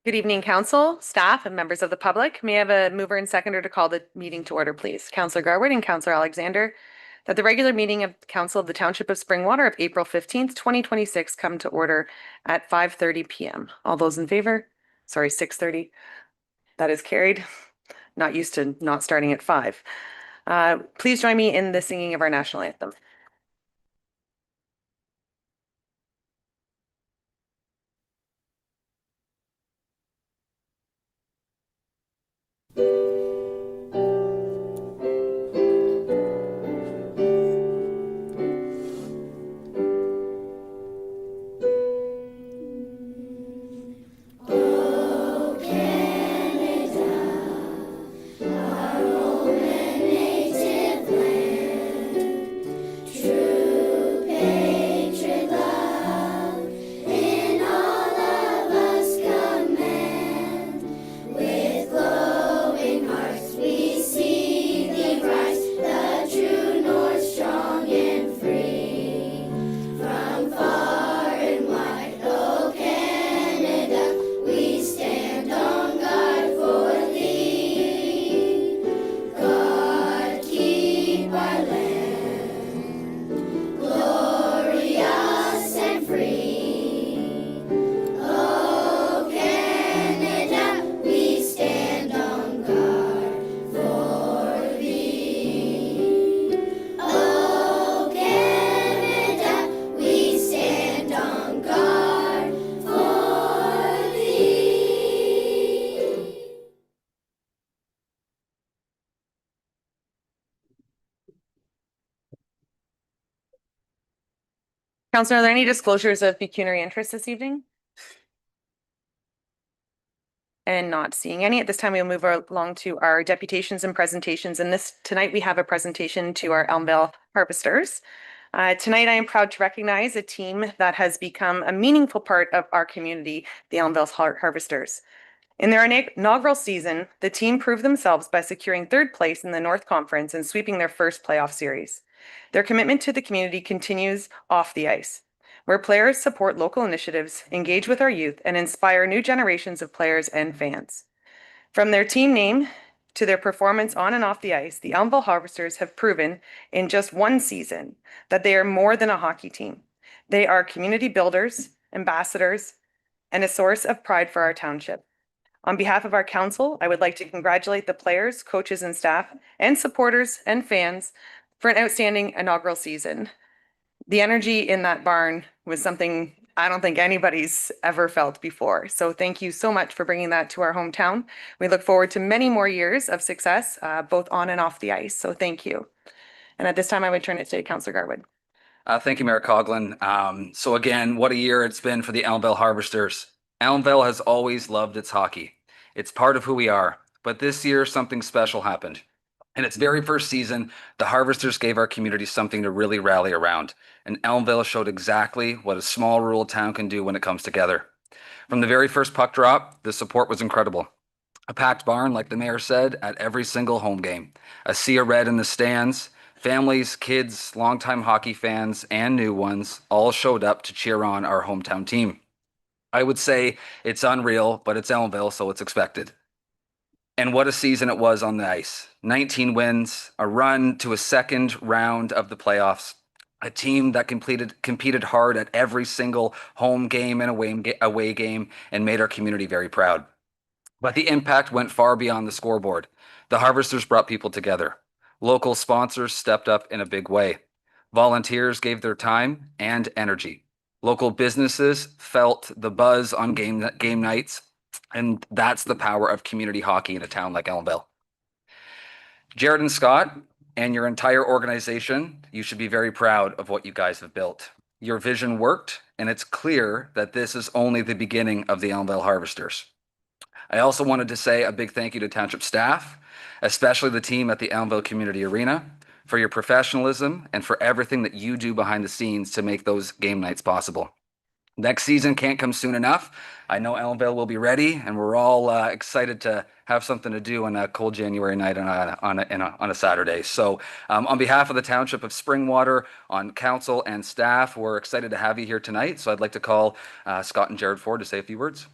Good evening, council, staff, and members of the public. May I have a mover and seconder to call the meeting to order, please? Councillor Garwood and Councillor Alexander, that the regular meeting of Council of the Township of Springwater of April 15th, 2026 come to order at 5:30 p.m. All those in favor? Sorry, 6:30. That is carried. Not used to not starting at 5. Please join me in the singing of our national anthem. Councillor, are there any disclosures of pecuniary interest this evening? And not seeing any. At this time, we'll move along to our deputations and presentations. And tonight we have a presentation to our Elmville Harvesters. Tonight, I am proud to recognize a team that has become a meaningful part of our community, the Elmville Harvesters. In their inaugural season, the team proved themselves by securing third place in the North Conference and sweeping their first playoff series. Their commitment to the community continues off the ice, where players support local initiatives, engage with our youth, and inspire new generations of players and fans. From their team name to their performance on and off the ice, the Elmville Harvesters have proven in just one season that they are more than a hockey team. They are community builders, ambassadors, and a source of pride for our township. On behalf of our council, I would like to congratulate the players, coaches, and staff, and supporters and fans for an outstanding inaugural season. The energy in that barn was something I don't think anybody's ever felt before. So thank you so much for bringing that to our hometown. We look forward to many more years of success, both on and off the ice. So thank you. And at this time, I would turn it to Councillor Garwood. Thank you, Mayor Coughlin. So again, what a year it's been for the Elmville Harvesters. Elmville has always loved its hockey. It's part of who we are. But this year, something special happened. In its very first season, the Harvesters gave our community something to really rally around. And Elmville showed exactly what a small rural town can do when it comes together. From the very first puck drop, the support was incredible. A packed barn, like the mayor said, at every single home game. A sea of red in the stands. Families, kids, longtime hockey fans, and new ones all showed up to cheer on our hometown team. I would say it's unreal, but it's Elmville, so it's expected. And what a season it was on the ice. 19 wins, a run to a second round of the playoffs, a team that competed hard at every single home game and away game and made our community very proud. But the impact went far beyond the scoreboard. The Harvesters brought people together. Local sponsors stepped up in a big way. Volunteers gave their time and energy. Local businesses felt the buzz on game nights, and that's the power of community hockey in a town like Elmville. Jared and Scott and your entire organization, you should be very proud of what you guys have built. Your vision worked, and it's clear that this is only the beginning of the Elmville Harvesters. I also wanted to say a big thank you to township staff, especially the team at the Elmville Community Arena, for your professionalism and for everything that you do behind the scenes to make those game nights possible. Next season can't come soon enough. I know Elmville will be ready, and we're all excited to have something to do on a cold January night on a Saturday. So, on behalf of the Township of Springwater, on council and staff, we're excited to have you here tonight. So, I'd like to call Scott and Jared forward to say a few words.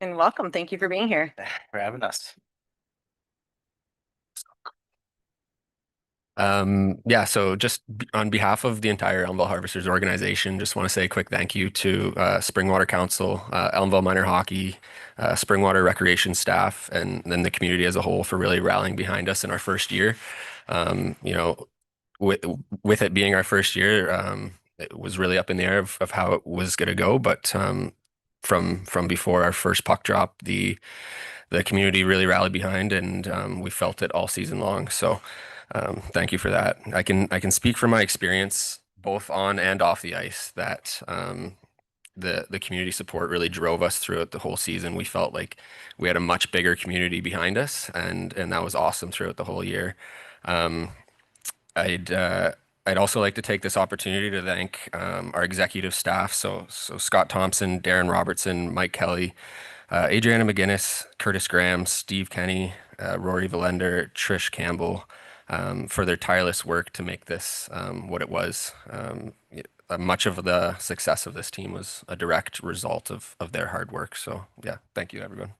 And welcome. Thank you for being here. For having us. So just on behalf of the entire Elmville Harvesters organization, just want to say a quick thank you to Springwater Council, Elmville Minor Hockey, Springwater Recreation staff, and then the community as a whole for really rallying behind us in our first year. You know, with it being our first year, it was really up in the air of how it was going to go, but from before our first puck drop, the community really rallied behind, and we felt it all season long. So thank you for that. I can speak from my experience both on and off the ice that the community support really drove us throughout the whole season. We felt like we had a much bigger community behind us, and that was awesome throughout the whole year. Um, I'd also like to take this opportunity to thank our executive staff. So Scott Thompson, Darren Robertson, Mike Kelly, Adriana McGinnis, Curtis Graham, Steve Kenny, Rory Valender, Trish Campbell, for their tireless work to make this what it was. Much of the success of this team was a direct result of their hard work. So yeah, thank you, everyone.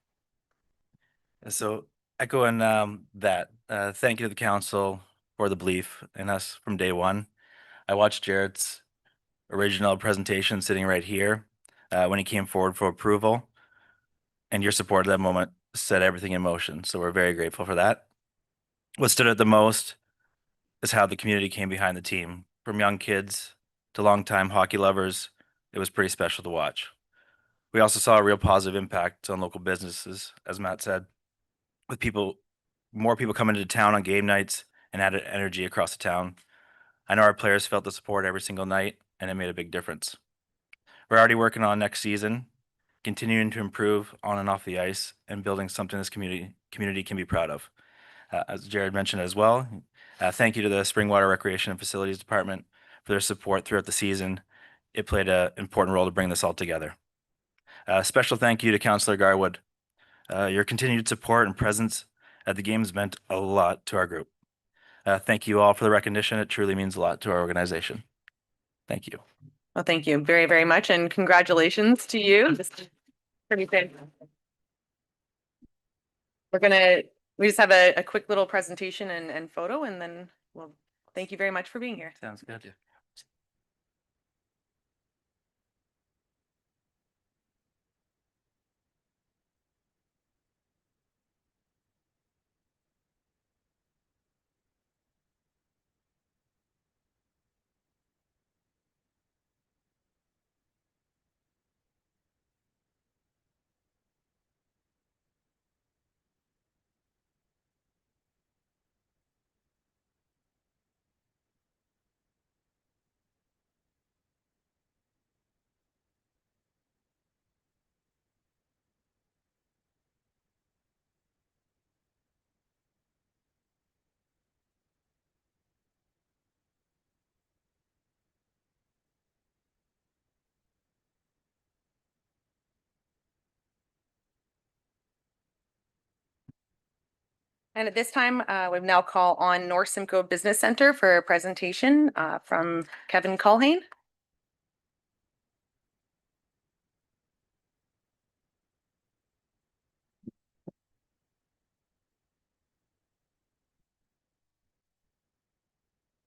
So echoing that, thank you to the council for the belief in us from day one. I watched Jarrett's original presentation sitting right here when he came forward for approval, and your support at that moment set everything in motion. So we're very grateful for that. What stood out the most is how the community came behind the team, from young kids to longtime hockey lovers. It was pretty special to watch. We also saw a real positive impact on local businesses, as Matt said, with more people coming into town on game nights and added energy across the town. I know our players felt the support every single night, and it made a big difference. We're already working on next season, continuing to improve on and off the ice, and building something this community can be proud of. As Jared mentioned as well, thank you to the Springwater Recreation and Facilities Department for their support throughout the season. It played an important role to bring this all together. Special thank you to Councillor Garwood. Your continued support and presence at the games meant a lot to our group. Thank you all for the recognition. It truly means a lot to our organization. Thank you. Well, thank you very, very much, and congratulations to you. This is pretty fantastic. We just have a quick little presentation and photo, and then well, thank you very much for being here. Sounds good. And at this time, we now call on North Simcoe Business Center for a presentation from Kevin Culhane.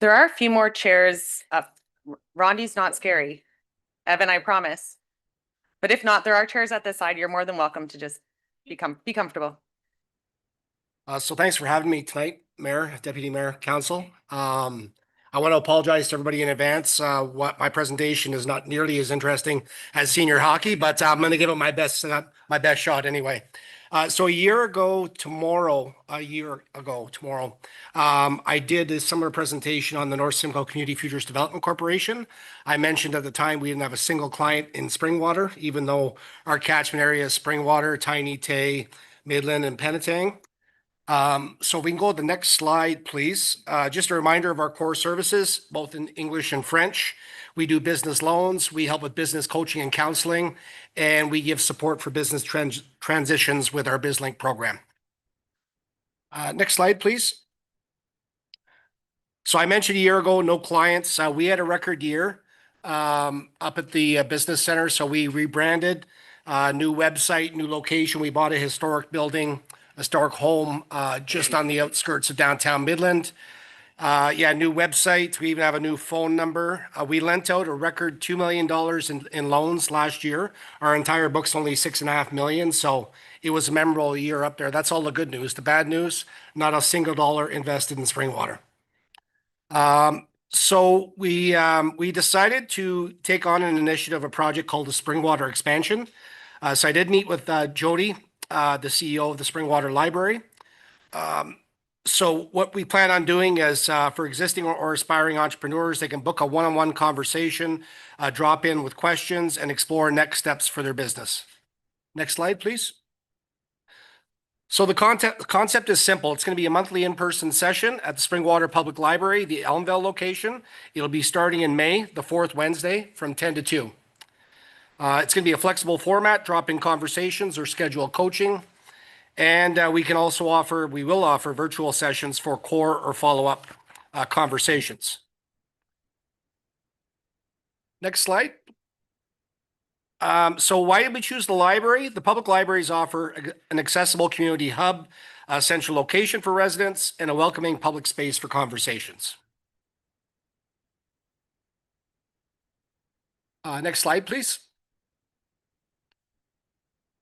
There are a few more chairs up. Rondi's not scary. Evan, I promise. But if not, there are chairs at the side. You're more than welcome to just be comfortable. So thanks for having me tonight, Mayor, Deputy Mayor, Council. I want to apologize to everybody in advance. What my presentation is not nearly as interesting as senior hockey, but I'm going to give it my best shot anyway. So a year ago tomorrow, I did a similar presentation on the North Simcoe Community Futures Development Corporation. I mentioned at the time we didn't have a single client in Springwater, even though our catchment area is Springwater, Tiny Tay, Midland, and Penetang. So we can go to the next slide, please. Just a reminder of our core services, both in English and French. We do business loans, we help with business coaching and counseling, and we give support for business transitions with our BizLink program. Next slide, please. So I mentioned a year ago, no clients. We had a record year up at the business center, so we rebranded. New website, new location. We bought a historic building, historic home, just on the outskirts of downtown Midland. Yeah, new website. We even have a new phone number. We lent out a record $2 million in loans last year. Our entire book's only $6.5 million, so it was a memorable year up there. That's all the good news. The bad news, not a single dollar invested in Springwater. So we decided to take on an initiative, a project called the Springwater Expansion. So I did meet with Jody, the CEO of the Springwater Library. So what we plan on doing is for existing or aspiring entrepreneurs, they can book a one-on-one conversation, drop in with questions, and explore next steps for their business. Next slide, please. So the concept is simple. It's going to be a monthly in-person session at the Springwater Public Library, the Elmville location. It'll be starting in May, the 4th Wednesday from 10 to 2. It's going to be a flexible format, drop-in conversations or schedule coaching. And we will offer virtual sessions for core or follow-up conversations. Next slide. So why did we choose the library? The public libraries offer an accessible community hub, a central location for residents, and a welcoming public space for conversations. Next slide, please.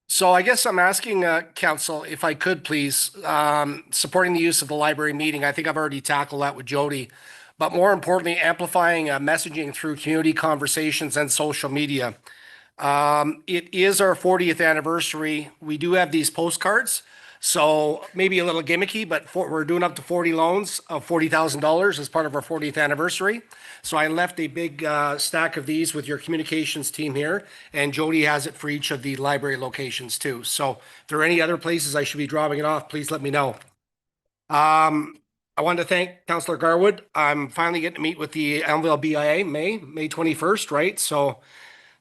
So I guess I'm asking council if I could please, supporting the use of the library meeting. I think I've already tackled that with Jody, but more importantly, amplifying messaging through community conversations and social media. It is our 40th anniversary. We do have these postcards, so maybe a little gimmicky, but we're doing up to 40 loans of $40,000 as part of our 40th anniversary. So I left a big stack of these with your communications team here, and Jody has it for each of the library locations too. So if there are any other places I should be dropping it off, please let me know. I want to thank Councillor Garwood. I'm finally getting to meet with the Elmville BIA May 21st, right? So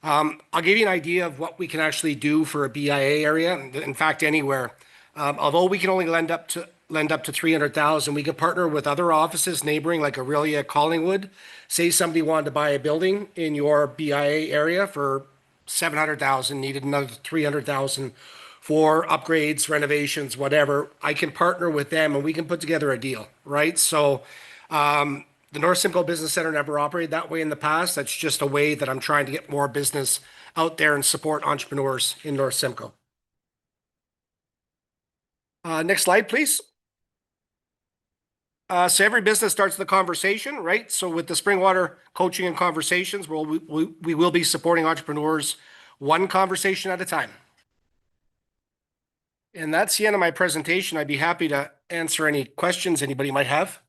I'll give you an idea of what we can actually do for a BIA area. In fact, anywhere. Although we can only lend up to $300,000, we could partner with other offices neighboring, like Aurelia, Collingwood. Say somebody wanted to buy a building in your BIA area for $700,000, needed another $300,000 for upgrades, renovations, whatever. I can partner with them and we can put together a deal, right? So the North Simcoe Business Center never operated that way in the past. That's just a way that I'm trying to get more business out there and support entrepreneurs in North Simcoe. Next slide, please. So every business starts the conversation, right? So with the Springwater coaching and conversations, we will be supporting entrepreneurs one conversation at a time. And that's the end of my presentation. I'd be happy to answer any questions anybody might have.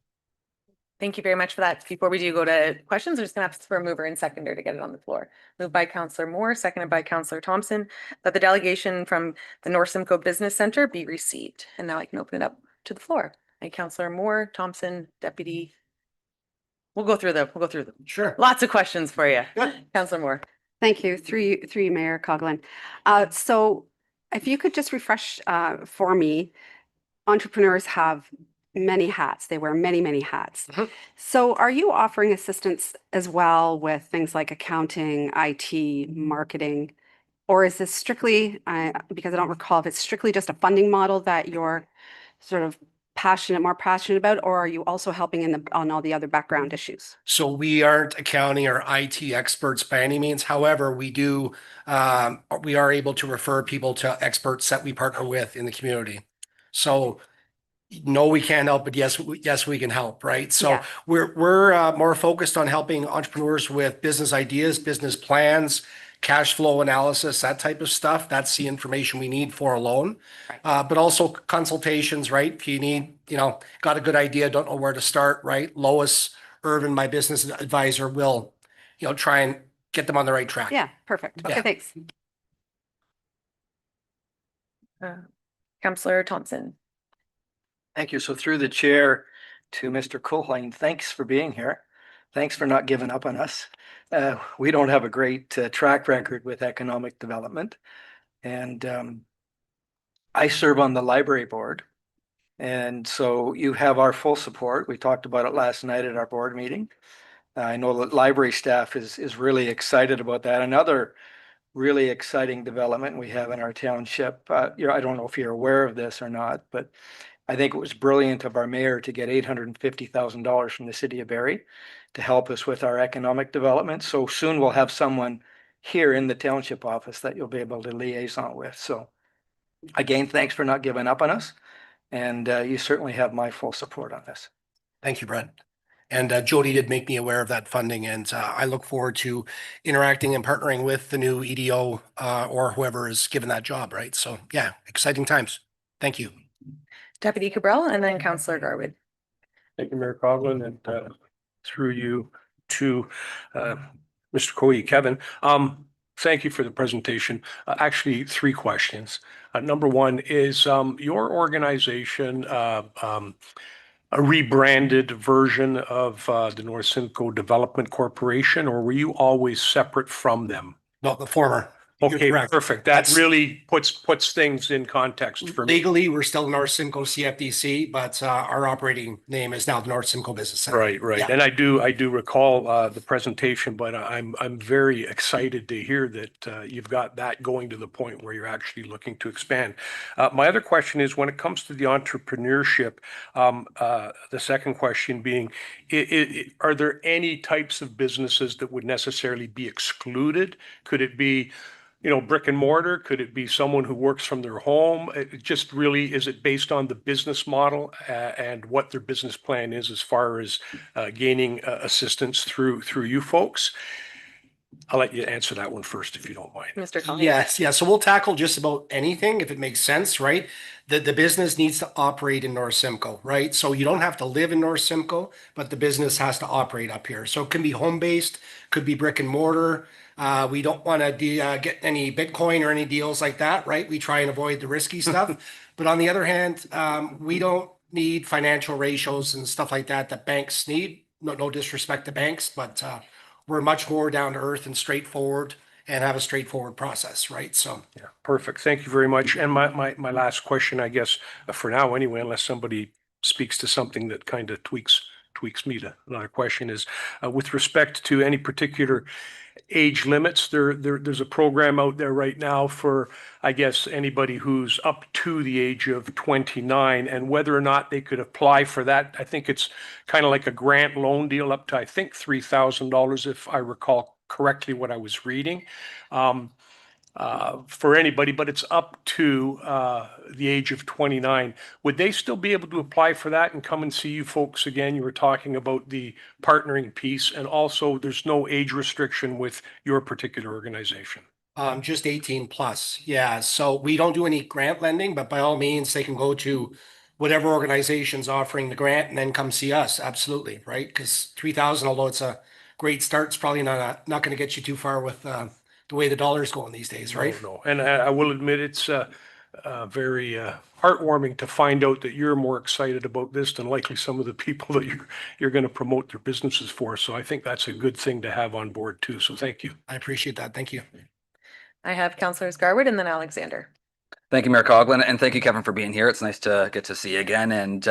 Thank you very much for that. Before we do go to questions, we're just going to ask for a mover and seconder to get it on the floor. Moved by Councillor Moore, seconded by Councillor Thompson, that the delegation from the North Simcoe Business Center be received. And now I can open it up to the floor. And Councillor Moore, Thompson, Deputy. We'll go through them. Sure. Lots of questions for you. Good. Councillor Moore. Thank you. Through you, Mayor Coughlin. So if you could just refresh for me, entrepreneurs have many hats. They wear many, many hats. Mhm. So are you offering assistance as well with things like accounting, IT, marketing? Or is this strictly, because I don't recall if it's strictly just a funding model that you're sort of more passionate about, or are you also helping on all the other background issues? So we aren't accounting or IT experts by any means. However, we are able to refer people to experts that we partner with in the community. So no, we can't help, but yes, we can help, right? So Yeah. we're more focused on helping entrepreneurs with business ideas, business plans, cash flow analysis, that type of stuff. That's the information we need for a loan. Right. But also consultations, right? If you need, got a good idea, don't know where to start, right? Lois Irvin, my business advisor, will, try and get them on the right track. Yeah, perfect. Okay, Yeah. thanks. Councillor Thompson. Thank you. So through the chair to Mr. Coughlin, thanks for being here. Thanks for not giving up on us. We don't have a great track record with economic development. And I serve on the library board. And so you have our full support. We talked about it last night at our board meeting. I know that library staff is really excited about that. And other really exciting development we have in our township. I don't know if you're aware of this or not, but I think it was brilliant of our mayor to get $850,000 from the city of Barrie to help us with our economic development. So soon we'll have someone here in the township office that you'll be able to liaison with. So again, thanks for not giving up on us. And you certainly have my full support on this. Thank you, Brent. And Jody did make me aware of that funding, and I look forward to interacting and partnering with the new EDO or whoever is given that job, right? So yeah, exciting times. Thank you. Deputy Cabral and then Councillor Garwood. Thank you, Mayor Coughlin, and through you to Mr. Coe, Kevin. Thank you for the presentation. Actually, 3 questions. Number one, is your organization a rebranded version of the North Simcoe Development Corporation, or were you always separate from them? No, the former. You're Okay, correct. perfect. That really puts things in context for me. Legally, we're still North Simcoe CFDC, but our operating name is now the North Simcoe Business Center. Right. Yeah. And I do recall the presentation, but I'm very excited to hear that you've got that going to the point where you're actually looking to expand. My other question is, when it comes to the entrepreneurship, the second question being, are there any types of businesses that would necessarily be excluded? Could it be, brick and mortar? Could it be someone who works from their home? It just really, is it based on the business model and what their business plan is as far as gaining assistance through you folks? I'll let you answer that one first, if you don't mind. Mr. Collins. Yes, yeah. So we'll tackle just about anything if it makes sense, right? The business needs to operate in North Simcoe, right? So you don't have to live in North Simcoe, but the business has to operate up here. So it can be home-based, could be brick and mortar. We don't want to get any Bitcoin or any deals like that, right? We try and avoid the risky stuff. But on the other hand, we don't need financial ratios and stuff like that banks need. No disrespect to banks, but we're much more down to earth and straightforward and have a straightforward process, right? So Yeah, perfect. Thank you very much. And my last question, I guess, for now anyway, unless somebody speaks to something that kind of tweaks me to another question, is with respect to any particular age limits. There's a program out there right now for, I guess, anybody who's up to the age of 29, and whether or not they could apply for that. I think it's kind of like a grant loan deal up to, I think, $3,000, if I recall correctly what I was reading. For anybody, but it's up to the age of 29. Would they still be able to apply for that and come and see you folks again? You were talking about the partnering piece, and also there's no age restriction with your particular organization. just 18 plus. Yeah. So we don't do any grant lending, but by all means, they can go to whatever organization's offering the grant and then come see us. Absolutely. Right. Because 3,000, although it's a great start, it's probably not going to get you too far with the way the dollar's going these days, right? No. And I will admit it's very heartwarming to find out that you're more excited about this than likely some of the people that you're going to promote their businesses for. So I think that's a good thing to have on board too. So thank you. I appreciate that. Thank you. I have Councillors Garwood and then Alexander. Thank you, Mayor Coughlin, and thank you, Kevin, for being here. It's nice to get to see you again. And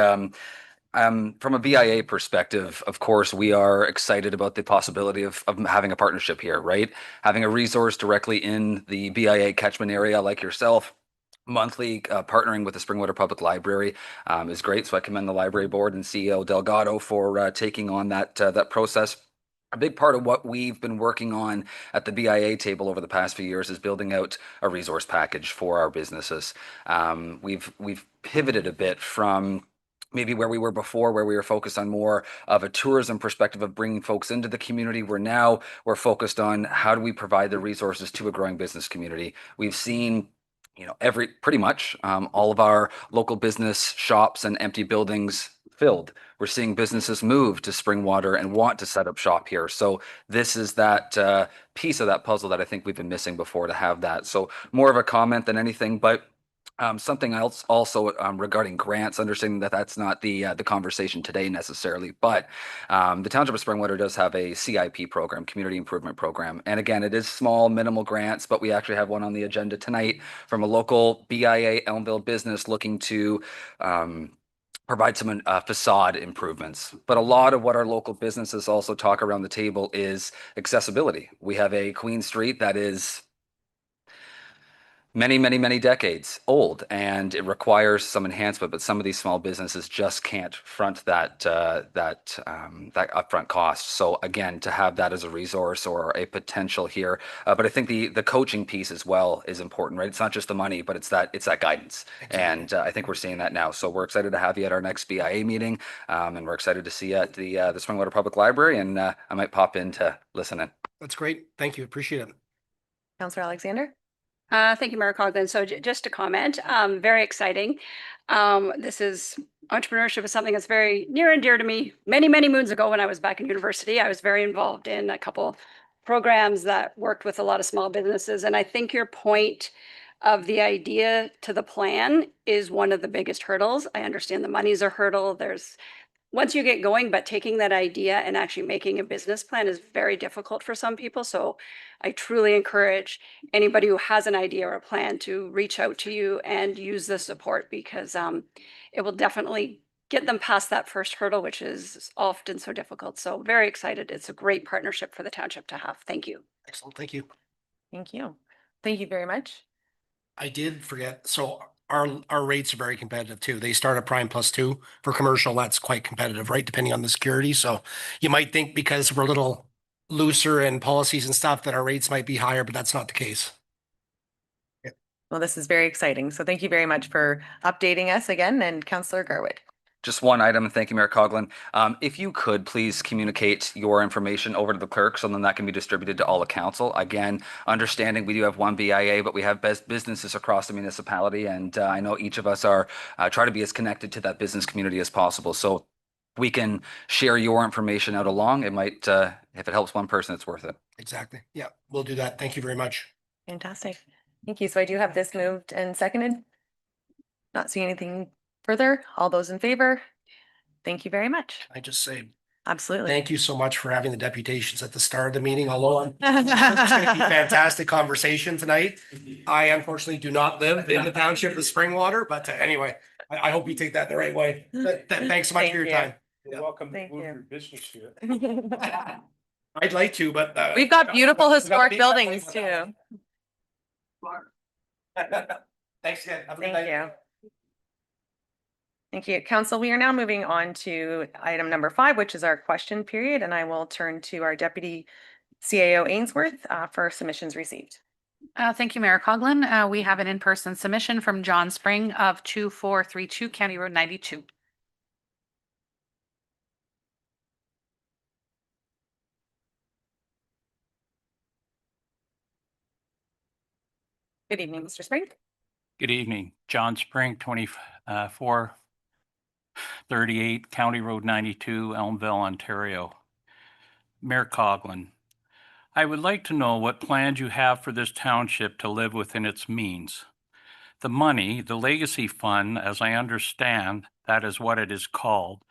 from a BIA perspective, of course, we are excited about the possibility of having a partnership here, right? Having a resource directly in the BIA catchment area like yourself, monthly partnering with the Springwater Public Library is great. So I commend the library board and CEO Delgado for taking on that process. A big part of what we've been working on at the BIA table over the past few years is building out a resource package for our businesses. We've pivoted a bit from maybe where we were before, where we were focused on more of a tourism perspective of bringing folks into the community. We're focused on how do we provide the resources to a growing business community. We've seen pretty much all of our local business shops and empty buildings filled. We're seeing businesses move to Springwater and want to set up shop here. So this is that piece of that puzzle that I think we've been missing before to have that. So more of a comment than anything, but something else also regarding grants, understanding that that's not the conversation today necessarily, but the Township of Springwater does have a CIP program, Community Improvement Program. And again, it is small, minimal grants, but we actually have one on the agenda tonight from a local BIA Elmville business looking to provide some facade improvements. But a lot of what our local businesses also talk around the table is accessibility. We have a Queen Street that is many decades old, and it requires some enhancement. But some of these small businesses just can't front that upfront cost. So again, to have that as a resource or a potential here, but I think the coaching piece as well is important, right? It's not just the money, but it's that guidance, and I think we're seeing that now. So we're excited to have you at our next BIA meeting, and we're excited to see you at the Springwater Public Library, and I might pop in to listen in. That's great. Thank you. Appreciate it. Councillor Alexander? Thank you, Mayor Coughlin. So just to comment, very exciting. This is entrepreneurship is something that's very near and dear to me. Many moons ago when I was back in university, I was very involved in a couple programs that worked with a lot of small businesses. And I think your point of the idea to the plan is one of the biggest hurdles. I understand the money's a hurdle. There's once you get going, but taking that idea and actually making a business plan is very difficult for some people. So I truly encourage anybody who has an idea or a plan to reach out to you and use the support, because it will definitely get them past that first hurdle, which is often so difficult. So very excited. It's a great partnership for the township to have. Thank you. Excellent. Thank you. Thank you. Thank you very much. I did forget. So our rates are very competitive too. They start at prime +2 for commercial. That's quite competitive, right? Depending on the security. So you might think because we're a little looser in policies and stuff that our rates might be higher, but that's not the case. Well, this is very exciting. So thank you very much for updating us again. And Councillor Garwood. Just one item, and thank you, Mayor Coughlin. If you could please communicate your information over to the clerk, so then that can be distributed to all of council. Again, understanding we do have one BIA, but we have businesses across the municipality, and I know each of us are try to be as connected to that business community as possible. So we can share your information out along. It might, if it helps one person, it's worth it. Exactly. Yeah, we'll do that. Thank you very much. Fantastic. Thank you. So I do have this moved and seconded. Not seeing anything further. All those in favor? Thank you very much. I just say Absolutely. thank you so much for having the deputations at the start of the meeting. Although it's going to be fantastic conversation tonight. I unfortunately do not live in the township of Springwater, but anyway, I hope you take that the right way. Thanks so much Thank for your you. time. You're welcome to Thank move you. your business here. I'd like to, but We've got beautiful we've got historic big- buildings too. Thanks again. Have a good Thank night. you. Thank you. Council, we are now moving on to item number 5, which is our question period, and I will turn to our Deputy CAO Ainsworth for submissions received. Thank you, Mayor Coughlin. We have an in-person submission from John Spring of 2432 County Road 92. Good evening, Mr. Spring. Good evening, John Spring, 2438 County Road 92, Elmville, Ontario. Mayor Coughlin, I would like to know what plans you have for this township to live within its means. The money, the legacy fund, as I understand, that is what it is called,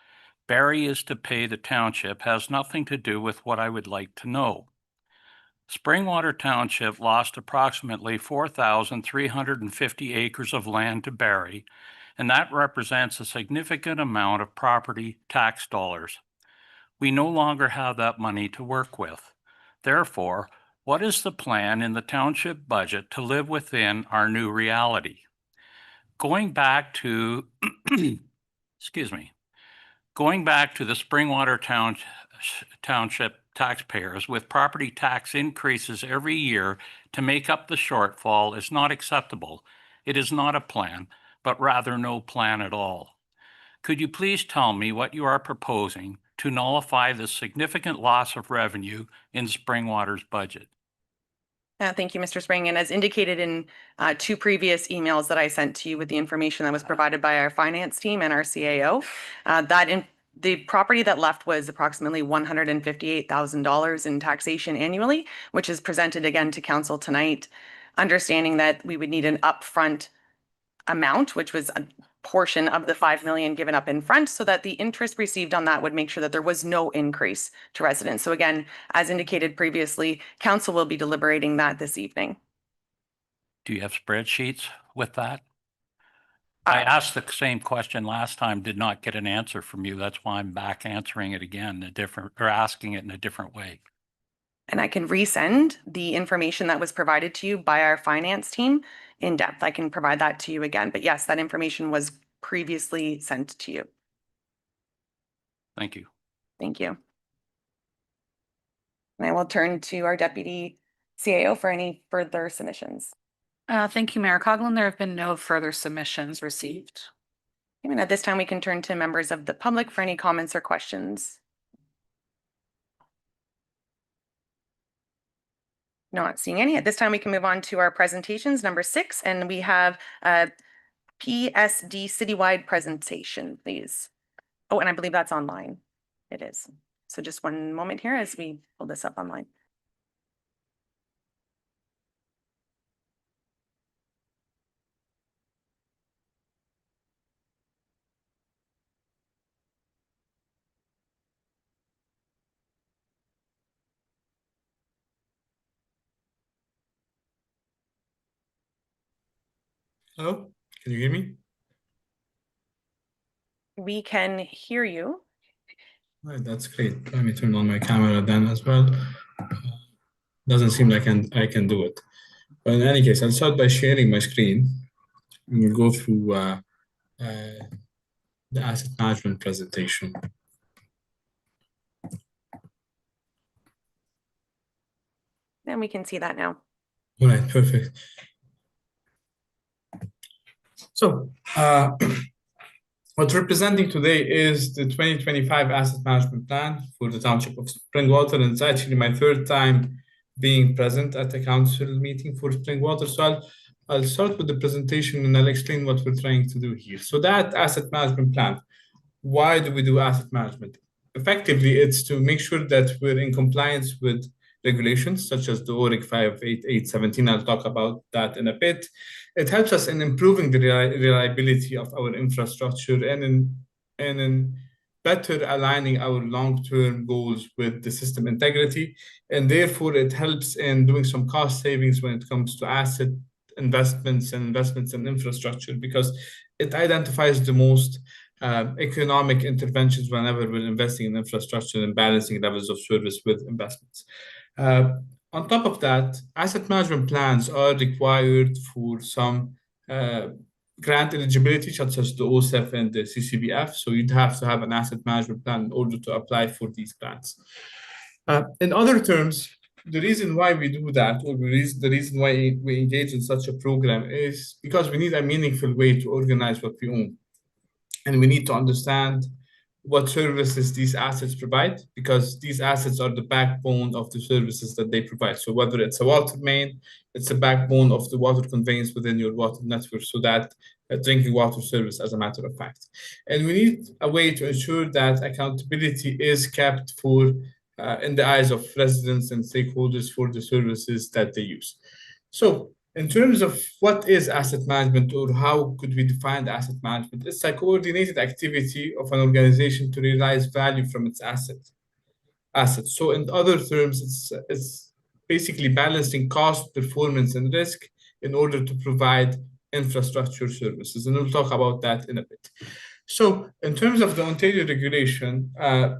Barry is to pay the township, has nothing to do with what I would like to know. Springwater Township lost approximately 4,350 acres of land to Barry, and that represents a significant amount of property tax dollars. We no longer have that money to work with. Therefore, what is the plan in the township budget to live within our new reality? Going back to, excuse me, going back to the Springwater Township taxpayers with property tax increases every year to make up the shortfall is not acceptable. It is not a plan, but rather no plan at all. Could you please tell me what you are proposing to nullify the significant loss of revenue in Springwater's budget? Thank you, Mr. Spring. And as indicated in 2 previous emails that I sent to you with the information that was provided by our finance team and our CAO, the property that left was approximately $158,000 in taxation annually, which is presented again to council tonight, understanding that we would need an upfront amount, which was a portion of the 5 million given up in front, so that the interest received on that would make sure that there was no increase to residents. So again, as indicated previously, council will be deliberating that this evening. Do you have spreadsheets with that? I asked the same question last time, did not get an answer from you. That's why I'm back answering it again, asking it in a different way. And I can resend the information that was provided to you by our finance team in depth. I can provide that to you again. But yes, that information was previously sent to you. Thank you. Thank you. And I will turn to our deputy CAO for any further submissions. Thank you, Mayor Coughlin. There have been no further submissions received. And at this time, we can turn to members of the public for any comments or questions. Not seeing any. At this time, we can move on to our presentations, number 6, and we have a PSD citywide presentation, please. Oh, and I believe that's online. It is. So just one moment here as we pull this up online. Hello, can you hear me? We can hear you. Right, that's great. Let me turn on my camera then as well. Doesn't seem like I can do it. But in any case, I'll start by sharing my screen. And we'll go through the asset management presentation. And we can see that now. All right, perfect. So, what we're presenting today is the 2025 Asset Management Plan for the Township of Springwater, and it's actually my 3rd time being present at the council meeting for Springwater. So I'll start with the presentation and I'll explain what we're trying to do here. So that asset management plan, why do we do asset management? Effectively, it's to make sure that we're in compliance with regulations such as the ORIC 58817. I'll talk about that in a bit. It helps us in improving the reliability of our infrastructure and in better aligning our long-term goals with the system integrity. And therefore, it helps in doing some cost savings when it comes to asset investments and investments in infrastructure, because it identifies the most economic interventions whenever we're investing in infrastructure and balancing levels of service with investments. On top of that, asset management plans are required for some grant eligibility, such as the OSEF and the CCBF. So you'd have to have an asset management plan in order to apply for these grants. In other terms, the reason why we do that, or the reason why we engage in such a program, is because we need a meaningful way to organize what we own. And we need to understand what services these assets provide, because these assets are the backbone of the services that they provide. So whether it's a water main, it's the backbone of the water conveyance within your water network, so that drinking water service, as a matter of fact. And we need a way to ensure that accountability is kept for in the eyes of residents and stakeholders for the services that they use. So in terms of what is asset management, or how could we define asset management, it's a coordinated activity of an organization to realize value from its assets. So in other terms, it's basically balancing cost, performance, and risk in order to provide infrastructure services. And we'll talk about that in a bit. So in terms of the Ontario regulation,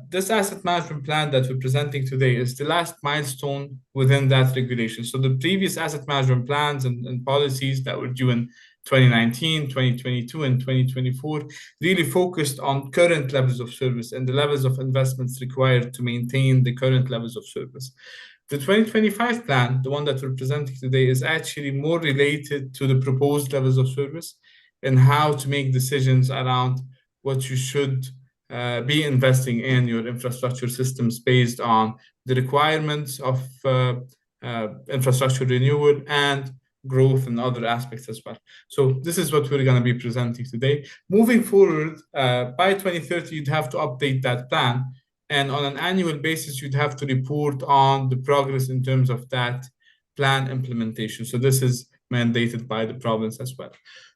this asset management plan that we're presenting today is the last milestone within that regulation. So the previous asset management plans and policies that were due in 2019, 2022, and 2024 really focused on current levels of service and the levels of investments required to maintain the current levels of service. The 2025 plan, the one that we're presenting today, is actually more related to the proposed levels of service and how to make decisions around what you should be investing in your infrastructure systems based on the requirements of infrastructure renewal and growth and other aspects as well. So this is what we're going to be presenting today. Moving forward, by 2030, you'd have to update that plan. And on an annual basis, you'd have to report on the progress in terms of that plan implementation. So this is mandated by the province as well.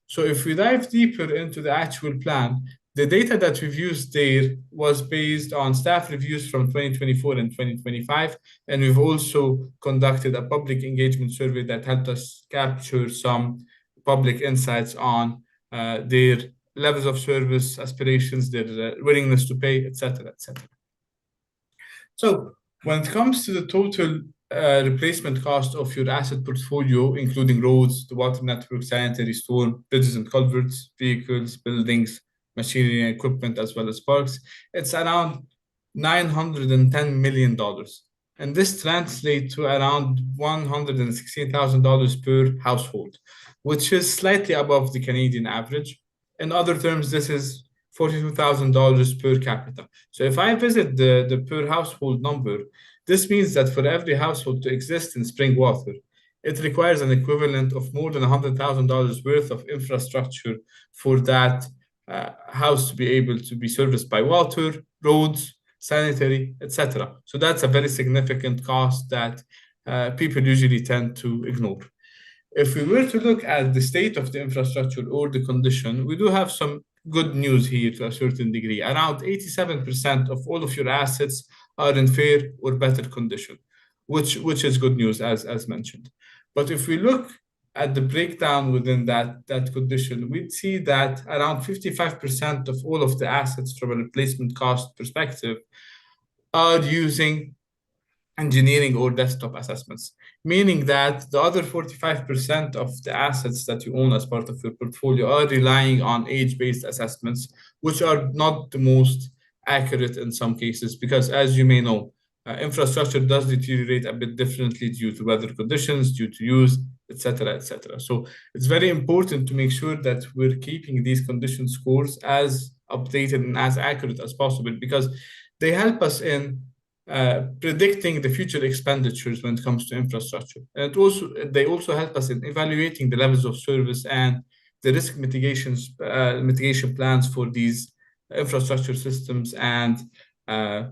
So if we dive deeper into the actual plan, the data that we've used there was based on staff reviews from 2024 and 2025. And we've also conducted a public engagement survey that helped us capture some public insights on their levels of service, aspirations, their willingness to pay, et cetera, et cetera. So when it comes to the total replacement cost of your asset portfolio, including roads, the water network, sanitary, storm, bridges and culverts, vehicles, buildings, machinery and equipment, as well as parks, it's around $910 million. And this translates to around $116,000 per household, which is slightly above the Canadian average. In other terms, this is $42,000 per capita. So if I visit the per household number, this means that for every household to exist in spring water, it requires an equivalent of more than $100,000 worth of infrastructure for that house to be able to be serviced by water, roads, sanitary, etc. So that's a very significant cost that people usually tend to ignore. If we were to look at the state of the infrastructure or the condition, we do have some good news here to a certain degree. Around 87% of all of your assets are in fair or better condition, which is good news, as mentioned. But if we look at the breakdown within that condition, we'd see that around 55% of all of the assets from a replacement cost perspective are using engineering or desktop assessments, meaning that the other 45% of the assets that you own as part of your portfolio are relying on age-based assessments, which are not the most accurate in some cases, because as you may know, infrastructure does deteriorate a bit differently due to weather conditions, due to use, etc., etc. So it's very important to make sure that we're keeping these condition scores as updated and as accurate as possible, because they help us in predicting the future expenditures when it comes to infrastructure. And they also help us in evaluating the levels of service and the risk mitigation plans for these infrastructure systems and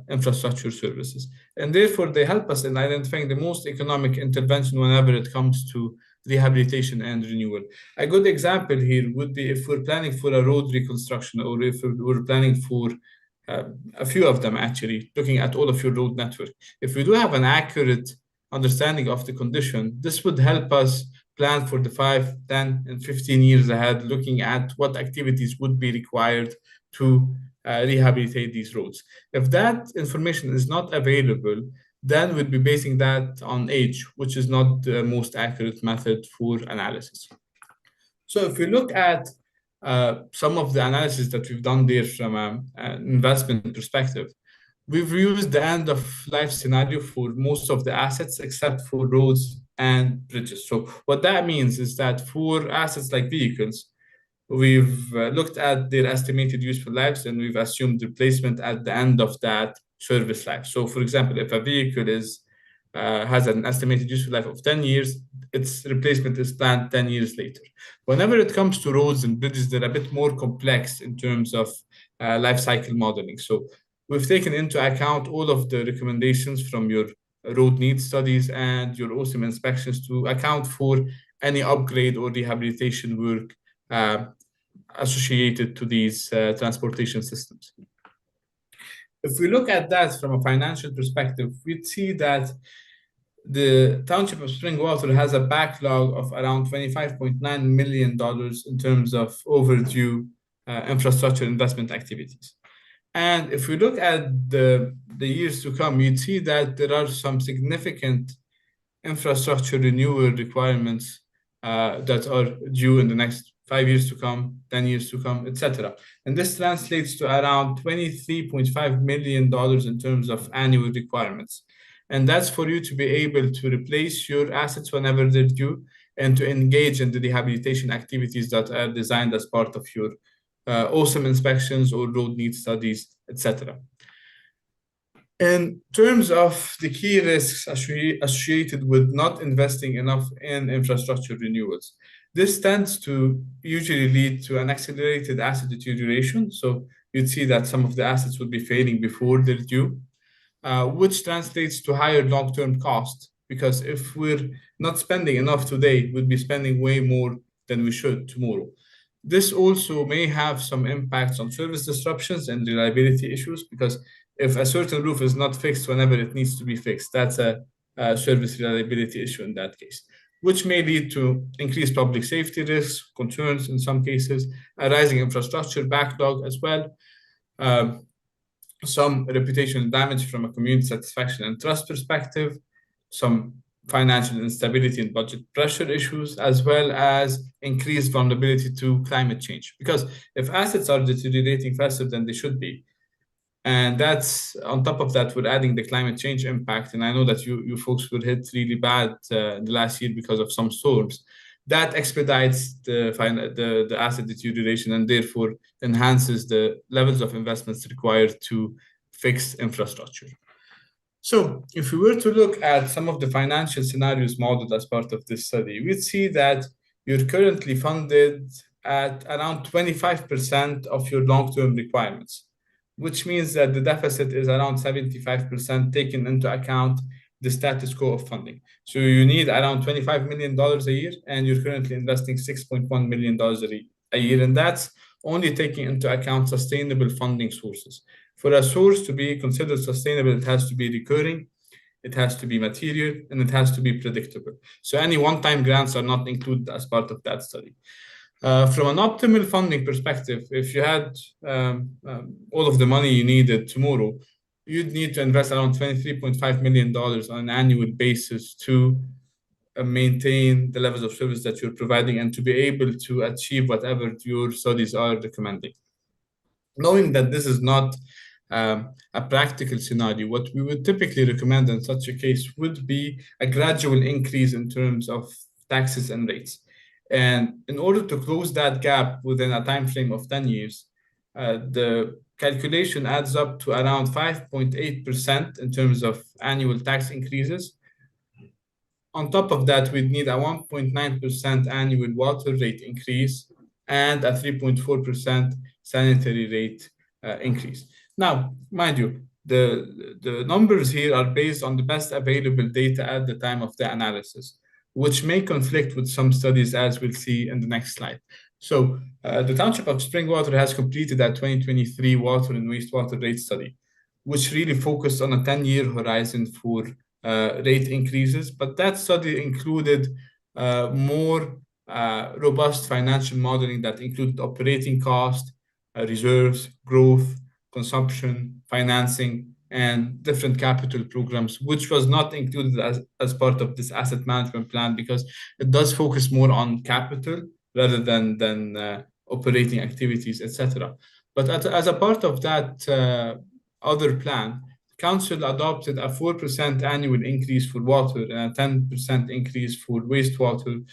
infrastructure services. And therefore, they help us in identifying the most economic intervention whenever it comes to rehabilitation and renewal. A good example here would be if we're planning for a road reconstruction, or if we're planning for a few of them, actually, looking at all of your road network. If we do have an accurate understanding of the condition, this would help us plan for the 5, 10, and 15 years ahead, looking at what activities would be required to rehabilitate these roads. If that information is not available, then we'd be basing that on age, which is not the most accurate method for analysis. So if we look at some of the analysis that we've done there from an investment perspective, we've used the end of life scenario for most of the assets except for roads and bridges. So what that means is that for assets like vehicles, we've looked at their estimated useful lives and we've assumed replacement at the end of that service life. So for example, if a vehicle has an estimated useful life of 10 years, its replacement is planned 10 years later. Whenever it comes to roads and bridges, they're a bit more complex in terms of life cycle modeling. So we've taken into account all of the recommendations from your road needs studies and your OSIM inspections to account for any upgrade or rehabilitation work associated to these transportation systems. If we look at that from a financial perspective, we'd see that the Township of Springwater has a backlog of around $25.9 million in terms of overdue infrastructure investment activities. And if we look at the years to come, you'd see that there are some significant infrastructure renewal requirements that are due in the next 5 years to come, 10 years to come, etc. And this translates to around $23.5 million in terms of annual requirements. And that's for you to be able to replace your assets whenever they're due and to engage in the rehabilitation activities that are designed as part of your OSIM inspections or road needs studies, etc. In terms of the key risks associated with not investing enough in infrastructure renewals, this tends to usually lead to an accelerated asset deterioration. So you'd see that some of the assets would be failing before they're due, which translates to higher long-term costs, because if we're not spending enough today, we'd be spending way more than we should tomorrow. This also may have some impacts on service disruptions and reliability issues, because if a certain roof is not fixed whenever it needs to be fixed, that's a service reliability issue in that case, which may lead to increased public safety risks, concerns in some cases, a rising infrastructure backlog as well, some reputational damage from a community satisfaction and trust perspective, some financial instability and budget pressure issues, as well as increased vulnerability to climate change. Because if assets are deteriorating faster than they should be, and that's on top of that, we're adding the climate change impact. And I know that you folks were hit really bad the last year because of some storms. That expedites the asset deterioration and therefore enhances the levels of investments required to fix infrastructure. So if we were to look at some of the financial scenarios modeled as part of this study, we'd see that you're currently funded at around 25% of your long-term requirements, which means that the deficit is around 75% taken into account the status quo of funding. So you need around $25 million a year, and you're currently investing $6.1 million a year. And that's only taking into account sustainable funding sources. For a source to be considered sustainable, it has to be recurring, it has to be material, and it has to be predictable. So any one-time grants are not included as part of that study. From an optimal funding perspective, if you had all of the money you needed tomorrow, you'd need to invest around $23.5 million on an annual basis to maintain the levels of service that you're providing and to be able to achieve whatever your studies are recommending. Knowing that this is not a practical scenario, what we would typically recommend in such a case would be a gradual increase in terms of taxes and rates. And in order to close that gap within a time frame of 10 years, the calculation adds up to around 5.8% in terms of annual tax increases. On top of that, we'd need a 1.9% annual water rate increase and a 3.4% sanitary rate increase. Now, mind you, the numbers here are based on the best available data at the time of the analysis, which may conflict with some studies, as we'll see in the next slide. So the Township of Springwater has completed a 2023 water and wastewater rate study, which really focused on a 10-year horizon for rate increases. But that study included more robust financial modeling that included operating cost, reserves, growth, consumption, financing, and different capital programs, which was not included as part of this asset management plan because it does focus more on capital rather than operating activities, etc. But as a part of that other plan, Council adopted a 4% annual increase for water and a 10% increase for wastewater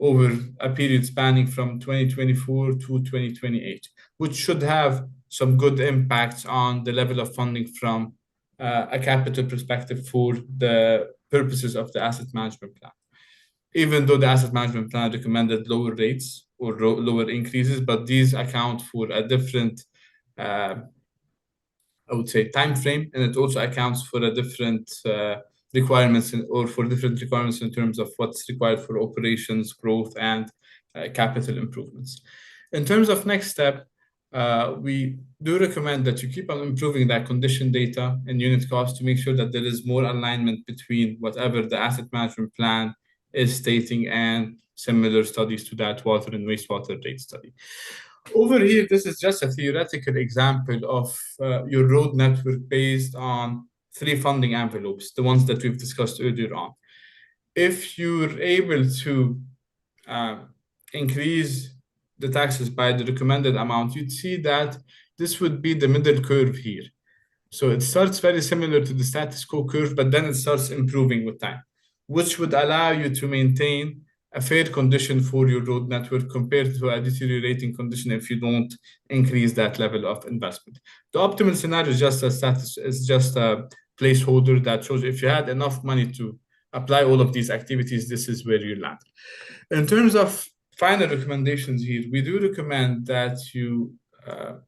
over a period spanning from 2024 to 2028, which should have some good impacts on the level of funding from a capital perspective for the purposes of the asset management plan. Even though the asset management plan recommended lower rates or lower increases, but these account for a different, I would say, time frame, and it also accounts for a different requirements for different requirements in terms of what's required for operations, growth, and capital improvements. In terms of next step, we do recommend that you keep on improving that condition data and unit cost to make sure that there is more alignment between whatever the asset management plan is stating and similar studies to that water and wastewater rate study. Over here, this is just a theoretical example of your road network based on 3 funding envelopes, the ones that we've discussed earlier on. If you're able to increase the taxes by the recommended amount, you'd see that this would be the middle curve here. So it starts very similar to the status quo curve, but then it starts improving with time, which would allow you to maintain a fair condition for your road network compared to a deteriorating condition if you don't increase that level of investment. The optimal scenario is just a placeholder that shows if you had enough money to apply all of these activities, this is where you land. In terms of final recommendations here, we do recommend that you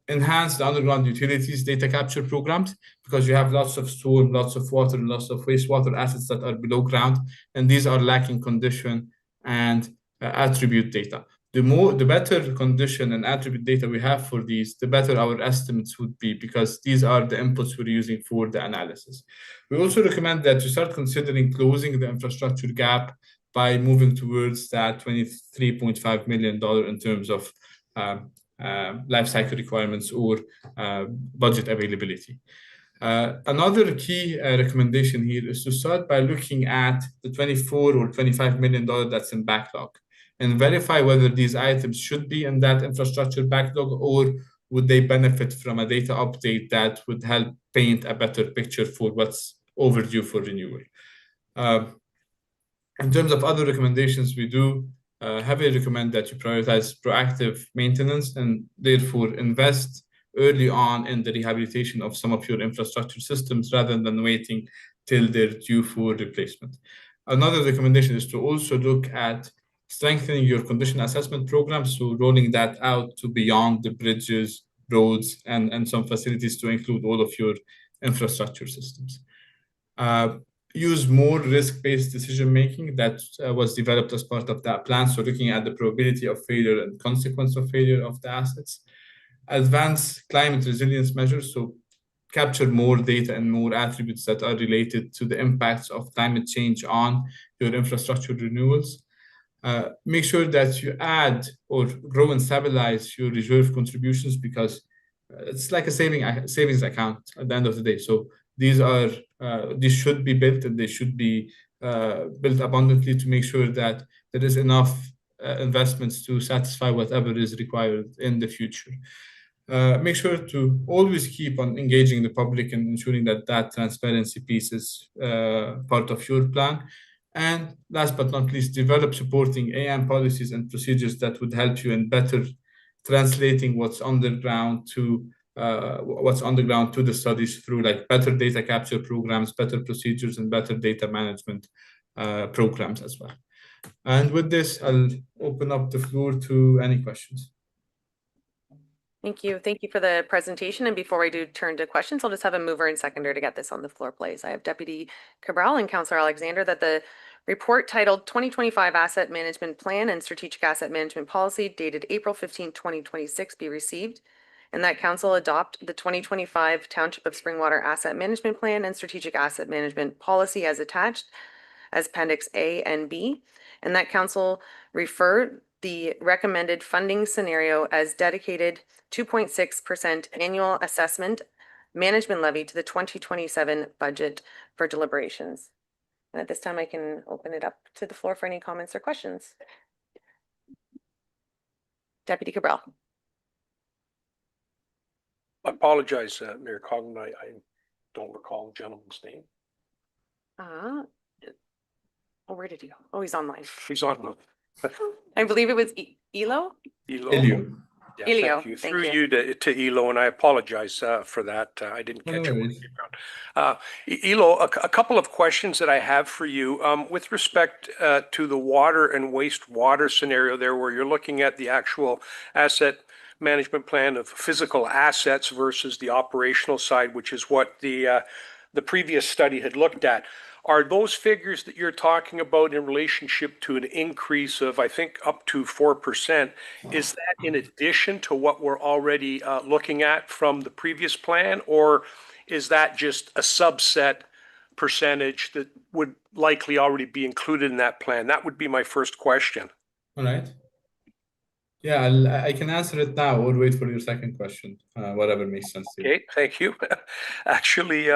enhance the underground utilities data capture programs because you have lots of storm, lots of water, and lots of wastewater assets that are below ground, and these are lacking condition and attribute data. The better condition and attribute data we have for these, the better our estimates would be because these are the inputs we're using for the analysis. We also recommend that you start considering closing the infrastructure gap by moving towards that $23.5 million in terms of life cycle requirements or budget availability. Another key recommendation here is to start by looking at the $24 or $25 million that's in backlog and verify whether these items should be in that infrastructure backlog or would they benefit from a data update that would help paint a better picture for what's overdue for renewal. In terms of other recommendations, we do heavily recommend that you prioritize proactive maintenance and therefore invest early on in the rehabilitation of some of your infrastructure systems rather than waiting till they're due for replacement. Another recommendation is to also look at strengthening your condition assessment program, so rolling that out to beyond the bridges, roads, and some facilities to include all of your infrastructure systems. Use more risk-based decision-making that was developed as part of that plan, so looking at the probability of failure and consequence of failure of the assets. Advance climate resilience measures, so capture more data and more attributes that are related to the impacts of climate change on your infrastructure renewals. Make sure that you add or grow and stabilize your reserve contributions because it's like a savings account at the end of the day. So these should be built and they should be built abundantly to make sure that there is enough investments to satisfy whatever is required in the future. Make sure to always keep on engaging the public and ensuring that transparency piece is part of your plan. And last but not least, develop supporting AM policies and procedures that would help you in better translating what's underground to the studies through like better data capture programs, better procedures, and better data management programs as well. And with this, I'll open up the floor to any questions. Thank you. Thank you for the presentation. And before we do turn to questions, I'll just have a mover and seconder to get this on the floor, please. I have Deputy Cabral and Councillor Alexander that the report titled 2025 Asset Management Plan and Strategic Asset Management Policy dated April 15, 2026 be received, and that Council adopt the 2025 Township of Springwater Asset Management Plan and Strategic Asset Management Policy as attached as Appendix A and B, and that Council refer the recommended funding scenario as dedicated 2.6% annual assessment management levy to the 2027 budget for deliberations. And at this time, I can open it up to the floor for any comments or questions. Deputy Cabral. I apologize, Mayor Coghlan, I don't recall the gentleman's name. Oh, where did he go? Oh, he's online. He's on. I believe it was Elo. Elio. Yeah, Elio, thank you. thank Through you. you to Elo, and I apologize for that. I didn't No catch it. worries. Elo, a couple of questions that I have for you with respect to the water and wastewater scenario there, where you're looking at the actual asset management plan of physical assets versus the operational side, which is what the previous study had looked at. Are those figures that you're talking about in relationship to an increase of, I think, up to 4%, is that in addition to what we're already looking at from the previous plan, or is that just a subset percentage that would likely already be included in that plan? That would be my first question. All right. Yeah, I can answer it now or wait for your second question, whatever makes sense to you. Okay, thank you. Actually,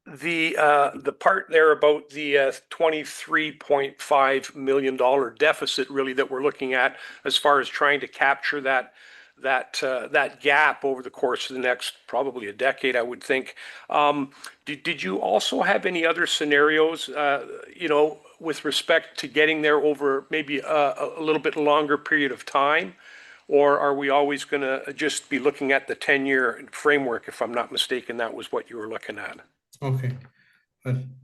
the part there about the $23.5 million deficit really that we're looking at as far as trying to capture that gap over the course of the next probably a decade, I would think. Did you also have any other scenarios, with respect to getting there over maybe a little bit longer period of time? Or are we always going to just be looking at the 10-year framework? If I'm not mistaken, that was what you were looking at. Okay.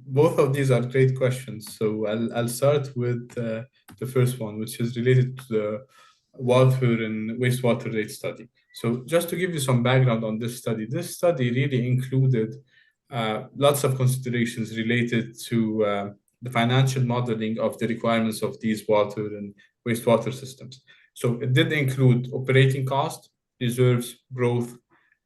Both of these are great questions. So I'll start with the first one, which is related to the water and wastewater rate study. So just to give you some background on this study really included lots of considerations related to the financial modeling of the requirements of these water and wastewater systems. So it did include operating cost, reserves, growth,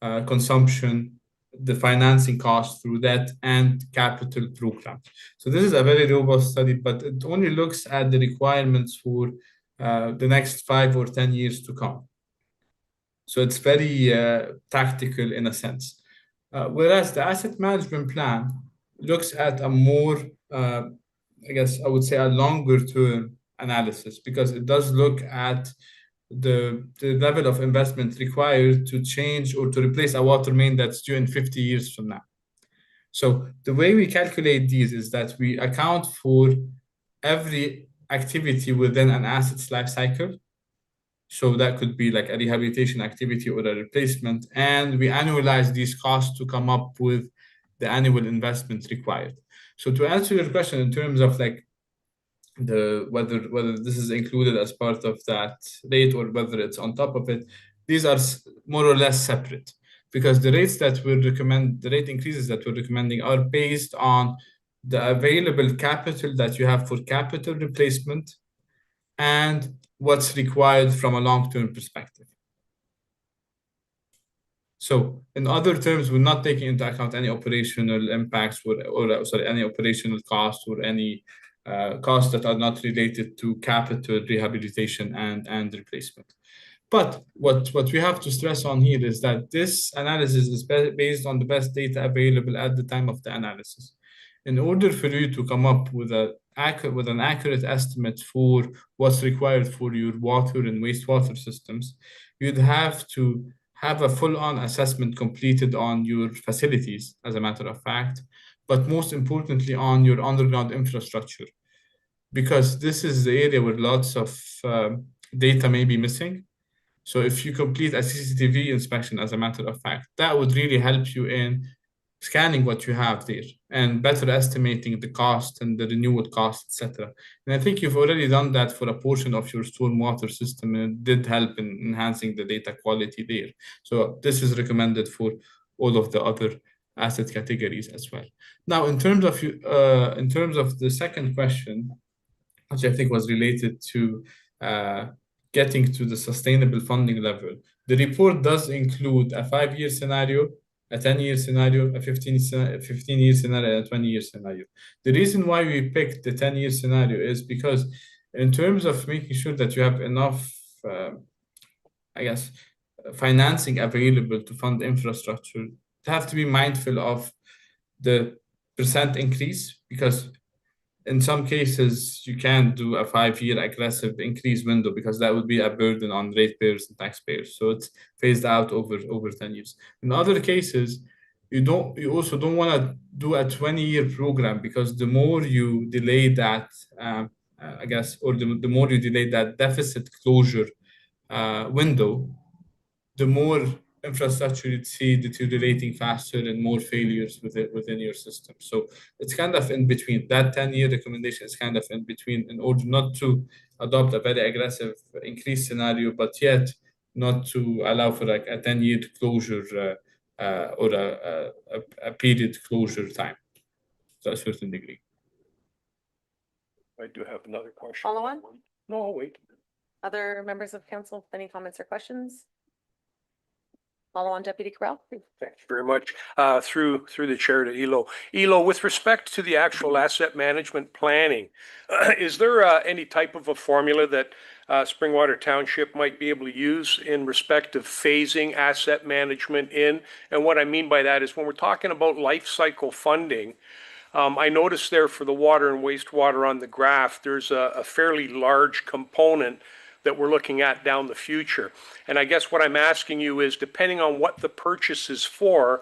consumption, the financing cost through that, and capital program. So this is a very robust study, but it only looks at the requirements for the next 5 or 10 years to come. So it's very tactical in a sense. Whereas the asset management plan looks at a more, I guess I would say, a longer term analysis, because it does look at the level of investment required to change or to replace a water main that's due in 50 years from now. So the way we calculate these is that we account for every activity within an asset's life cycle. So that could be like a rehabilitation activity or a replacement, and we annualize these costs to come up with the annual investment required. So to answer your question in terms of like whether this is included as part of that rate or whether it's on top of it, these are more or less separate, because the rates that we recommend, the rate increases that we're recommending, are based on the available capital that you have for capital replacement and what's required from a long-term perspective. So in other terms, we're not taking into account any operational impacts or sorry, any operational costs or any costs that are not related to capital rehabilitation and replacement. But what we have to stress on here is that this analysis is based on the best data available at the time of the analysis. In order for you to come up with an accurate estimate for what's required for your water and wastewater systems, you'd have to have a full-on assessment completed on your facilities, as a matter of fact, but most importantly on your underground infrastructure, because this is the area where lots of data may be missing. So if you complete a CCTV inspection, as a matter of fact, that would really help you in scanning what you have there and better estimating the cost and the renewal cost, etc. And I think you've already done that for a portion of your stormwater system, and it did help in enhancing the data quality there. So this is recommended for all of the other asset categories as well. Now, in terms of the second question, which I think was related to getting to the sustainable funding level, the report does include a 5-year scenario, a 10-year scenario, a 15-year scenario, and a 20-year scenario. The reason why we picked the 10-year scenario is because in terms of making sure that you have enough, I guess, financing available to fund infrastructure, you have to be mindful of the percent increase, because in some cases, you can't do a 5-year aggressive increase window because that would be a burden on ratepayers and taxpayers. So it's phased out over 10 years. In other cases, you also don't want to do a 20-year program, because the more you delay that, I guess, or the more you delay that deficit closure window, the more infrastructure you'd see deteriorating faster and more failures within your system. So it's kind of in between. That 10-year recommendation is kind of in between, in order not to adopt a very aggressive increase scenario, but yet not to allow for like a 10-year closure or a period closure time to a certain degree. I do have another question. Follow on? No, wait. Other members of council, any comments or questions? Follow on, Deputy Corral. Thank you very much. Through the chair to Elo. Elo, with respect to the actual asset management planning, is there any type of a formula that Springwater Township might be able to use in respect of phasing asset management in? And what I mean by that is when we're talking about life cycle funding, I noticed there for the water and wastewater on the graph, there's a fairly large component that we're looking at down the future. And I guess what I'm asking you is, depending on what the purchase is for,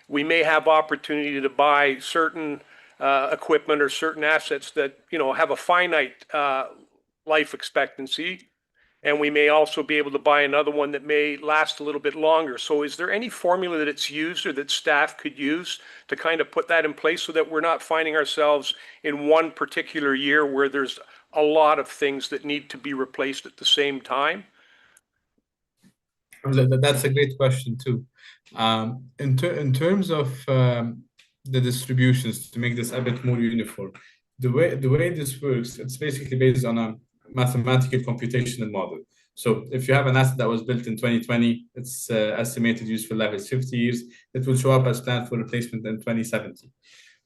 we may have opportunity to buy certain equipment or certain assets that, you know, have a finite life expectancy. And we may also be able to buy another one that may last a little bit longer. So is there any formula that it's used or that staff could use to kind of put that in place so that we're not finding ourselves in one particular year where there's a lot of things that need to be replaced at the same time? That's a great question too. In terms of the distributions, to make this a bit more uniform, the way this works, it's basically based on a mathematical computational model. So if you have an asset that was built in 2020, its estimated useful life is 50 years, it will show up as planned for replacement in 2070.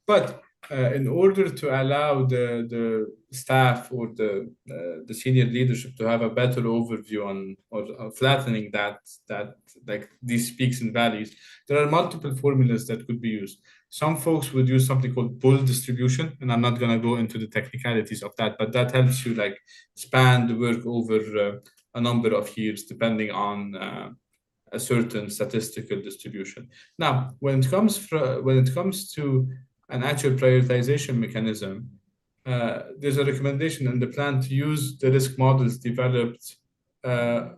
But in order to allow the staff or the senior leadership to have a better overview on or flattening that like these peaks and valleys, there are multiple formulas that could be used. Some folks would use something called bull distribution, and I'm not going to go into the technicalities of that, but that helps you like span the work over a number of years depending on a certain statistical distribution. Now, when it comes to an actual prioritization mechanism, there's a recommendation in the plan to use the risk models developed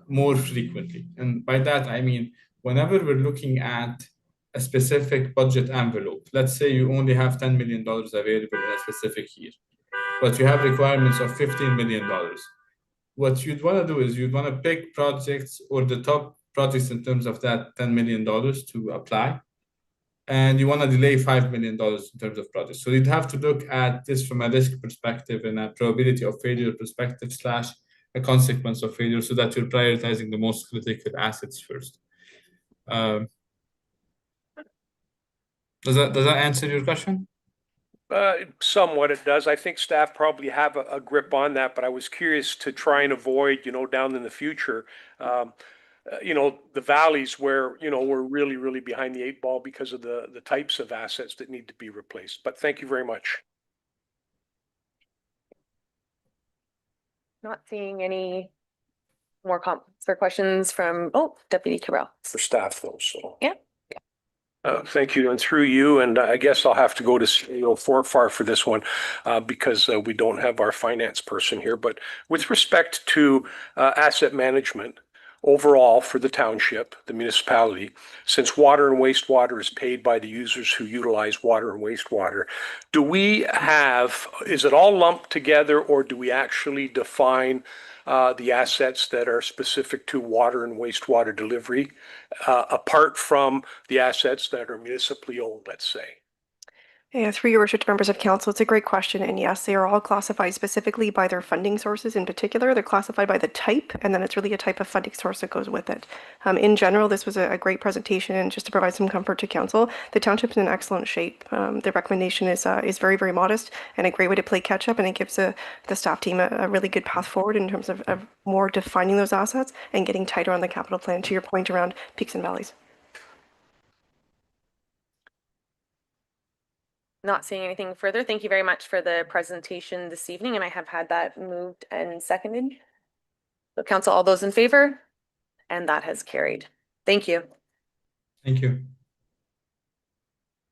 more frequently. And by that, I mean, whenever we're looking at a specific budget envelope, let's say you only have $10 million available in a specific year, but you have requirements of $15 million. What you'd want to do is you'd want to pick projects or the top projects in terms of that $10 million to apply. And you want to delay $5 million in terms of projects. So you'd have to look at this from a risk perspective and a probability of failure perspective / a consequence of failure, so that you're prioritizing the most critical assets first. Does that answer your question? Somewhat it does. I think staff probably have a grip on that, but I was curious to try and avoid, down in the future, the valleys where, we're really, really behind the 8 ball because of the types of assets that need to be replaced. But thank you very much. Not seeing any more comments or questions from, Deputy Cabral. For staff though, so. Yeah. Thank you, and through you, and I guess I'll have to go to CEO Forfar for this one because we don't have our finance person here. But with respect to asset management overall for the township, the municipality, since water and wastewater is paid by the users who utilize water and wastewater, is it all lumped together, or do we actually define the assets that are specific to water and wastewater delivery, apart from the assets that are municipally owned, let's say? Yeah, through your worship to members of council, it's a great question. And yes, they are all classified specifically by their funding sources in particular. They're classified by the type, and then it's really a type of funding source that goes with it. In general, this was a great presentation, and just to provide some comfort to council, the township is in excellent shape. The recommendation is very, very modest and a great way to play catch up, and it gives the staff team a really good path forward in terms of more defining those assets and getting tighter on the capital plan, to your point around peaks and valleys. Not seeing anything further. Thank you very much for the presentation this evening, and I have had that moved and seconded. So council, all those in favor? And that has carried. Thank you. Thank you.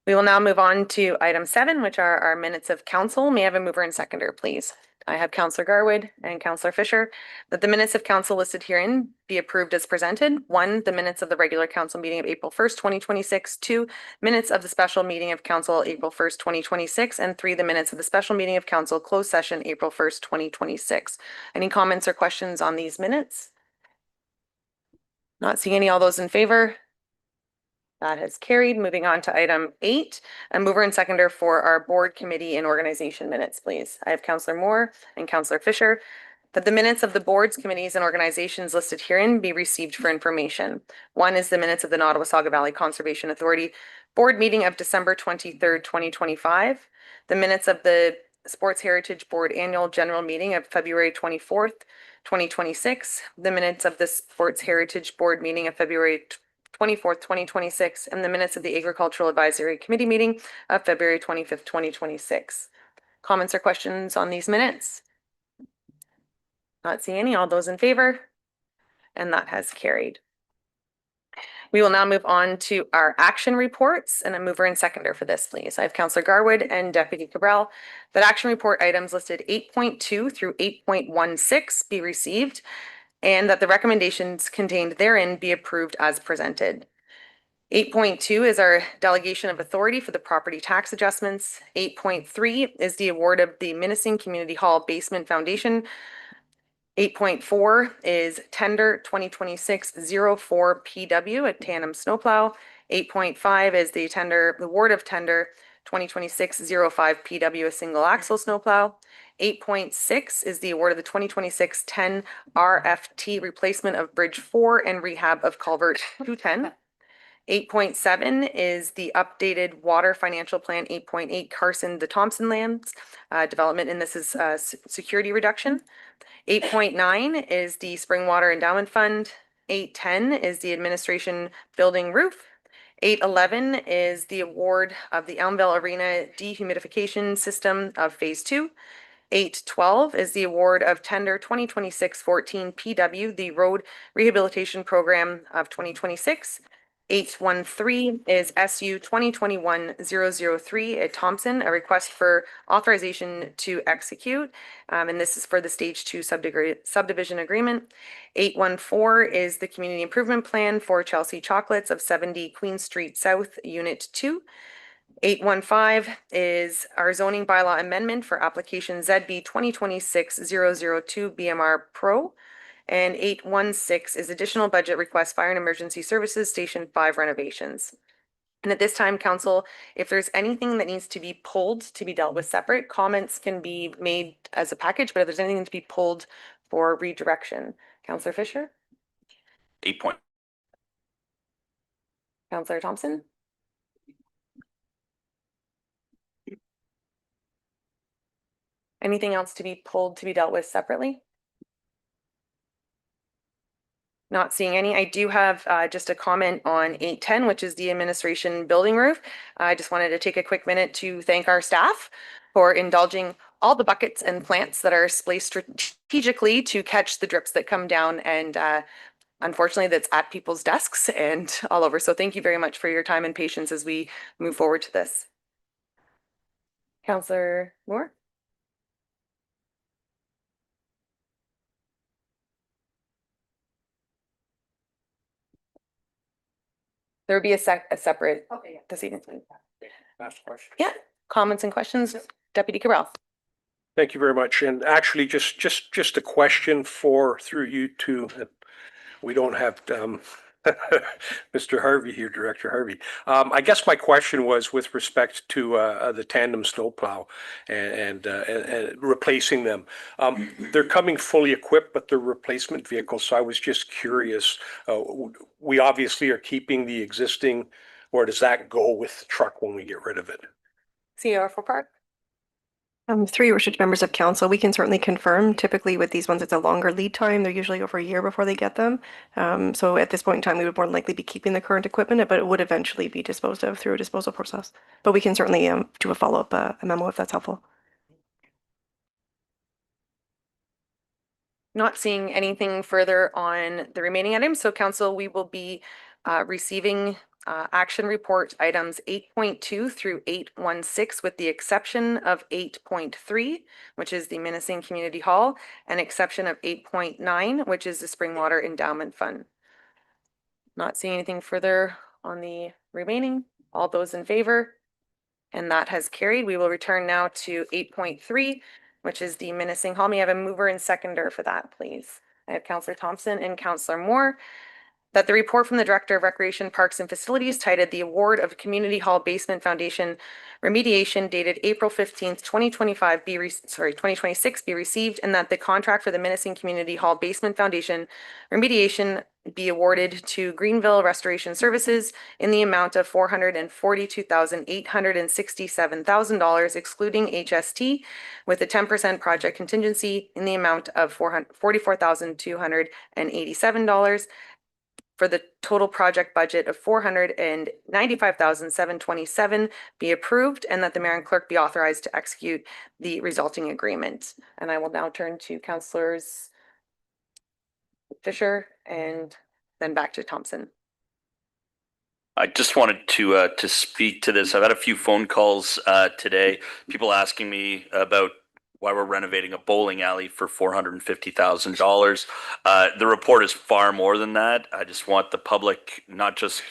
We will now move on to item 7, which are our minutes of council. May I have a mover and seconder, please? I have Councillor Garwood and Councillor Fisher that the minutes of council listed herein be approved as presented. 1, the minutes of the regular council meeting of April 1st, 2026. 2, minutes of the special meeting of council April 1st, 2026. And 3, the minutes of the special meeting of council closed session April 1st, 2026. Any comments or questions on these minutes? Not seeing any. All those in favor? That has carried. Moving on to item 8, a mover and seconder for our board, committee, and organization minutes, please. I have Councillor Moore and Councillor Fisher that the minutes of the boards, committees, and organizations listed herein be received for information. 1 is the minutes of the Nottawasaga Valley Conservation Authority board meeting of December 23rd, 2025. The minutes of the Sports Heritage Board annual general meeting of February 24th, 2026. The minutes of the Sports Heritage Board meeting of February 24th, 2026, and the minutes of the Agricultural Advisory Committee meeting of February 25th, 2026. Comments or questions on these minutes? Not seeing any. All those in favor? And that has carried. We will now move on to our action reports, and a mover and seconder for this, please. I have Councillor Garwood and Deputy Cabral that action report items listed 8.2 through 8.16 be received, and that the recommendations contained therein be approved as presented. 8.2 is our delegation of authority for the property tax adjustments. 8.3 is the award of the Minising Community Hall Basement Foundation. 8.4 is tender 2026-04 PW at Tandem Snowplow. 8.5 is the award of tender 2026-05 PW a single axle snowplow. 8.6 is the award of the 2026-10 RFT replacement of Bridge 4 and rehab of Culvert 210. 8.7 is the updated water financial plan. 8.8 Carson to Thompson lands development, and this is security reduction. 8.9 is the Springwater Endowment Fund. 8.10 is the administration building roof. 8.11 is the award of the Elmville Arena dehumidification system of phase 2. 8.12 is the award of tender 2026-14 PW, the road rehabilitation program of 2026. 8.13 is SU 2021-003 at Thompson, a request for authorization to execute. And this is for the stage 2 subdivision agreement. 8.14 is the community improvement plan for Chelsea Chocolates of 70 Queen Street South, Unit 2. 8.15 is our zoning bylaw amendment for application ZB 2026-002 BMR Pro. And 8.16 is additional budget request fire and emergency services station 5 renovations. And at this time, council, if there's anything that needs to be pulled to be dealt with separate, comments can be made as a package, but if there's anything to be pulled for redirection, Councillor Fisher? 8 point. Councillor Thompson? Anything else to be pulled to be dealt with separately? Not seeing any. I do have just a comment on 8.10, which is the administration building roof. I just wanted to take a quick minute to thank our staff for indulging all the buckets and plants that are placed strategically to catch the drips that come down, and unfortunately that's at people's desks and all over. So thank you very much for your time and patience as we move forward to this. Councillor Moore? There would be a separate this evening. Yeah, comments and questions, Deputy Cabral. Thank you very much. And actually, just a question through you to, we don't have Mr. Harvey here, Director Harvey. I guess my question was with respect to the tandem snowplow and replacing them. They're coming fully equipped, but they're replacement vehicles. So I was just curious. We obviously are keeping the existing, or does that go with the truck when we get rid of it? CR for Park. Through your worship, members of council, we can certainly confirm. Typically with these ones, it's a longer lead time. They're usually over a year before they get them. So at this point in time, we would more than likely be keeping the current equipment, but it would eventually be disposed of through a disposal process. But we can certainly do a follow-up memo if that's helpful. Not seeing anything further on the remaining items. So council, we will be receiving action report items 8.2 through 8.16 with the exception of 8.3, which is the Minising Community Hall, and exception of 8.9, which is the Springwater Endowment Fund. Not seeing anything further on the remaining. All those in favor? And that has carried. We will return now to 8.3, which is the Minising Hall. May I have a mover and seconder for that, please? I have Councillor Thompson and Councillor Moore. That the report from the Director of Recreation, Parks and Facilities titled the Award of Community Hall Basement Foundation Remediation dated April 15th, 2026 be received, and that the contract for the Minising Community Hall Basement Foundation Remediation be awarded to Greenville Restoration Services in the amount of $442,867,000 excluding HST, with a 10% project contingency in the amount of $44,287. For the total project budget of $495,727 be approved, and that the mayor and clerk be authorized to execute the resulting agreement. And I will now turn to Councillors Fisher and then back to Thompson. I just wanted to speak to this. I've had a few phone calls today, people asking me about why we're renovating a bowling alley for $450,000. The report is far more than that. I just want the public, not just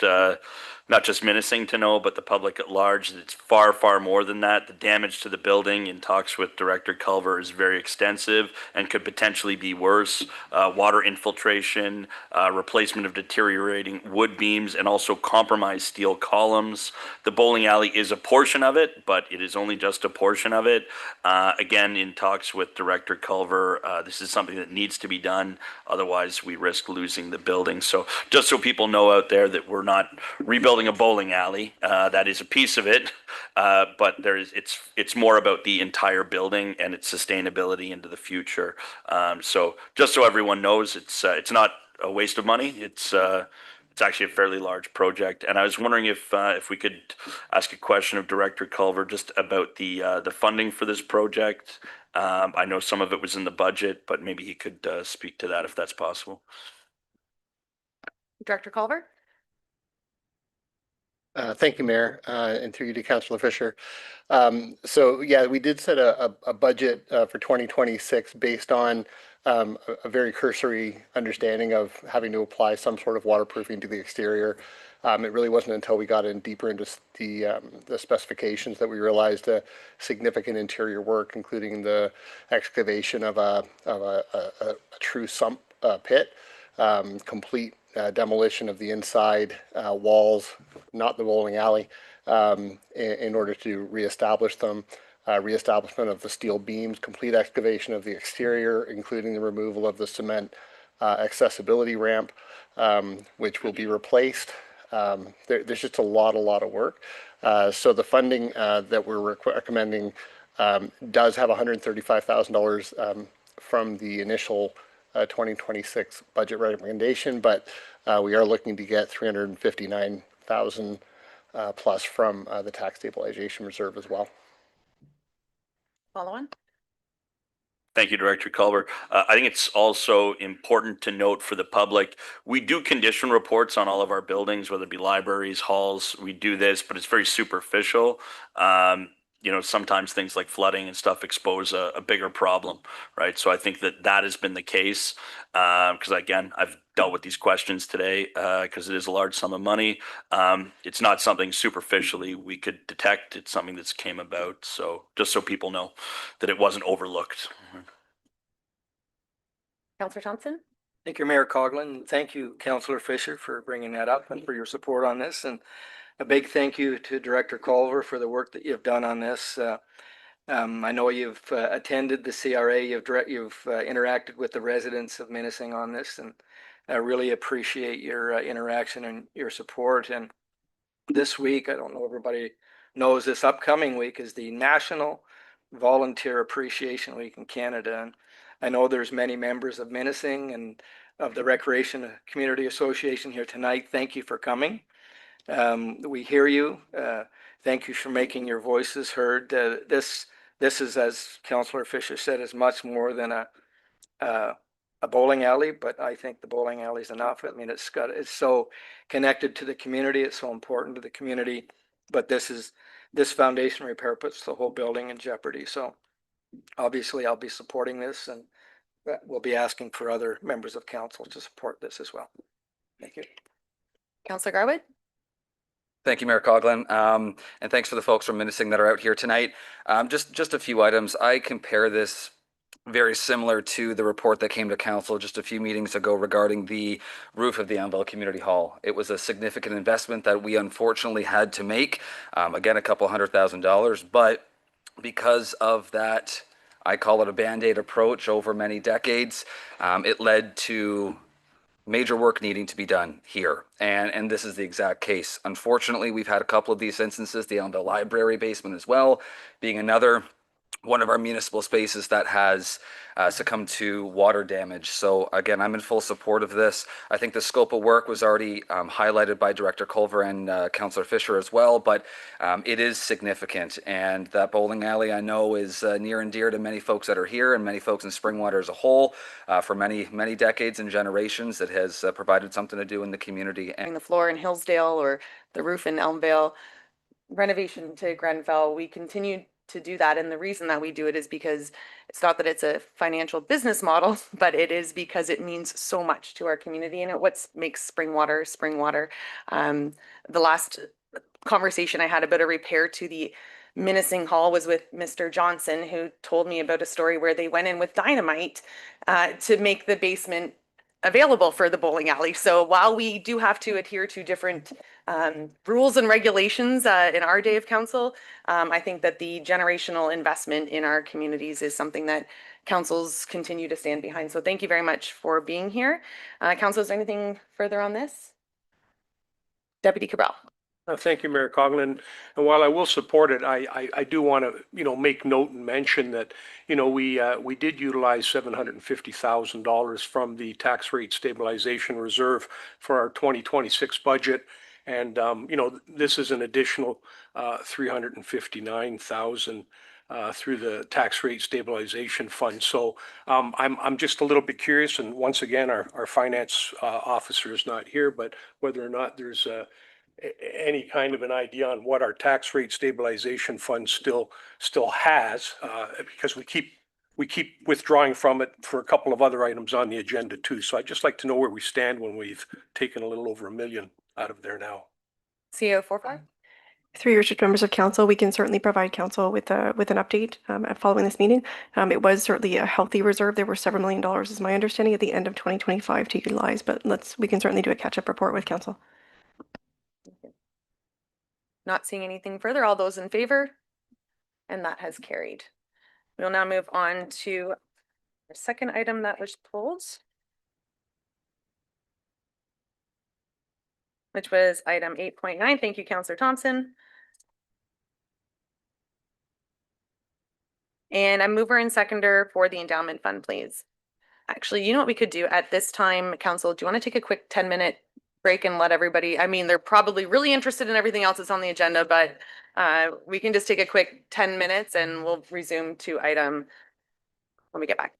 not just Menacing to know, but the public at large, that it's far, far more than that. The damage to the building, in talks with Director Culver, is very extensive and could potentially be worse. Water infiltration, replacement of deteriorating wood beams, and also compromised steel columns. The bowling alley is a portion of it, but it is only just a portion of it. Again, in talks with Director Culver, this is something that needs to be done. Otherwise, we risk losing the building. So just so people know out there that we're not rebuilding a bowling alley, that is a piece of it, but it's more about the entire building and its sustainability into the future. So just so everyone knows, it's not a waste of money. It's actually a fairly large project. And I was wondering if we could ask a question of Director Culver just about the funding for this project. I know some of it was in the budget, but maybe he could speak to that if that's possible. Director Culver? Thank you, Mayor, and through you to Councillor Fisher. So yeah, we did set a budget for 2026 based on a very cursory understanding of having to apply some sort of waterproofing to the exterior. It really wasn't until we got in deeper into the specifications that we realized significant interior work, including the excavation of a true sump pit, complete demolition of the inside walls, not the bowling alley, in order to reestablish them. Reestablishment of the steel beams, complete excavation of the exterior, including the removal of the cement accessibility ramp, which will be replaced. There's just a lot of work. So the funding that we're recommending does have $135,000 from the initial 2026 budget recommendation, but we are looking to get $359,000 plus from the tax stabilization reserve as well. Follow on. Thank you, Director Culver. I think it's also important to note for the public, we do condition reports on all of our buildings, whether it be libraries, halls. We do this, but it's very superficial. Sometimes things like flooding and stuff expose a bigger problem, right? So I think that has been the case, because again, I've dealt with these questions today because it is a large sum of money. It's not something superficially we could detect. It's something that's came about. So just so people know that it wasn't overlooked. Councillor Thompson? Thank you, Mayor Coughlin. Thank you, Councillor Fisher, for bringing that up and for your support on this. And a big thank you to Director Culver for the work that you've done on this. I know you've attended the CRA, you've interacted with the residents of Menacing on this, and I really appreciate your interaction and your support. And this week, I don't know if everybody knows, this upcoming week is the National Volunteer Appreciation Week in Canada. And I know there's many members of Menacing and of the Recreation Community Association here tonight. Thank you for coming. We hear you. Thank you for making your voices heard. This is, as Councillor Fisher said, is much more than a bowling alley, but I think the bowling alley is enough. I mean, it's so connected to the community. It's so important to the community, but this foundation repair puts the whole building in jeopardy. So obviously I'll be supporting this, and we'll be asking for other members of council to support this as well. Thank you. Councillor Garwood? Thank you, Mayor Coughlin. And thanks for the folks from Menacing that are out here tonight. Just a few items. I compare this very similar to the report that came to council just a few meetings ago regarding the roof of the Elmville Community Hall. It was a significant investment that we unfortunately had to make. Again, a couple $100,000, but because of that, I call it a Band-Aid approach over many decades, it led to major work needing to be done here. And this is the exact case. Unfortunately, we've had a couple of these instances, the Elmville Library basement as well, being another one of our municipal spaces that has succumbed to water damage. So again, I'm in full support of this. I think the scope of work was already highlighted by Director Culver and Councillor Fisher as well, but it is significant. And that bowling alley, I know, is near and dear to many folks that are here and many folks in Springwater as a whole. For many decades and generations, it has provided something to do in the community. And the floor in Hillsdale or the roof in Elmville, renovation to Grenfell, we continue to do that. And the reason that we do it is because it's not that it's a financial business model, but it is because it means so much to our community and it what makes spring water. The last conversation I had about a repair to the Menacing Hall was with Mr. Johnson, who told me about a story where they went in with dynamite to make the basement available for the bowling alley. So while we do have to adhere to different rules and regulations in our day of council, I think that the generational investment in our communities is something that councils continue to stand behind. So thank you very much for being here. Council, is there anything further on this? Deputy Cabral. Thank you, Mayor Coughlin. And while I will support it, I do want to, make note and mention that, we did utilize $750,000 from the tax rate stabilization reserve for our 2026 budget. And, this is an additional 359,000 through the tax rate stabilization fund. So I'm just a little bit curious. And once again, our finance officer is not here, but whether or not there's any kind of an idea on what our tax rate stabilization fund still has, because we keep withdrawing from it for a couple of other items on the agenda too. So I'd just like to know where we stand when we've taken a little over $1 million out of there now. CEO 45. Through your restricted members of council, we can certainly provide council with an update following this meeting. It was certainly a healthy reserve. There were several $1 million, is my understanding, at the end of 2025 to utilize, but we can certainly do a catch-up report with council. Not seeing anything further. All those in favor? And that has carried. We'll now move on to our second item that was pulled, which was item 8.9. Thank you, Councillor Thompson. And I'm mover and seconder for the endowment fund, please. Actually, you know what we could do at this time, council? Do you want to take a quick 10-minute break and let everybody, I mean, they're probably really interested in everything else that's on the agenda, but we can just take a quick 10 minutes and we'll resume to item when we get back.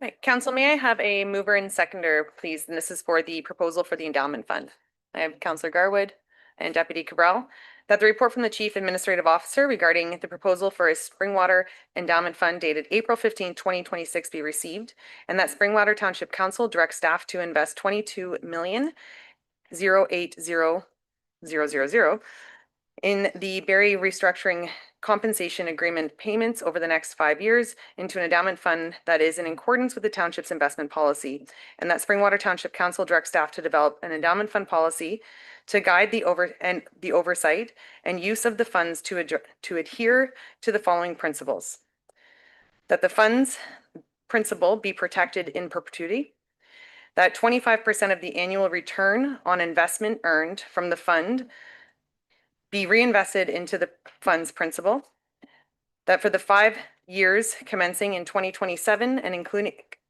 Right, Council, may I have a mover and seconder, please? And this is for the proposal for the endowment fund. I have Councillor Garwood and Deputy Cabral. That the report from the Chief Administrative Officer regarding the proposal for a Springwater Endowment Fund dated April 15, 2026 be received, and that Springwater Township Council directs staff to invest 22,080,000 in the Barry Restructuring Compensation Agreement payments over the next 5 years into an endowment fund that is in accordance with the township's investment policy, and that Springwater Township Council directs staff to develop an endowment fund policy to guide the oversight and use of the funds to adhere to the following principles: that the funds principal be protected in perpetuity, that 25% of the annual return on investment earned from the fund be reinvested into the fund's principal, that for the 5 years commencing in 2027 and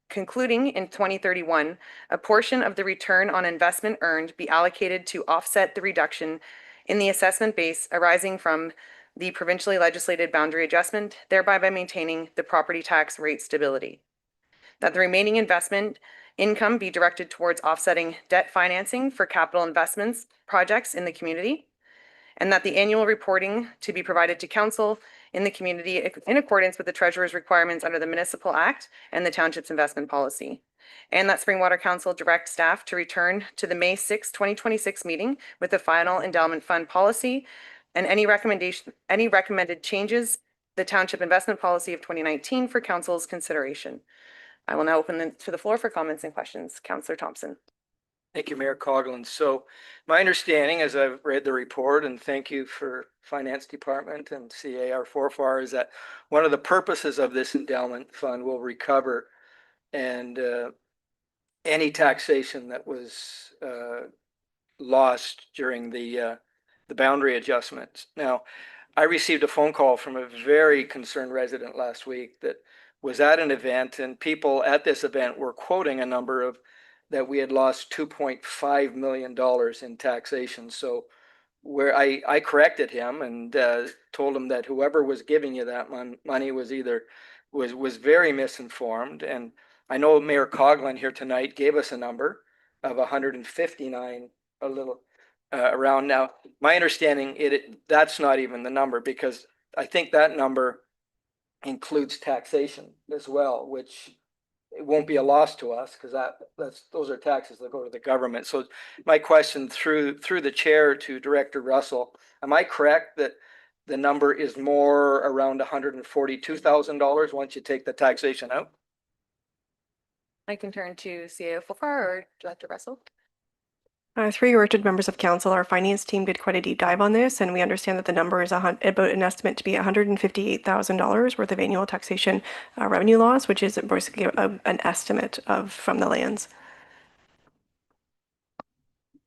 concluding in 2031, a portion of the return on investment earned be allocated to offset the reduction in the assessment base arising from the provincially legislated boundary adjustment, thereby by maintaining the property tax rate stability. That the remaining investment income be directed towards offsetting debt financing for capital investments projects in the community, and that the annual reporting to be provided to council in the community in accordance with the treasurer's requirements under the Municipal Act and the township's investment policy. And that Springwater Council direct staff to return to the May 6, 2026 meeting with the final endowment fund policy and any recommended changes, the township investment policy of 2019 for council's consideration. I will now open to the floor for comments and questions. Councillor Thompson. Thank you, Mayor Coughlin. So my understanding, as I've read the report, and thank you for Finance Department and CAR4FAR, is that one of the purposes of this endowment fund will recover and any taxation that was lost during the boundary adjustments. Now, I received a phone call from a very concerned resident last week that was at an event, and people at this event were quoting a number of that we had lost $2.5 million in taxation. So where I corrected him and told him that whoever was giving you that money was was very misinformed. And I know Mayor Coughlin here tonight gave us a number of 159, a little around now. My understanding, that's not even the number, because I think that number includes taxation as well, which it won't be a loss to us, because those are taxes that go to the government. So my question through the chair to Director Russell, am I correct that the number is more around $142,000 once you take the taxation out? I can turn to CAO4FAR or Director Russell. Through your elected members of council, our finance team did quite a deep dive on this, and we understand that the number is about an estimate to be $158,000 worth of annual taxation revenue loss, which is basically an estimate from the lands.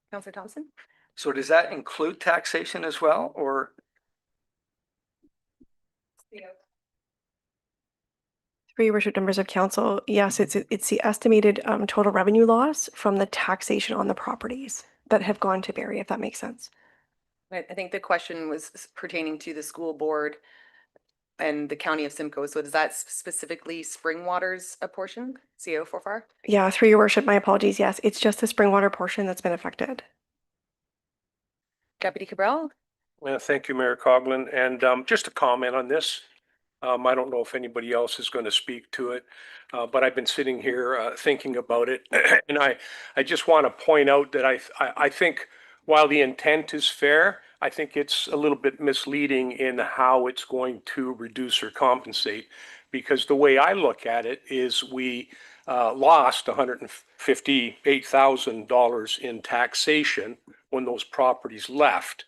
Councillor Thompson. So does that include taxation as well, or? For your worship, members of council, yes, it's the estimated total revenue loss from the taxation on the properties that have gone to Barry, if that makes sense. I think the question was pertaining to the school board and the county of Simcoe. So does that specifically Springwater's a portion, CAO4FAR? Yeah, through your worship, my apologies. Yes, it's just the Springwater portion that's been affected. Deputy Cabral. Well, thank you, Mayor Coughlin. And just a comment on this. I don't know if anybody else is going to speak to it, but I've been sitting here thinking about it. And I just want to point out that I think while the intent is fair, I think it's a little bit misleading in how it's going to reduce or compensate. Because the way I look at it is we lost $158,000 in taxation when those properties left.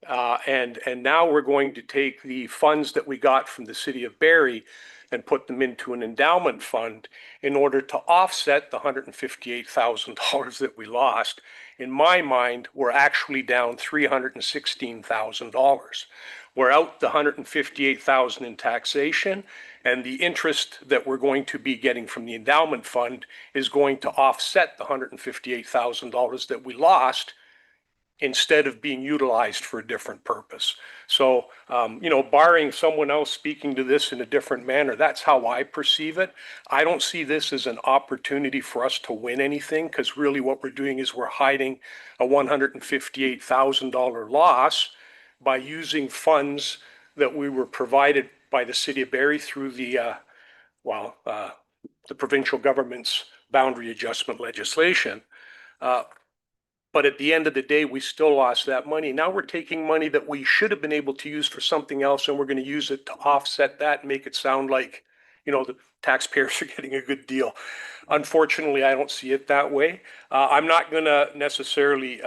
And now we're going to take the funds that we got from the city of Barry and put them into an endowment fund in order to offset the $158,000 that we lost. In my mind, we're actually down $316,000. We're out the $158,000 in taxation, and the interest that we're going to be getting from the endowment fund is going to offset the $158,000 that we lost instead of being utilized for a different purpose. So, barring someone else speaking to this in a different manner, that's how I perceive it. I don't see this as an opportunity for us to win anything, because really what we're doing is we're hiding a $158,000 loss by using funds that we were provided by the city of Barrie through the provincial government's boundary adjustment legislation. But at the end of the day, we still lost that money. Now we're taking money that we should have been able to use for something else, and we're going to use it to offset that and make it sound like, the taxpayers are getting a good deal. Unfortunately, I don't see it that way. I'm not going to necessarily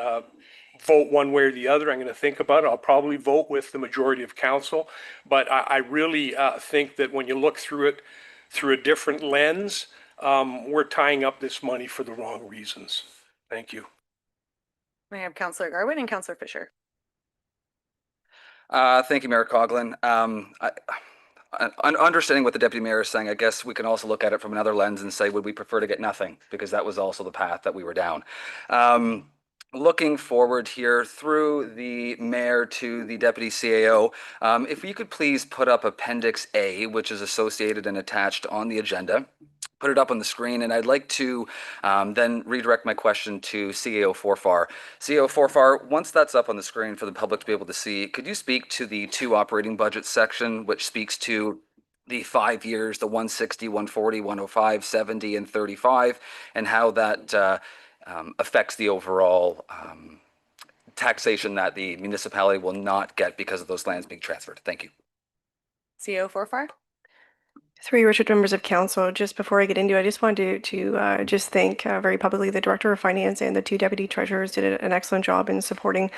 vote one way or the other. I'm going to think about it. I'll probably vote with the majority of council, but I really think that when you look through it through a different lens, we're tying up this money for the wrong reasons. Thank you. I have Councillor Garwood and Councillor Fisher. Thank you, Mayor Coughlin. Understanding what the deputy mayor is saying, I guess we can also look at it from another lens and say, would we prefer to get nothing? Because that was also the path that we were down. Looking forward here through the mayor to the deputy CAO, if you could please put up Appendix A, which is associated and attached on the agenda. Put it up on the screen, and I'd like to then redirect my question to CAO Forfar. CAO Forfar, once that's up on the screen for the public to be able to see, could you speak to the 2 operating budgets section, which speaks to the 5 years, the 160, 140, 105, 70, and 35, and how that affects the overall taxation that the municipality will not get because of those lands being transferred? Thank you. CAO Forfar. Through your worship, members of council, just before I get into it, I just wanted to just thank very publicly the Director of Finance and the 2 Deputy Treasurers did an excellent job in supporting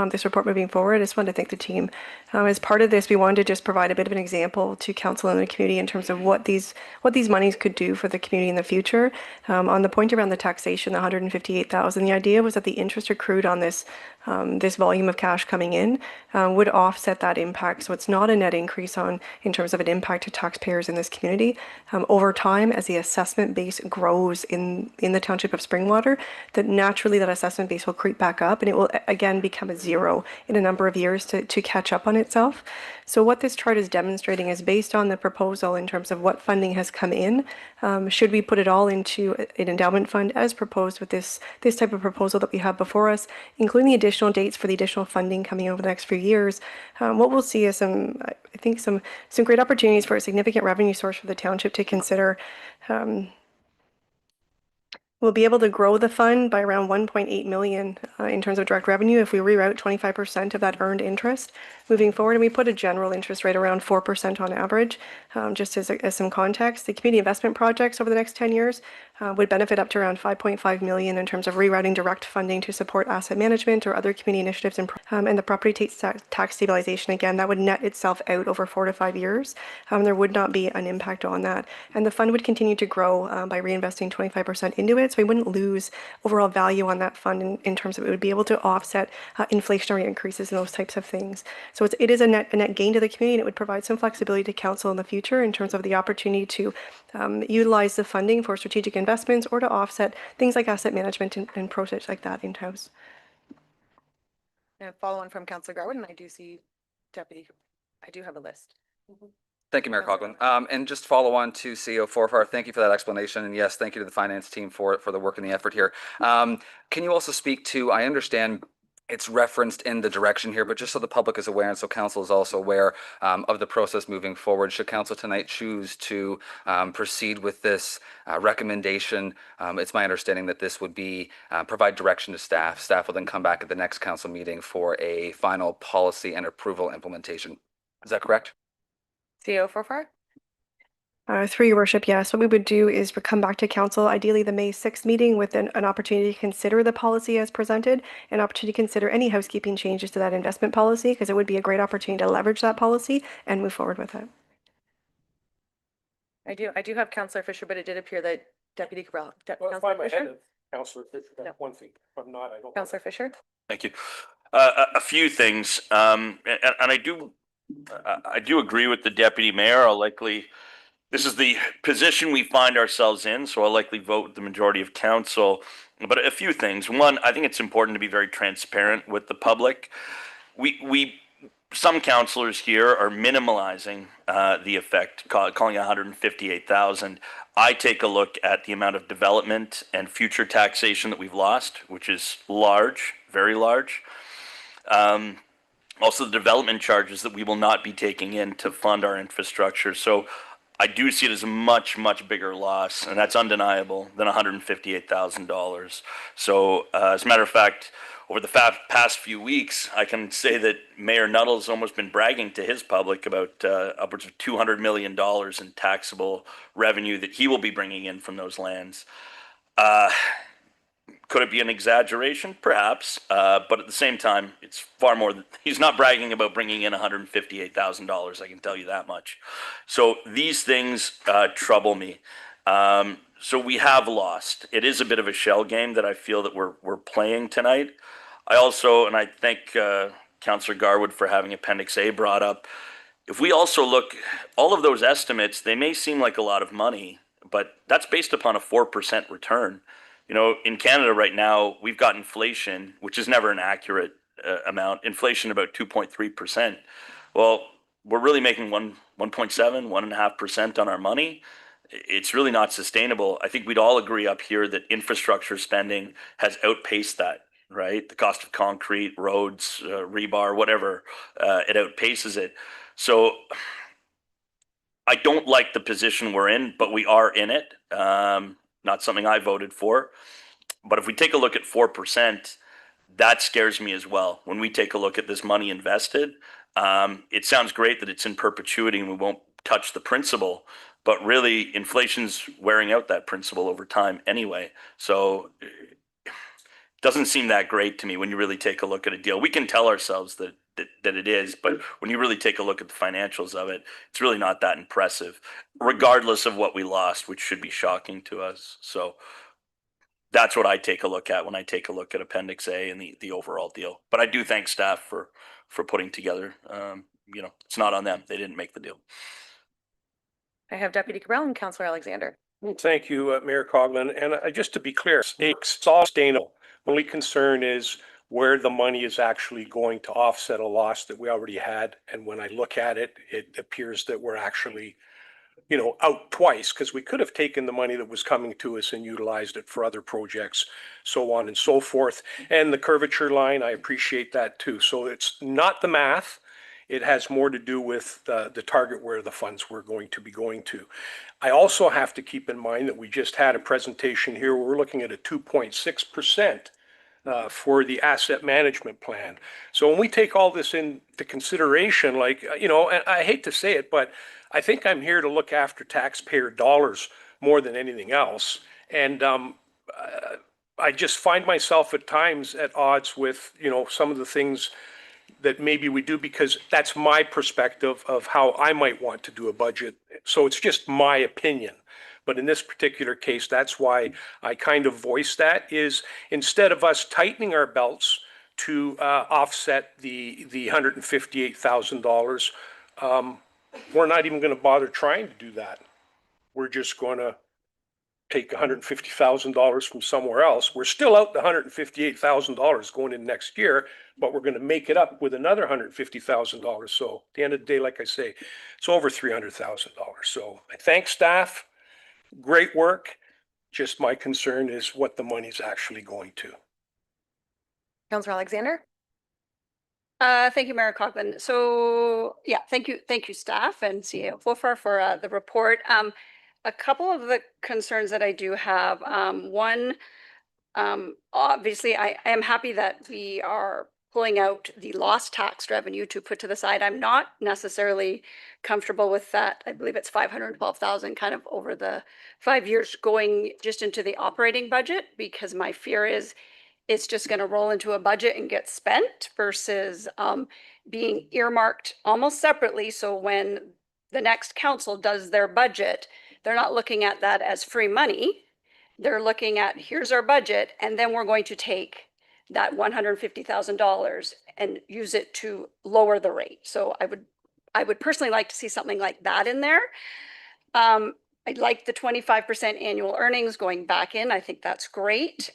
this report moving forward. I just wanted to thank the team. As part of this, we wanted to just provide a bit of an example to council and the community in terms of what these monies could do for the community in the future. On the point around the taxation, the $158,000, the idea was that the interest accrued on this this volume of cash coming in would offset that impact. So it's not a net increase in terms of an impact to taxpayers in this community. Over time, as the assessment base grows in the township of Springwater, that naturally that assessment base will creep back up, and it will again become a zero in a number of years to catch up on itself. So what this chart is demonstrating is based on the proposal in terms of what funding has come in. Should we put it all into an endowment fund as proposed with this type of proposal that we have before us, including the additional dates for the additional funding coming over the next few years, what we'll see is some great opportunities for a significant revenue source for the township to consider. We'll be able to grow the fund by around 1.8 million in terms of direct revenue if we reroute 25% of that earned interest moving forward. And we put a general interest rate around 4% on average. Just as some context, the community investment projects over the next 10 years would benefit up to around 5.5 million in terms of rerouting direct funding to support asset management or other community initiatives. And the property tax stabilization, again, that would net itself out over 4 to 5 years. There would not be an impact on that. And the fund would continue to grow by reinvesting 25% into it. So we wouldn't lose overall value on that fund in terms of it would be able to offset inflationary increases and those types of things. So it is a net gain to the community, and it would provide some flexibility to council in the future in terms of the opportunity to utilize the funding for strategic investments or to offset things like asset management and projects like that in-house. Follow on from Councillor Garwood, and I do see Deputy. I do have a list. Thank you, Mayor Coughlin. And just follow on to CEO Forfar. Thank you for that explanation. And yes, thank you to the finance team for the work and the effort here. Can you also speak to, I understand it's referenced in the direction here, but just so the public is aware and so council is also aware of the process moving forward, should council tonight choose to proceed with this recommendation, it's my understanding that this would be provide direction to staff. Staff will then come back at the next council meeting for a final policy and approval implementation. Is that correct? CEO Forfar. Through your worship, yes. What we would do is come back to council, ideally the May 6th meeting, with an opportunity to consider the policy as presented, an opportunity to consider any housekeeping changes to that investment policy, because it would be a great opportunity to leverage that policy and move forward with it. I do have Councillor Fisher, but it did appear that Deputy Cabral. Well, if I'm ahead of Councillor Fisher, that's one thing. If I'm not, I don't. Councillor Fisher. Thank you. A few things, and I do agree with the deputy mayor. This is the position we find ourselves in, so I'll likely vote with the majority of council But a few things. One, I think it's important to be very transparent with the public. Some councillors here are minimalizing the effect, calling 158,000. I take a look at the amount of development and future taxation that we've lost, which is large, very large. Also, the development charges that we will not be taking in to fund our infrastructure. So I do see it as a much, much bigger loss, and that's undeniable, than $158,000. So as a matter of fact, over the past few weeks, I can say that Mayor Nuttall's almost been bragging to his public about upwards of $200 million in taxable revenue that he will be bringing in from those lands. Could it be an exaggeration? Perhaps. But at the same time, it's far more. He's not bragging about bringing in $158,000. I can tell you that much. So these things trouble me. So we have lost. It is a bit of a shell game that I feel that we're playing tonight. I also, and I thank Councillor Garwood for having Appendix A brought up. If we also look, all of those estimates, they may seem like a lot of money, but that's based upon a 4% return. You know, in Canada right now, we've got inflation, which is never an accurate amount, inflation about 2.3%. Well, we're really making 1.7% on our money. It's really not sustainable. I think we'd all agree up here that infrastructure spending has outpaced that, right? The cost of concrete, roads, rebar, whatever, it outpaces it. So I don't like the position we're in, but we are in it. Not something I voted for. But if we take a look at 4%, that scares me as well. When we take a look at this money invested, it sounds great that it's in perpetuity and we won't touch the principal, but really inflation's wearing out that principal over time anyway. So it doesn't seem that great to me when you really take a look at a deal. We can tell ourselves that it is, but when you really take a look at the financials of it, it's really not that impressive, regardless of what we lost, which should be shocking to us. So that's what I take a look at when I take a look at Appendix A and the overall deal. But I do thank staff for putting together. You know, it's not on them. They didn't make the deal. I have Deputy Cabral and Councillor Alexander. Thank you, Mayor Coughlin. And just to be clear, it's sustainable. Only concern is where the money is actually going to offset a loss that we already had. And when I look at it, it appears that we're actually, you know, out twice, because we could have taken the money that was coming to us and utilized it for other projects, so on and so forth. And the curvature line, I appreciate that too. So it's not the math. It has more to do with the target where the funds were going to be going to. I also have to keep in mind that we just had a presentation here where we're looking at a 2.6% for the asset management plan. So when we take all this into consideration, like, you know, and I hate to say it, but I think I'm here to look after taxpayer dollars more than anything else. And I just find myself at times at odds with, you know, some of the things that maybe we do, because that's my perspective of how I might want to do a budget. So it's just my opinion. But in this particular case, that's why I kind of voice that, is instead of us tightening our belts to offset the $158,000, we're not even going to bother trying to do that. We're just going to take $150,000 from somewhere else. We're still out the $158,000 going in next year, but we're going to make it up with another $150,000. So at the end of the day, like I say, it's over $300,000. So I thank staff. Great work. Just my concern is what the money's actually going to. Councillor Alexander. Thank you, Mayor Coughlin. So yeah, thank you, staff and CEO Wolfer for the report. A couple of the concerns that I do have. One, obviously, I am happy that we are pulling out the lost tax revenue to put to the side. I'm not necessarily comfortable with that. I believe it's 512,000 kind of over the 5 years going just into the operating budget, because my fear is it's just going to roll into a budget and get spent versus being earmarked almost separately. So when the next council does their budget, they're not looking at that as free money. They're looking at, here's our budget, and then we're going to take that $150,000 and use it to lower the rate. So I would personally like to see something like that in there. I'd like the 25% annual earnings going back in. I think that's great.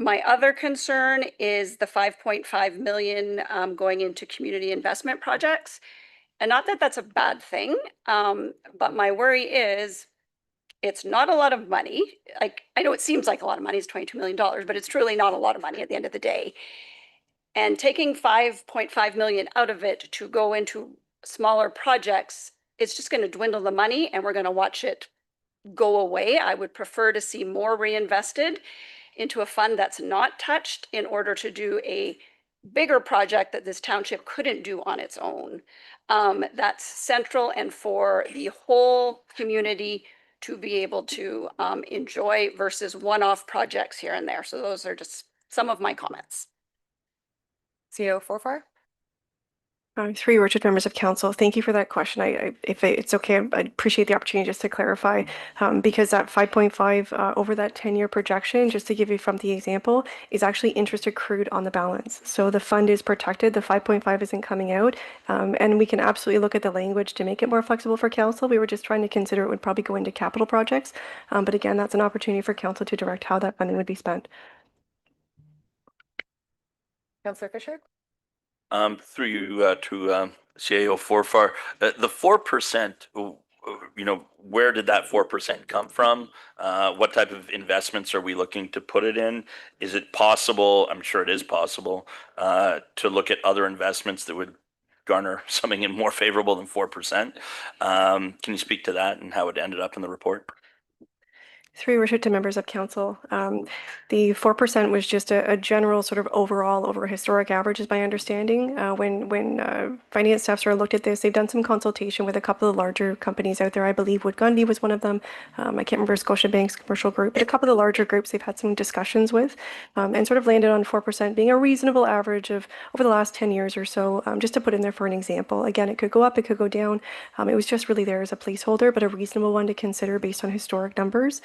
My other concern is the 5.5 million going into community investment projects. And not that that's a bad thing, but my worry is it's not a lot of money. Like, I know it seems like a lot of money, it's $22 million, but it's truly not a lot of money at the end of the day. And taking 5.5 million out of it to go into smaller projects, it's just going to dwindle the money and we're going to watch it go away. I would prefer to see more reinvested into a fund that's not touched in order to do a bigger project that this township couldn't do on its own. That's central and for the whole community to be able to enjoy versus one-off projects here and there. So those are just some of my comments. CO Forfar? Through your worship, members of council, thank you for that question. If it's okay, I appreciate the opportunity just to clarify, because that 5.5 over that 10-year projection, just to give you from the example, is actually interest accrued on the balance. So the fund is protected, the 5.5 isn't coming out, and we can absolutely look at the language to make it more flexible for council. We were just trying to consider it would probably go into capital projects, but again, that's an opportunity for council to direct how that funding would be spent. Councillor Fisher? Through you to CAO Forfar, the 4%, you know, where did that 4% come from? What type of investments are we looking to put it in? Is it possible, I'm sure it is possible, to look at other investments that would garner something in more favorable than 4%? Can you speak to that and how it ended up in the report? Through your worship to members of council, the 4% was just a general sort of overall over historic average is my understanding. When finance staff sort of looked at this, they've done some consultation with a couple of larger companies out there. I believe Wood Gundy was one of them. I can't remember Scotiabank's commercial group, but a couple of the larger groups they've had some discussions with, and sort of landed on 4% being a reasonable average of over the last 10 years or so, just to put in there for an example. Again, it could go up, it could go down. It was just really there as a placeholder, but a reasonable one to consider based on historic numbers.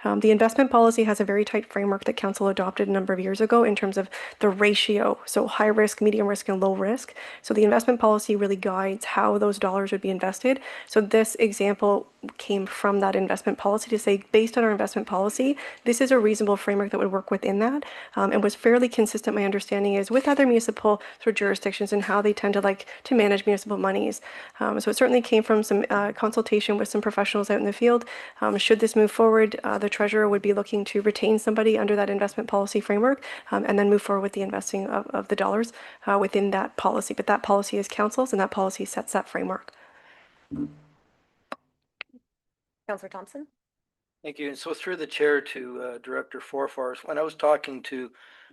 The investment policy has a very tight framework that council adopted a number of years ago in terms of the ratio, so high risk, medium risk, and low risk. So the investment policy really guides how those dollars would be invested. So this example came from that investment policy to say, based on our investment policy, this is a reasonable framework that would work within that, and was fairly consistent, my understanding is, with other municipal sort of jurisdictions and how they tend to like to manage municipal monies. So it certainly came from some consultation with some professionals out in the field. Should this move forward, the treasurer would be looking to retain somebody under that investment policy framework, and then move forward with the investing of the dollars within that policy. But that policy is council's, and that policy sets that framework. Councillor Thompson? Thank you. And so through the chair to Director Forfar, when I was talking to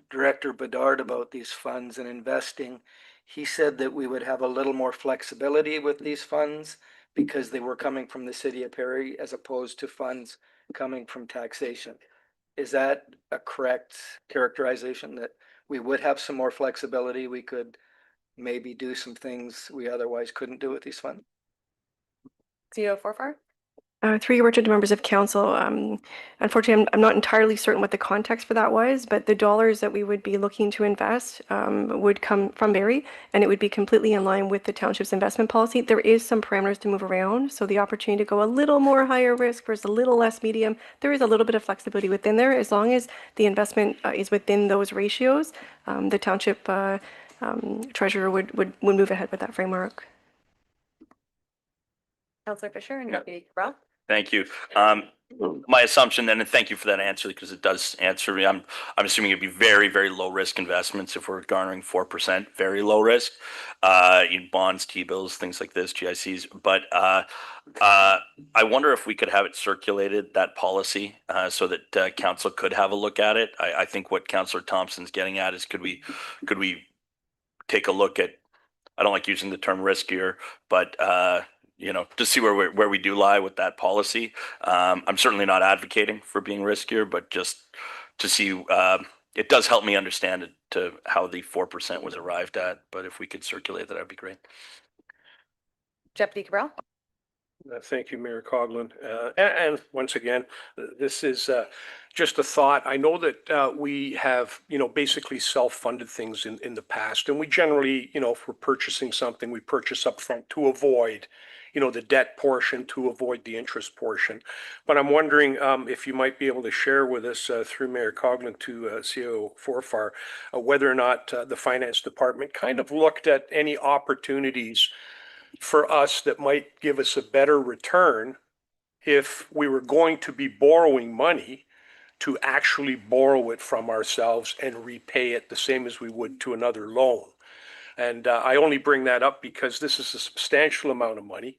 Director Bedard about these funds and investing, he said that we would have a little more flexibility with these funds because they were coming from the city of Perry as opposed to funds coming from taxation. Is that a correct characterization, that we would have some more flexibility? We could maybe do some things we otherwise couldn't do with these funds? CO Forfar? Through your worship to members of council, unfortunately, I'm not entirely certain what the context for that was, but the dollars that we would be looking to invest would come from Barrie, and it would be completely in line with the township's investment policy. There is some parameters to move around, so the opportunity to go a little more higher risk versus a little less medium, there is a little bit of flexibility within there. As long as the investment is within those ratios, the township treasurer would move ahead with that framework. Councillor Fisher and Deputy Cabral? Thank you. My assumption then, and thank you for that answer because it does answer me. I'm assuming it'd be very, very low risk investments if we're garnering 4%, very low risk, in bonds, T-bills, things like this, GICs. But I wonder if we could have it circulated, that policy, so that council could have a look at it. I think what Councillor Thompson's getting at is could we take a look at, I don't like using the term riskier, but you know, to see where we do lie with that policy. I'm certainly not advocating for being riskier, but just to see, it does help me understand it, to how the 4% was arrived at. But if we could circulate that, that'd be great. Deputy Cabral? Thank you, Mayor Coughlin. And once again, this is just a thought. I know that we have, basically self-funded things in the past, and we generally, if we're purchasing something, we purchase upfront to avoid, the debt portion, to avoid the interest portion. But I'm wondering if you might be able to share with us through Mayor Coughlin to CEO Forfar whether or not the Finance Department kind of looked at any opportunities for us that might give us a better return if we were going to be borrowing money to actually borrow it from ourselves and repay it the same as we would to another loan. And I only bring that up because this is a substantial amount of money.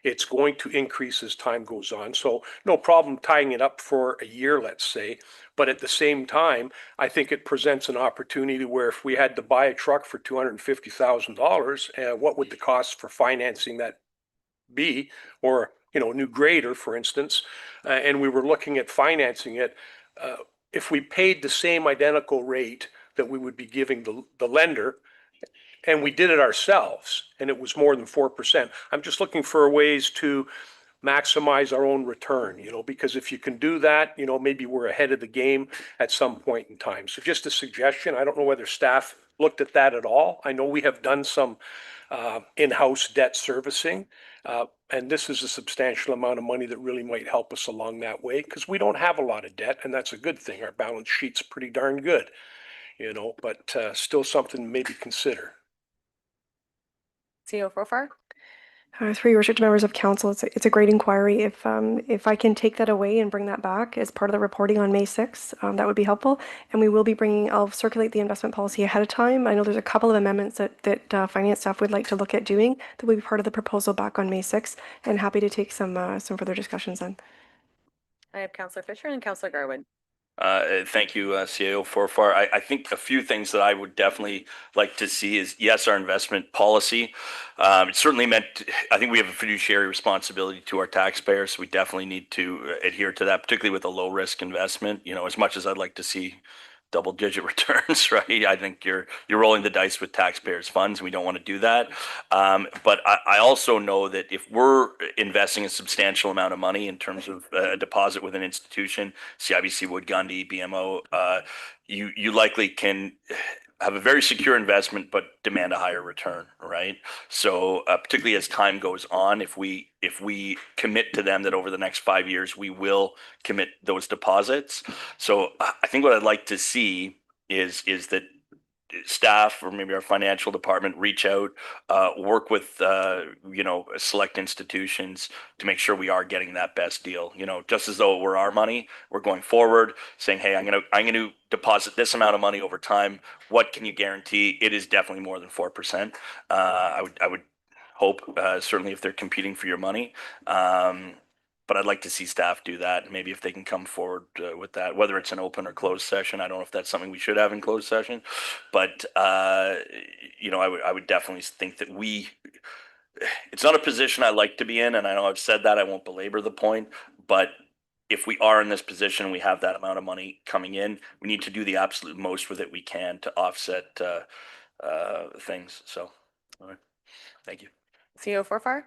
It's going to increase as time goes on. So no problem tying it up for a year, let's say. But at the same time, I think it presents an opportunity where if we had to buy a truck for $250,000, what would the cost for financing that be? Or, a new grader, for instance, and we were looking at financing it, if we paid the same identical rate that we would be giving the lender, and we did it ourselves, and it was more than 4%. I'm just looking for ways to maximize our own return, because if you can do that, maybe we're ahead of the game at some point in time. So just a suggestion. I don't know whether staff looked at that at all. I know we have done some in-house debt servicing, and this is a substantial amount of money that really might help us along that way because we don't have a lot of debt, and that's a good thing. Our balance sheet's pretty darn good, but still something to maybe consider. CEO Forfar? Through your worship to members of council, it's a great inquiry. If I can take that away and bring that back as part of the reporting on May 6th, that would be helpful. And we will be I'll circulate the investment policy ahead of time. I know there's a couple of amendments that finance staff would like to look at doing that will be part of the proposal back on May 6th, and happy to take some further discussions then. I have Councillor Fisher and Councillor Garwood. Thank you, CAO Forfar. I think a few things that I would definitely like to see is, yes, our investment policy. It certainly meant, I think we have a fiduciary responsibility to our taxpayers. So we definitely need to adhere to that, particularly with a low risk investment. As much as I'd like to see double-digit returns, right? I think you're rolling the dice with taxpayers' funds. And we don't want to do that. But I also know that if we're investing a substantial amount of money in terms of a deposit with an institution, CIBC, Wood Gundy, BMO, you likely can have a very secure investment, but demand a higher return, right? So particularly as time goes on, if we commit to them that over the next 5 years, we will commit those deposits. So I think what I'd like to see is that staff or maybe our financial department reach out, work with select institutions to make sure we are getting that best deal. Just as though it were our money, we're going forward saying, hey, I'm gonna deposit this amount of money over time. What can you guarantee? It is definitely more than 4%. I would hope, certainly if they're competing for your money. But I'd like to see staff do that. Maybe if they can come forward with that, whether it's an open or closed session. I don't know if that's something we should have in closed session, but I would definitely think that it's not a position I like to be in. And I know I've said that, I won't belabor the point, but if we are in this position and we have that amount of money coming in, we need to do the absolute most with it we can to offset things. So, all right. Thank you. CEO Forfar?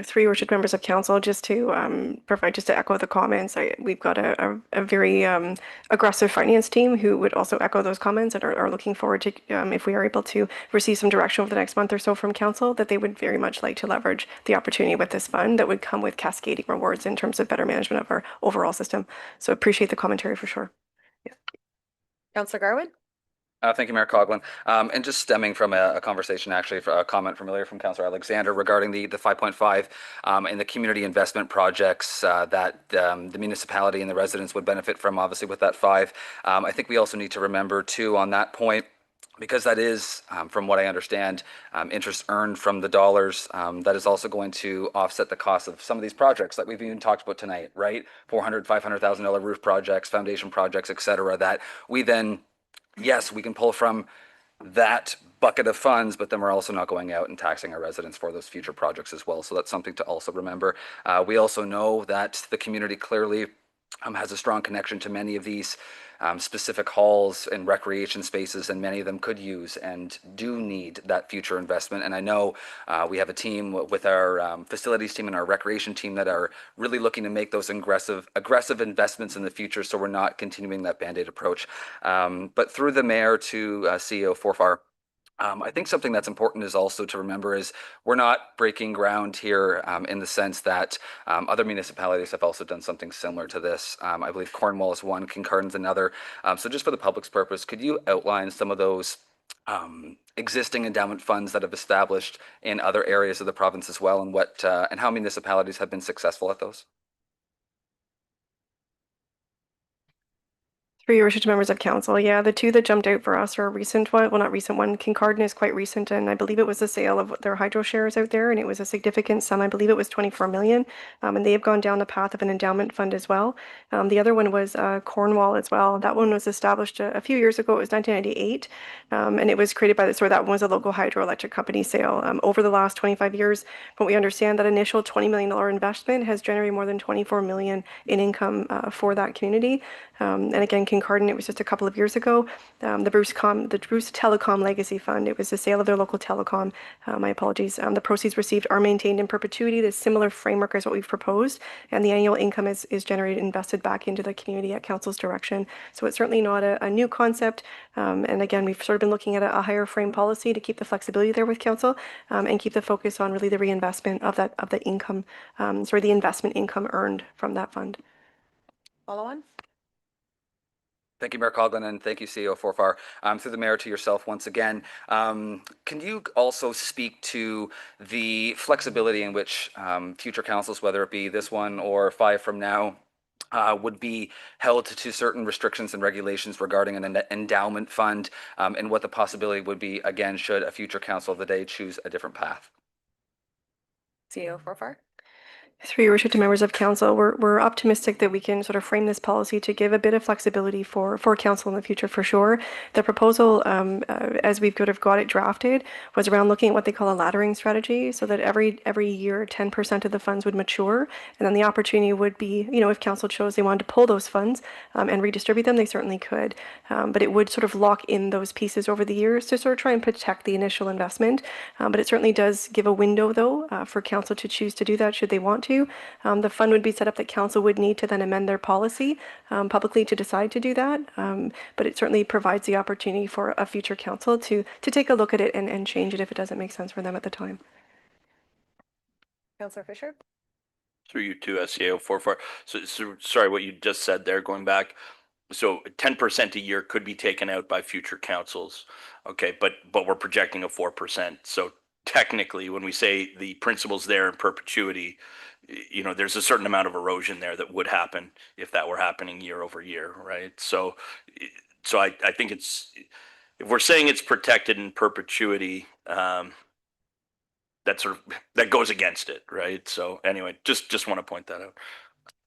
Through your worship members of council, just to echo the comments, we've got a very aggressive finance team who would also echo those comments and are looking forward to, if we are able to receive some direction over the next month or so from council, that they would very much like to leverage the opportunity with this fund that would come with cascading rewards in terms of better management of our overall system. So appreciate the commentary for sure. Yeah. Councillor Garwood? Thank you, Mayor Coughlin. And just stemming from a conversation, actually, a comment from earlier from Councillor Alexander regarding the 5.5 and the community investment projects that the municipality and the residents would benefit from, obviously, with that 5. I think we also need to remember, too, on that point, because that is, from what I understand, interest earned from the dollars, that is also going to offset the cost of some of these projects that we've even talked about tonight, right? $400,000, $500,000 roof projects, foundation projects, et cetera, that we then, yes, we can pull from that bucket of funds, but then we're also not going out and taxing our residents for those future projects as well. So that's something to also remember. We also know that the community clearly has a strong connection to many of these specific halls and recreation spaces, and many of them could use and do need that future investment. And I know we have a team with our facilities team and our recreation team that are really looking to make those aggressive investments in the future, so we're not continuing that Band-Aid approach. But through the mayor to CEO Forfar, I think something that's important is also to remember is we're not breaking ground here in the sense that other municipalities have also done something similar to this. I believe Cornwall is one, Kincardin's another. So just for the public's purpose, could you outline some of those existing endowment funds that have established in other areas of the province as well, and what and how municipalities have been successful at those? Through your worship to members of council, yeah, the two that jumped out for us are a recent one. Well, not recent one. Kincardine is quite recent, and I believe it was the sale of their hydro shares out there, and it was a significant sum. I believe it was 24 million, and they have gone down the path of an endowment fund as well. The other one was Cornwall as well. That one was established a few years ago. It was 1998, and it was created by that one was a local hydroelectric company sale. Over the last 25 years, what we understand, that initial $20 million investment has generated more than 24 million in income for that community. And again, Kincardine, it was just a couple of years ago. The Bruce Telecom Legacy Fund, it was the sale of their local telecom. My apologies. The proceeds received are maintained in perpetuity. The similar framework as what we've proposed, and the annual income is generated, invested back into the community at council's direction. So it's certainly not a new concept. And again, we've sort of been looking at a higher frame policy to keep the flexibility there with council, and keep the focus on really the reinvestment of the income, the investment income earned from that fund. Follow on. Thank you, Mayor Coughlin, and thank you, CEO Forfar. Through the mayor to yourself once again. Can you also speak to the flexibility in which future councils, whether it be this one or 5 from now, would be held to certain restrictions and regulations regarding an endowment fund, and what the possibility would be, again, should a future council of the day choose a different path? CEO Forfar. Through your worship to members of council, we're optimistic that we can sort of frame this policy to give a bit of flexibility for council in the future for sure. The proposal, as we've sort of got it drafted, was around looking at what they call a laddering strategy, so that every year 10% of the funds would mature, and then the opportunity would be, if council chose they wanted to pull those funds and redistribute them, they certainly could. But it would sort of lock in those pieces over the years to sort of try and protect the initial investment. But it certainly does give a window, though, for council to choose to do that should they want to. The fund would be set up that council would need to then amend their policy publicly to decide to do that. But it certainly provides the opportunity for a future council to take a look at it and change it if it doesn't make sense for them at the time. Councillor Fisher. Through you to CEO Forfar. So sorry, what you just said there, going back. So 10% a year could be taken out by future councils. Okay, but we're projecting a 4%. So technically, when we say the principle's there in perpetuity, there's a certain amount of erosion there that would happen if that were happening year over year, right? So I think if we're saying it's protected in perpetuity, that goes against it, right? So anyway, just want to point that out.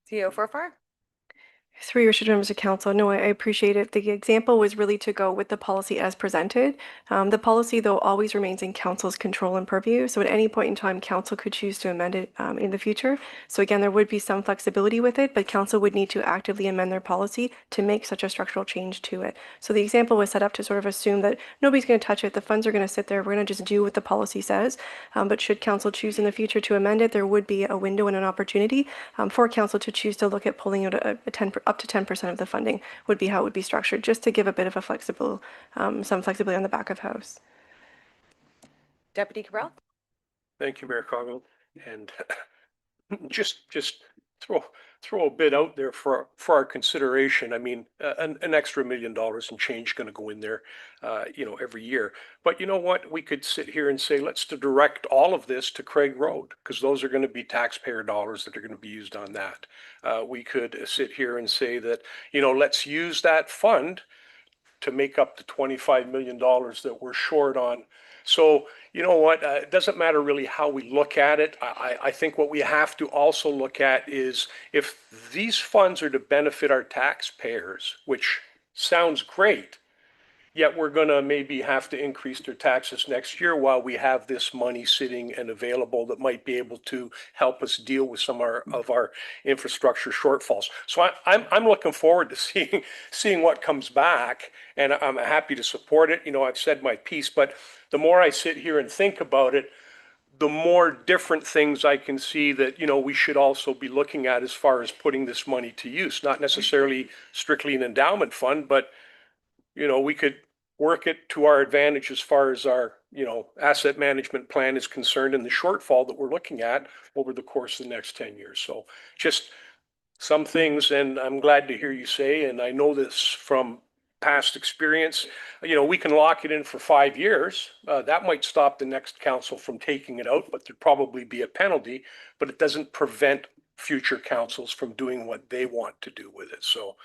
CEO Forfar. Through your members of council, no, I appreciate it. The example was really to go with the policy as presented. The policy, though, always remains in council's control and purview. So at any point in time, council could choose to amend it in the future. So again, there would be some flexibility with it, but council would need to actively amend their policy to make such a structural change to it. So the example was set up to sort of assume that nobody's going to touch it. The funds are going to sit there. We're going to just do what the policy says. But should council choose in the future to amend it, there would be a window and an opportunity for council to choose to look at pulling out up to 10% of the funding would be how it would be structured, just to give a bit of a some flexibility on the back of house. Deputy Cabral. Thank you, Mayor Coughlin. And just throw a bit out there for our consideration. I mean, an extra $1 million and change going to go in there, every year. But you know what? We could sit here and say, let's direct all of this to Craig Road, because those are going to be taxpayer dollars that are going to be used on that. We could sit here and say that, let's use that fund to make up the $25 million that we're short on. So, you know what, it doesn't matter really how we look at it. I think what we have to also look at is if these funds are to benefit our taxpayers, which sounds great, yet we're gonna maybe have to increase their taxes next year while we have this money sitting and available that might be able to help us deal with some of our infrastructure shortfalls. So I'm looking forward to seeing what comes back, and I'm happy to support it. You know, I've said my piece, but the more I sit here and think about it, the more different things I can see that, you know, we should also be looking at as far as putting this money to use, not necessarily strictly an endowment fund, but, you know, we could work it to our advantage as far as our, you know, asset management plan is concerned and the shortfall that we're looking at over the course of the next 10 years. So just some things, and I'm glad to hear you say, and I know this from past experience, you know, we can lock it in for 5 years. That might stop the next council from taking it out, but there'd probably be a penalty, but it doesn't prevent future councils from doing what they want to do with it. So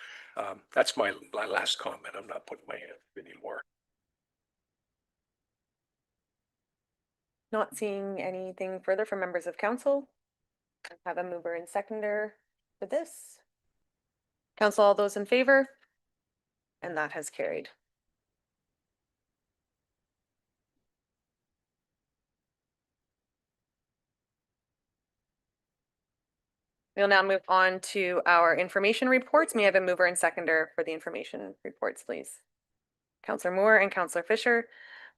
that's my last comment. I'm not putting my hand up anymore. Not seeing anything further from members of council. I have a mover and seconder for this. Council, all those in favor? And that has carried. We'll now move on to our information reports. May I have a mover and seconder for the information reports, please? Councillor Moore and Councillor Fisher.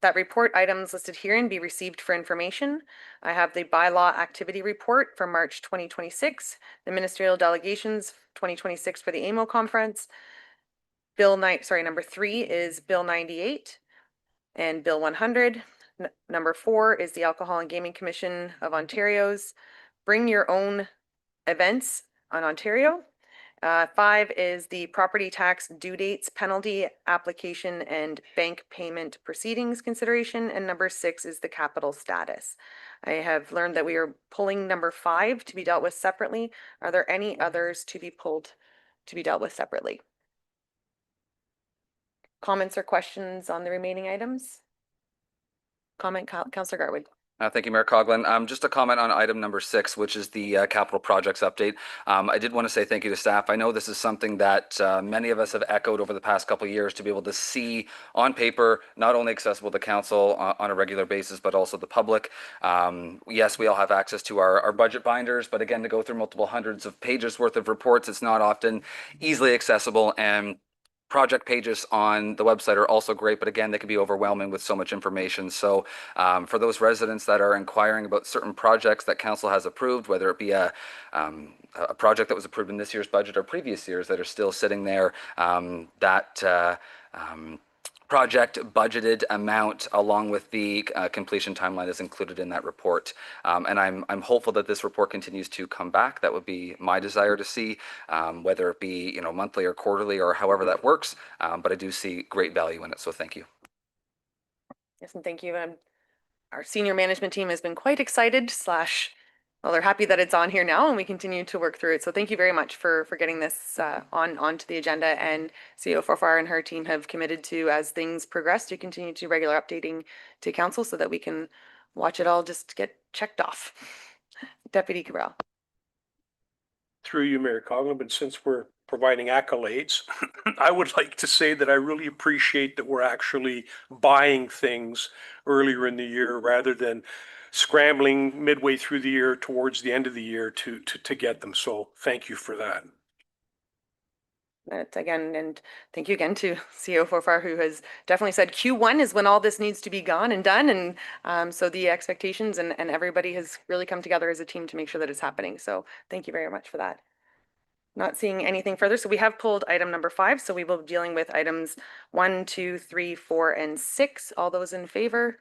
That report items listed herein be received for information. I have the bylaw activity report for March 2026, the ministerial delegations 2026 for the AMO conference. Number 3 is Bill 98 and Bill 100. Number 4 is the Alcohol and Gaming Commission of Ontario's Bring Your Own Events on Ontario. 5 is the property tax due dates, penalty application and bank payment proceedings consideration. And number 6 is the capital status. I have learned that we are pulling number 5 to be dealt with separately. Are there any others to be pulled to be dealt with separately? Comments or questions on the remaining items? Comment, Councillor Garwood. Thank you, Mayor Coughlin. Just a comment on item number 6, which is the capital projects update. I did want to say thank you to staff. I know this is something that many of us have echoed over the past couple of years to be able to see on paper, not only accessible to council on a regular basis, but also the public. Yes, we all have access to our budget binders, but again, to go through multiple hundreds of pages worth of reports, it's not often easily accessible. And project pages on the website are also great, but again, they can be overwhelming with so much information. So for those residents that are inquiring about certain projects that council has approved, whether it be a project that was approved in this year's budget or previous years that are still sitting there, project budgeted amount along with the completion timeline is included in that report. And I'm hopeful that this report continues to come back. That would be my desire to see, whether it be, you know, monthly or quarterly or however that works. But I do see great value in it. So thank you. Yes, and thank you. Our senior management team has been quite excited well, they're happy that it's on here now and we continue to work through it. So thank you very much for getting this onto the agenda, and CEO Forfar and her team have committed to, as things progress, to continue to regular updating to council so that we can watch it all just get checked off. Deputy Cabral. Through you, Mayor Coughlin, but since we're providing accolades, I would like to say that I really appreciate that we're actually buying things earlier in the year rather than scrambling midway through the year towards the end of the year to get them. So thank you for that. Again, and thank you again to CEO Forfar, who has definitely said Q1 is when all this needs to be gone and done. And so the expectations and everybody has really come together as a team to make sure that it's happening. So thank you very much for that. Not seeing anything further. So we have pulled item number 5. So we will be dealing with items 1, 2, 3, 4, and 6. All those in favor?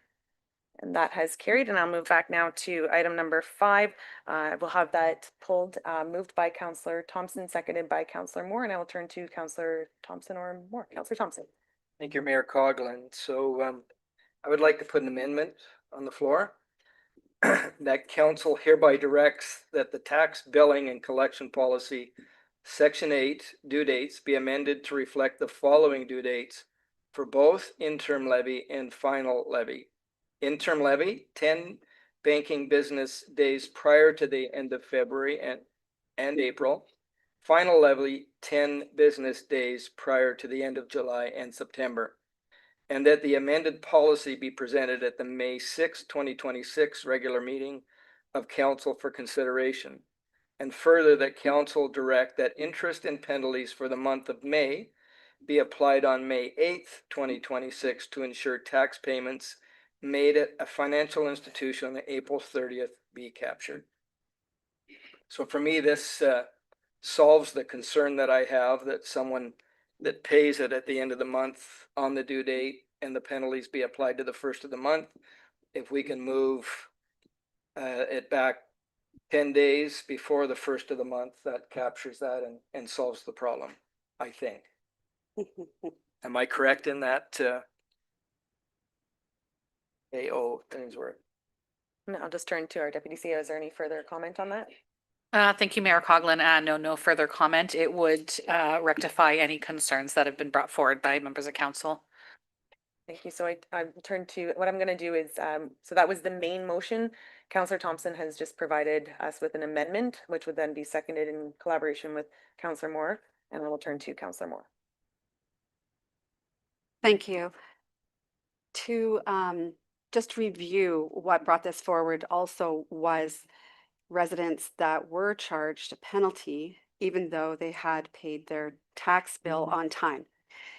And that has carried. And I'll move back now to item number 5. We'll have that pulled, moved by Councillor Thompson, seconded by Councillor Moore. And I will turn to Councillor Thompson or Moore. Councillor Thompson. Thank you, Mayor Coughlin. So I would like to put an amendment on the floor that council hereby directs that the tax billing and collection policy Section 8 due dates be amended to reflect the following due dates for both interim levy and final levy. Interim levy, 10 banking business days prior to the end of February and April. Final levy, 10 business days prior to the end of July and September. and that the amended policy be presented at the May 6, 2026 regular meeting of council for consideration. And further, that council direct that interest and penalties for the month of May be applied on May 8th, 2026 to ensure tax payments made at a financial institution on April 30th be captured. So for me, this solves the concern that I have that someone that pays it at the end of the month on the due date and the penalties be applied to the first of the month. If we can move it back 10 days before the first of the month, that captures that and solves the problem, I think. Am I correct in that? AO things were. And I'll just turn to our deputy CEO. Is there any further comment on that? Thank you, Mayor Coughlin. No further comment. It would rectify any concerns that have been brought forward by members of council. Thank you. So I turn to, what I'm going to do is, so that was the main motion. Councillor Thompson has just provided us with an amendment, which would then be seconded in collaboration with Councillor Moore, and then we'll turn to Councillor Moore. Thank you. To just review what brought this forward also was residents that were charged a penalty even though they had paid their tax bill on time,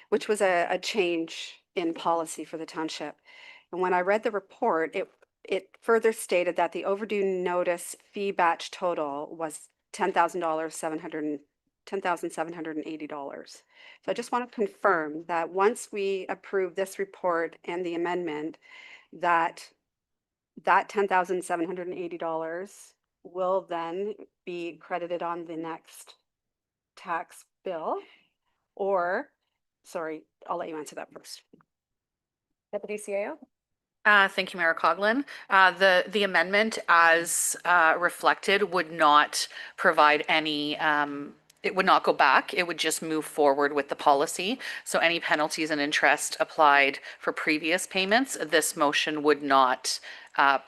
which was a change in policy for the township. And when I read the report, it further stated that the overdue notice fee batch total was $10,780. So I just want to confirm that once we approve this report and the amendment, that $10,780 will then be credited on the next tax bill, or, sorry, I'll let you answer that first. Deputy CAO. Thank you, Mayor Coughlin. The amendment as reflected would not provide any, it would not go back. It would just move forward with the policy. So any penalties and interest applied for previous payments, this motion would not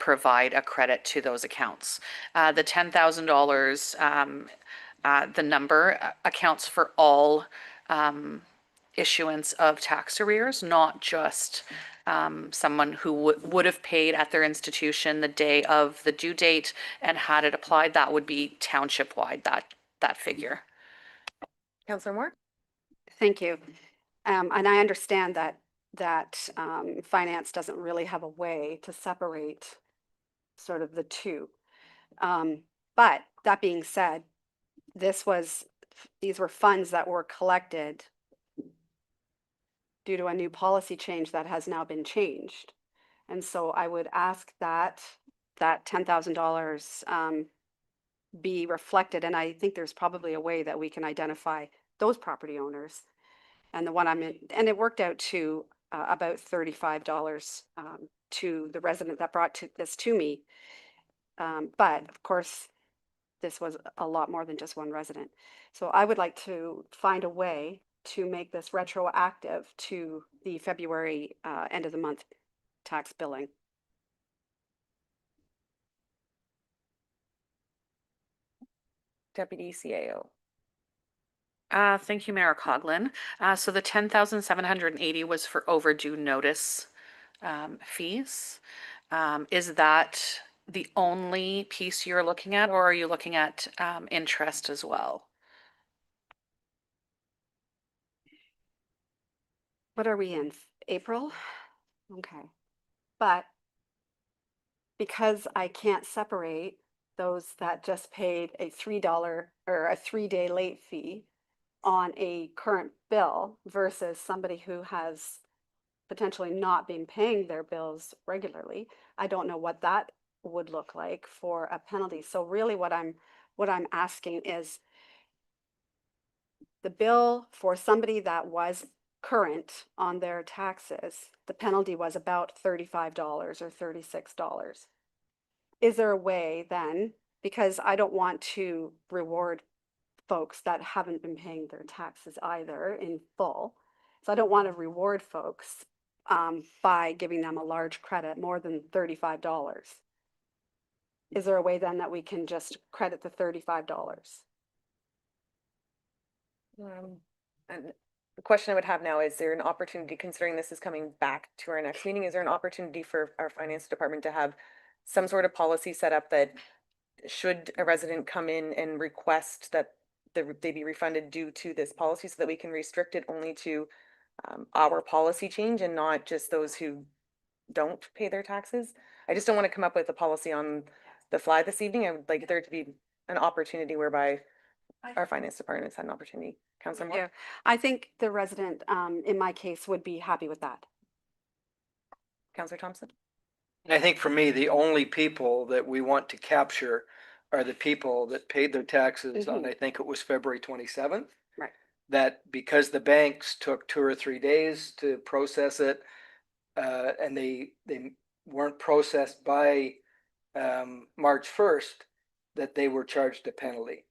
provide a credit to those accounts. The $10,000, the number accounts for all issuance of tax arrears, not just someone who would have paid at their institution the day of the due date and had it applied. That would be township-wide, that figure. Councillor Moore. Thank you. And I understand that finance doesn't really have a way to separate sort of the two. But that being said, these were funds that were collected due to a new policy change that has now been changed. And so I would ask that $10,000 be reflected. And I think there's probably a way that we can identify those property owners. And the one I'm in, and it worked out to about $35 to the resident that brought this to me. But of course, this was a lot more than just one resident. So I would like to find a way to make this retroactive to the February end of the month tax billing. Deputy CAO. Thank you, Mayor Coughlin. So the 10,780 was for overdue notice fees. Is that the only piece you're looking at, or are you looking at interest as well? What are we in? April? Okay. But because I can't separate those that just paid a $3 or a 3-day late fee on a current bill versus somebody who has potentially not been paying their bills regularly, I don't know what that would look like for a penalty. So really what I'm asking is the bill for somebody that was current on their taxes, the penalty was about $35 or $36. Is there a way then, because I don't want to reward folks that haven't been paying their taxes either in full, so I don't want to reward folks by giving them a large credit, more than $35. Is there a way then that we can just credit the $35? And the question I would have now, is there an opportunity, considering this is coming back to our next meeting, is there an opportunity for our finance department to have some sort of policy set up that should a resident come in and request that they be refunded due to this policy, so that we can restrict it only to our policy change and not just those who don't pay their taxes? I just don't want to come up with a policy on the fly this evening. I would like there to be an opportunity whereby our finance department's had an opportunity. Councillor Moore? Yeah, I think the resident, in my case, would be happy with that. Councillor Thompson? And I think for me, the only people that we want to capture are the people that paid their taxes on, I think it was February 27th. Right. That because the banks took 2 or 3 days to process it, and they weren't processed by March 1st, that they were charged a penalty.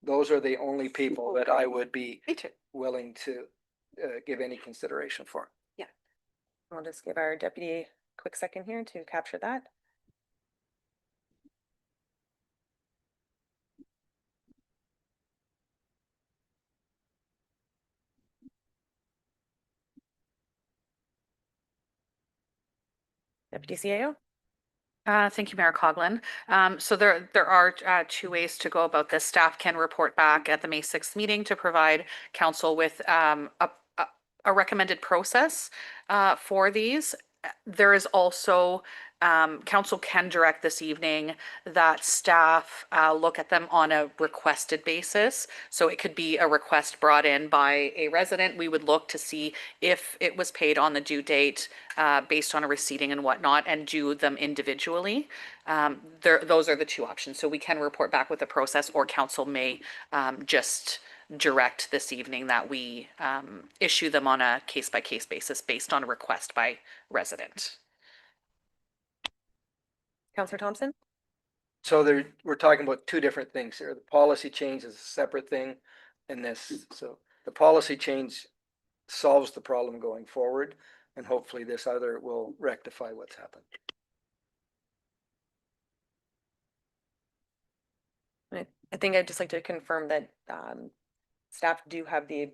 Those are the only people that I would be willing to give any consideration for. Yeah. I'll just give our deputy a quick second here to capture that. Deputy CAO? Thank you, Mayor Coughlin. So there are two ways to go about this. Staff can report back at the May 6th meeting to provide council with a recommended process for these. There is also, council can direct this evening that staff look at them on a requested basis. So it could be a request brought in by a resident. We would look to see if it was paid on the due date based on a receipting and whatnot, and do them individually. Those are the two options. So we can report back with the process, or council may just direct this evening that we issue them on a case-by-case basis based on a request by resident. Councillor Thompson? So we're talking about two different things here. The policy change is a separate thing in this. So the policy change solves the problem going forward, and hopefully this other will rectify what's happened. I think I'd just like to confirm that staff do have the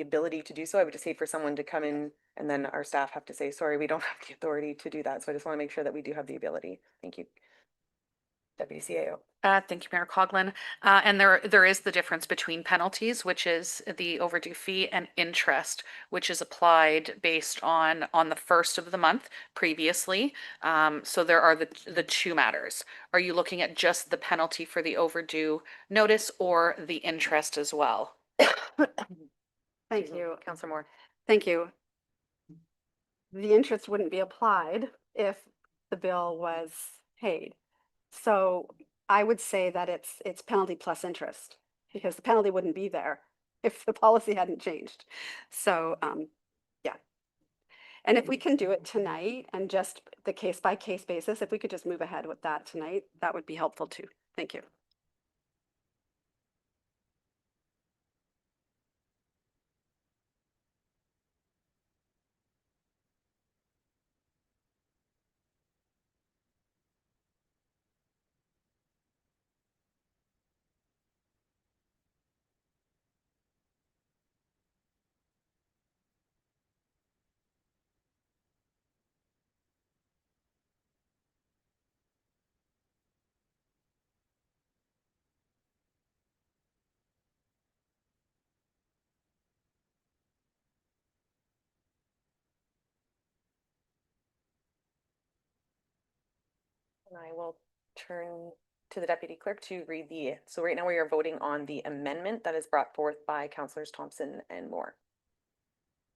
ability to do so. I would just hate for someone to come in and then our staff have to say, sorry, we don't have the authority to do that. So I just want to make sure that we do have the ability. Thank you. Deputy CAO. Thank you, Mayor Coughlin. And there is the difference between penalties, which is the overdue fee, and interest, which is applied based on the first of the month previously. So there are the two matters. Are you looking at just the penalty for the overdue notice, or the interest as well? Thank you. Councillor Moore. Thank you. The interest wouldn't be applied if the bill was paid. So I would say that it's penalty plus interest, because the penalty wouldn't be there if the policy hadn't changed. So, yeah. And if we can do it tonight and just the case by case basis, if we could just move ahead with that tonight, that would be helpful too. Thank you. And I will turn to the deputy clerk to read so right now we are voting on the amendment that is brought forth by councillors Thompson and Moore.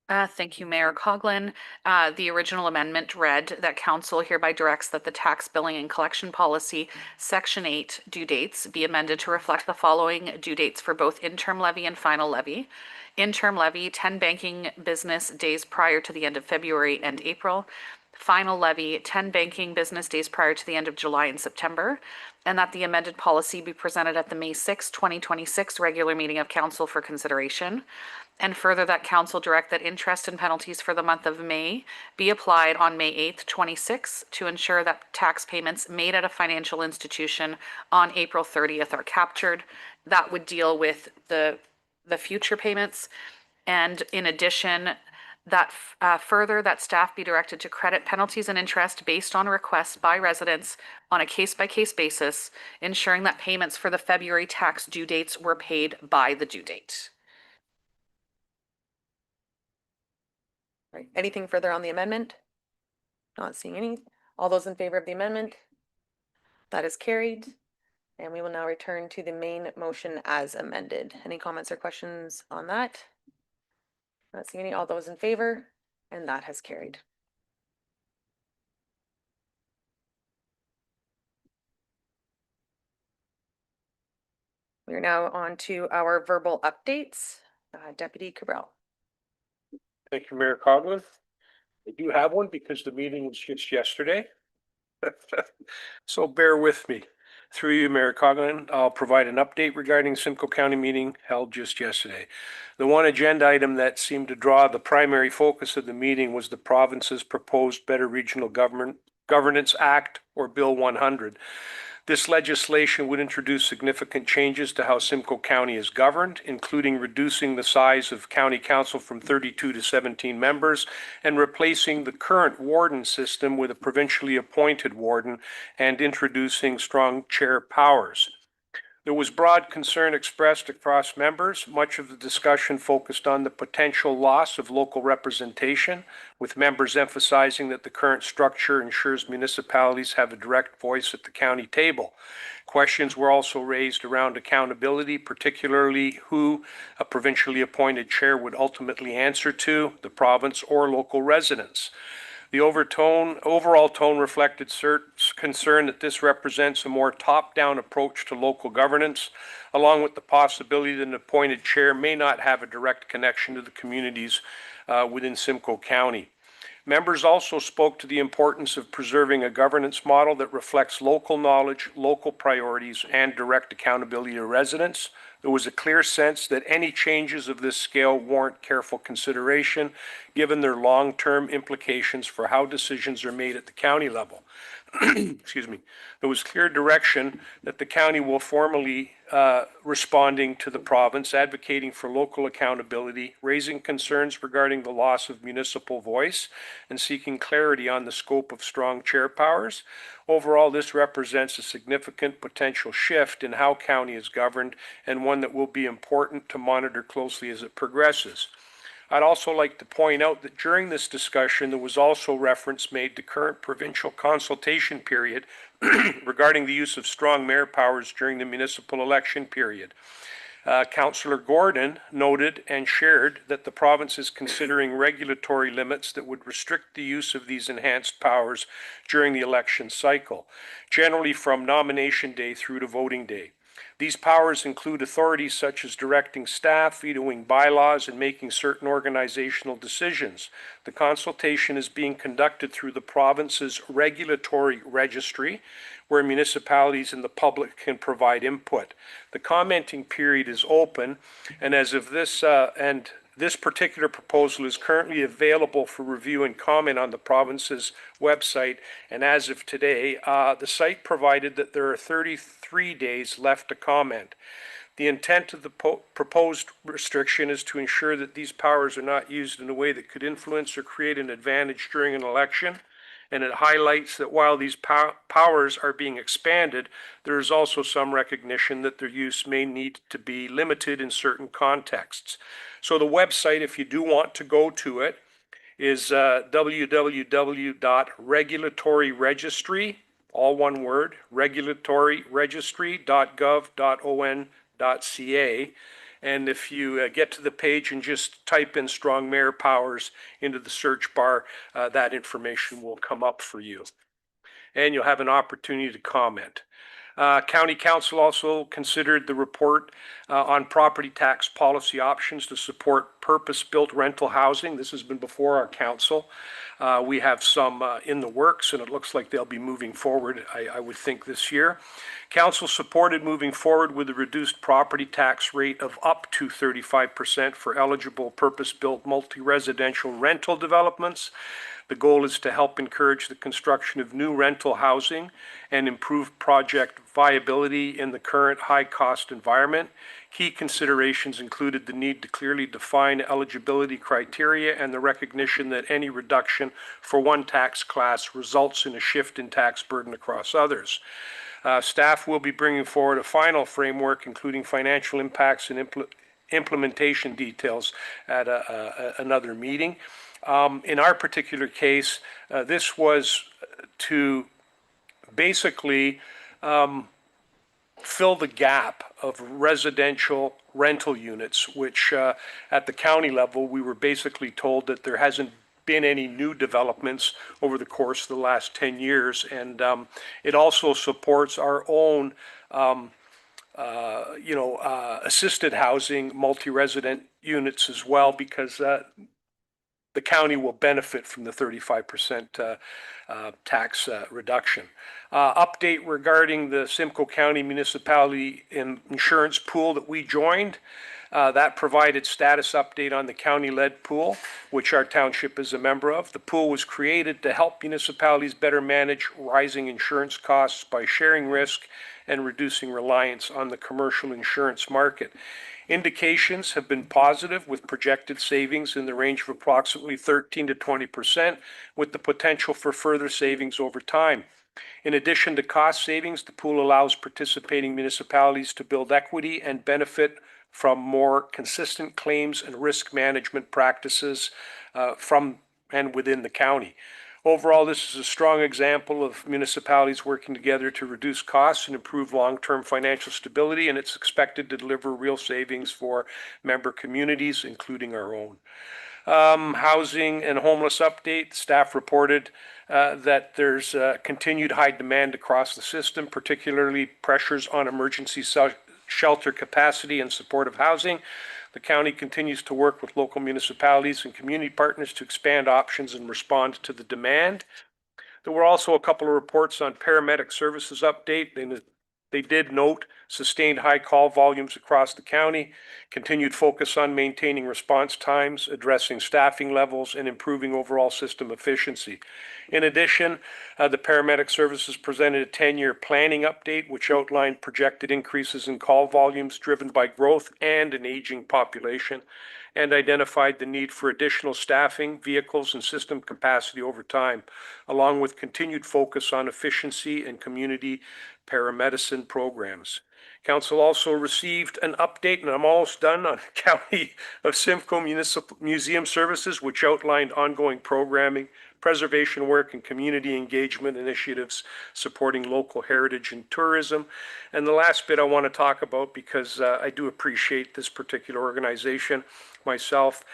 Thank you, Mayor Coughlin. The original amendment read that council hereby directs that the tax billing and collection policy, section 8 due dates be amended to reflect the following due dates for both interim levy and final levy. Interim levy, 10 banking business days prior to the end of February and April. Final levy, 10 banking business days prior to the end of July and September. And that the amended policy be presented at the May 6, 2026 regular meeting of council for consideration. And further, that council direct that interest and penalties for the month of May be applied on May 8th, 26 to ensure that tax payments made at a financial institution on April 30th are captured. That would deal with the future payments. And in addition, that further, that staff be directed to credit penalties and interest based on requests by residents on a case-by-case basis, ensuring that payments for the February tax due dates were paid by the due date. Right. Anything further on the amendment? Not seeing any. All those in favor of the amendment? That is carried. And we will now return to the main motion as amended. Any comments or questions on that? Not seeing any. All those in favor? And that has carried. We are now on to our verbal updates. Deputy Cabral. Thank you, Mayor Coughlin. I do have one because the meeting was just yesterday. So bear with me. Through you, Mayor Coughlin, I'll provide an update regarding Simcoe County meeting held just yesterday. The one agenda item that seemed to draw the primary focus of the meeting was the province's proposed Better Regional Governance Act, or Bill 100. This legislation would introduce significant changes to how Simcoe County is governed, including reducing the size of county council from 32 to 17 members and replacing the current warden system with a provincially appointed warden and introducing strong chair powers. There was broad concern expressed across members. Much of the discussion focused on the potential loss of local representation, with members emphasizing that the current structure ensures municipalities have a direct voice at the county table. Questions were also raised around accountability, particularly who a provincially appointed chair would ultimately answer to, the province or local residents. The overall tone reflected CERT's concern that this represents a more top-down approach to local governance, along with the possibility that an appointed chair may not have a direct connection to the communities within Simcoe County. Members also spoke to the importance of preserving a governance model that reflects local knowledge, local priorities, and direct accountability to residents. There was a clear sense that any changes of this scale warrant careful consideration, given their long-term implications for how decisions are made at the county level. Excuse me. There was clear direction that the county will formally responding to the province, advocating for local accountability, raising concerns regarding the loss of municipal voice, and seeking clarity on the scope of strong chair powers. Overall, this represents a significant potential shift in how county is governed, and one that will be important to monitor closely as it progresses. I'd also like to point out that during this discussion, there was also reference made to current provincial consultation period regarding the use of strong mayor powers during the municipal election period. Councillor Gordon noted and shared that the province is considering regulatory limits that would restrict the use of these enhanced powers during the election cycle, generally from nomination day through to voting day. These powers include authorities such as directing staff, vetoing bylaws, and making certain organizational decisions. The consultation is being conducted through the province's regulatory registry, where municipalities and the public can provide input. The commenting period is open, and as of this particular proposal is currently available for review and comment on the province's website, and as of today, the site provided that there are 33 days left to comment. The intent of the proposed restriction is to ensure that these powers are not used in a way that could influence or create an advantage during an election, and it highlights that while these powers are being expanded, there is also some recognition that their use may need to be limited in certain contexts. So the website, if you do want to go to it, is www.regulatoryregistry, all one word, regulatoryregistry.gov.on.ca. And if you get to the page and just type in strong mayor powers into the search bar, that information will come up for you. And you'll have an opportunity to comment. County Council also considered the report on property tax policy options to support purpose-built rental housing. This has been before our council. We have some in the works, and it looks like they'll be moving forward, I would think, this year. Council supported moving forward with a reduced property tax rate of up to 35% for eligible purpose-built multi-residential rental developments. The goal is to help encourage the construction of new rental housing and improve project viability in the current high-cost environment. Key considerations included the need to clearly define eligibility criteria and the recognition that any reduction for one tax class results in a shift in tax burden across others. Staff will be bringing forward a final framework, including financial impacts and implementation details at another meeting. In our particular case, this was to basically fill the gap of residential rental units, which at the county level, we were basically told that there hasn't been any new developments over the course of the last 10 years. And it also supports our own, assisted housing, multi-resident units as well, because the county will benefit from the 35% tax reduction. Update regarding the Simcoe County Municipality Insurance Pool that we joined. That provided status update on the county-led pool, which our township is a member of. The pool was created to help municipalities better manage rising insurance costs by sharing risk and reducing reliance on the commercial insurance market. Indications have been positive, with projected savings in the range of approximately 13 to 20%, with the potential for further savings over time. In addition to cost savings, the pool allows participating municipalities to build equity and benefit from more consistent claims and risk management practices from and within the county. Overall, this is a strong example of municipalities working together to reduce costs and improve long-term financial stability, and it's expected to deliver real savings for member communities, including our own. Housing and homeless update. Staff reported that there's continued high demand across the system, particularly pressures on emergency shelter capacity and supportive housing. The county continues to work with local municipalities and community partners to expand options and respond to the demand. There were also a couple of reports on paramedic services update, and they did note sustained high call volumes across the county, continued focus on maintaining response times, addressing staffing levels, and improving overall system efficiency. In addition, the paramedic services presented a 10-year planning update, which outlined projected increases in call volumes driven by growth and an aging population, and identified the need for additional staffing, vehicles, and system capacity over time, along with continued focus on efficiency and community paramedicine programs. Council also received an update, and I'm almost done, on County of Simcoe Municipal Museum Services, which outlined ongoing programming, preservation work, and community engagement initiatives supporting local heritage and tourism. And the last bit I want to talk about, because I do appreciate this particular organization myself,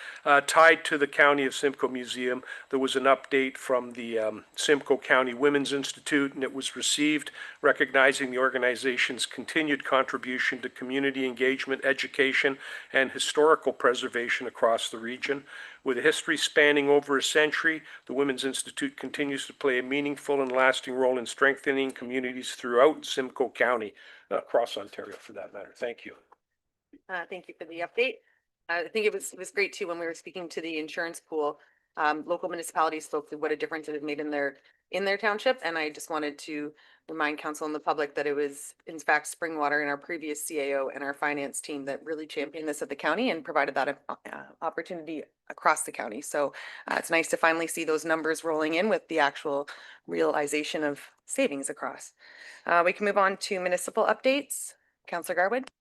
tied to the County of Simcoe Museum, there was an update from the Simcoe County Women's Institute, and it was received recognizing the organization's continued contribution to community engagement, education, and historical preservation across the region. With a history spanning over a century, the Women's Institute continues to play a meaningful and lasting role in strengthening communities throughout Simcoe County, across Ontario for that matter. Thank you. Thank you for the update. I think it was great too when we were speaking to the insurance pool. Local municipalities spoke to what a difference it had made in their township, and I just wanted to remind council and the public that it was in fact Springwater and our previous CAO and our finance team that really championed this at the county and provided that opportunity across the county. So it's nice to finally see those numbers rolling in with the actual realization of savings across. We can move on to municipal updates. Councillor Garwood.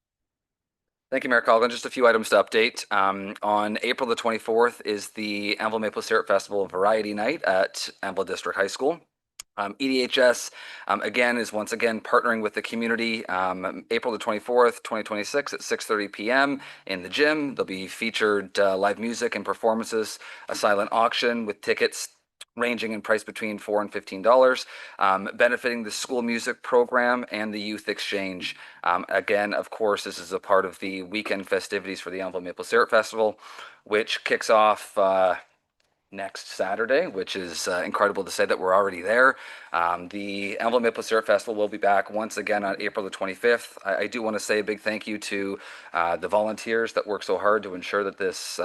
Thank you, Mayor Coughlin. Just a few items to update. On April the 24th is the Elmville Maple Syrup Festival Variety Night at Elmville District High School. EDHS, again, is once again partnering with the community. April the 24th, 2026 at 6:30 p.m. in the gym. There'll be featured live music and performances, a silent auction with tickets ranging in price between $4 and $15, benefiting the school music program and the youth exchange. Again, of course, this is a part of the weekend festivities for the Elmville Maple Syrup Festival, which kicks off next Saturday, which is incredible to say that we're already there. The Elmville Maple Syrup Festival will be back once again on April the 25th. I do want to say a big thank you to the volunteers that work so hard to ensure that this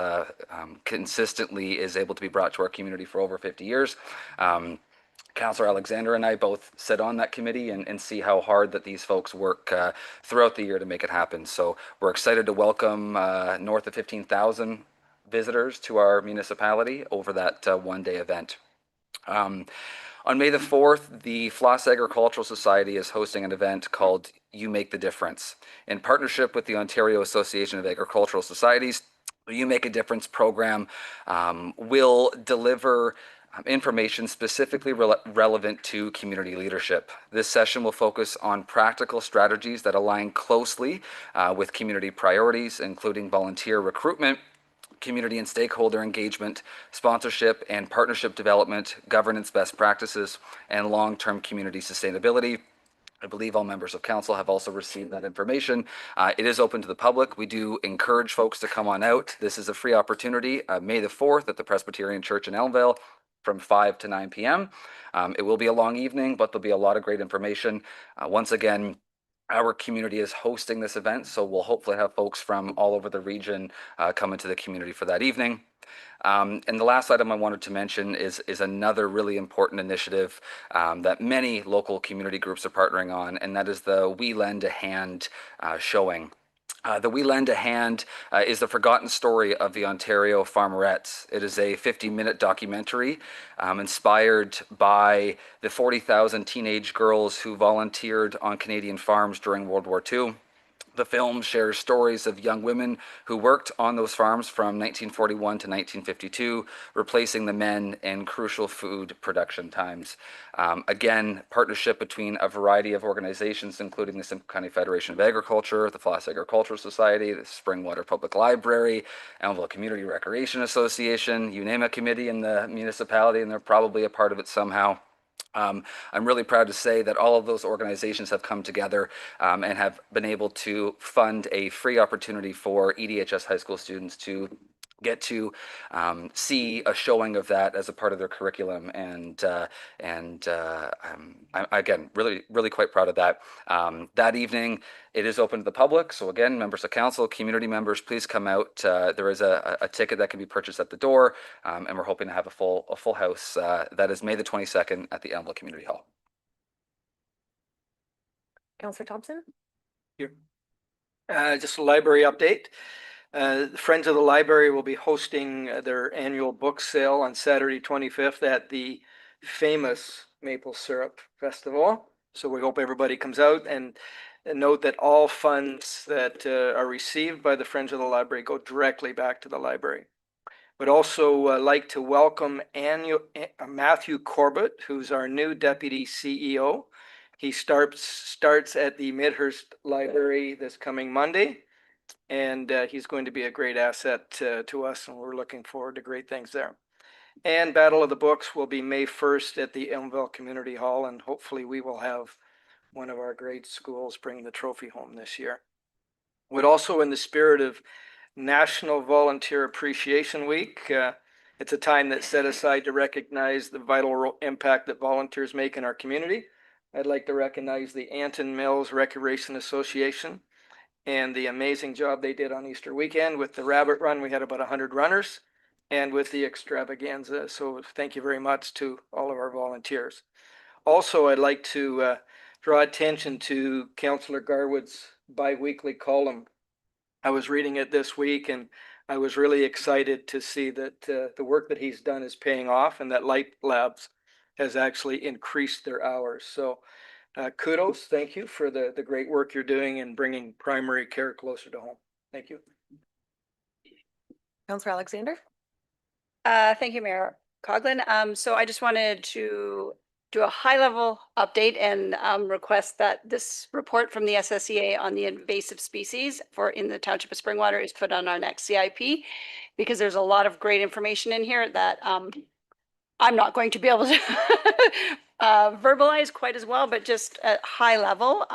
consistently is able to be brought to our community for over 50 years. Councillor Alexander and I both sit on that committee and see how hard that these folks work throughout the year to make it happen. So we're excited to welcome north of 15,000 visitors to our municipality over that one-day event. On May the 4th, the Floss Agricultural Society is hosting an event called You Make the Difference. In partnership with the Ontario Association of Agricultural Societies, the You Make a Difference program will deliver information specifically relevant to community leadership. This session will focus on practical strategies that align closely with community priorities, including volunteer recruitment, community and stakeholder engagement, sponsorship and partnership development, governance best practices, and long-term community sustainability. I believe all members of council have also received that information. It is open to the public. We do encourage folks to come on out. This is a free opportunity, May the 4th at the Presbyterian Church in Elmville from 5 to 9 p.m. It will be a long evening, but there'll be a lot of great information. Once again, our community is hosting this event, so we'll hopefully have folks from all over the region come into the community for that evening. And the last item I wanted to mention is another really important initiative that many local community groups are partnering on, and that is the We Lend a Hand showing. The We Lend a Hand is the forgotten story of the Ontario Farmerettes. It is a 50-minute documentary inspired by the 40,000 teenage girls who volunteered on Canadian farms during World War II. The film shares stories of young women who worked on those farms from 1941 to 1952, replacing the men in crucial food production times. Again, partnership between a variety of organizations, including the Simcoe County Federation of Agriculture, the Floss Agricultural Society, the Springwater Public Library, Elmville Community Recreation Association, you name a committee in the municipality, and they're probably a part of it somehow. I'm really proud to say that all of those organizations have come together and have been able to fund a free opportunity for EDHS high school students to get to see a showing of that as a part of their curriculum, and I'm again really quite proud of that. That evening it is open to the public, so again, members of council, community members, please come out. There is a ticket that can be purchased at the door, and we're hoping to have a full house. That is May the 22nd at the Elmville Community Hall. Councillor Thompson? Here. Just a library update. Friends of the Library will be hosting their annual book sale on Saturday 25th at the famous Maple Syrup Festival. So we hope everybody comes out, and note that all funds that are received by the Friends of the Library go directly back to the library. Would also like to welcome Matthew Corbett, who's our new Deputy CEO. He starts at the Midhurst Library this coming Monday. And he's going to be a great asset to us, and we're looking forward to great things there. And Battle of the Books will be May 1st at the Elmville Community Hall, and hopefully we will have one of our great schools bring the trophy home this year. Would also, in the spirit of National Volunteer Appreciation Week, it's a time that's set aside to recognize the vital impact that volunteers make in our community. I'd like to recognize the Anton Mills Recreation Association and the amazing job they did on Easter weekend with the rabbit run. We had about 100 runners, and with the extravaganza. So thank you very much to all of our volunteers. Also, I'd like to draw attention to Councillor Garwood's bi-weekly column. I was reading it this week, and I was really excited to see that the work that he's done is paying off, and that Light Labs has actually increased their hours. So kudos, thank you for the great work you're doing in bringing primary care closer to home. Thank you. Councillor Alexander? Thank you, Mayor Coughlin. So I just wanted to do a high-level update and request that this report from the SSEA on the invasive species in the Township of Springwater is put on our next CIP, because there's a lot of great information in here that I'm not going to be able to verbalize quite as well, but just at high level.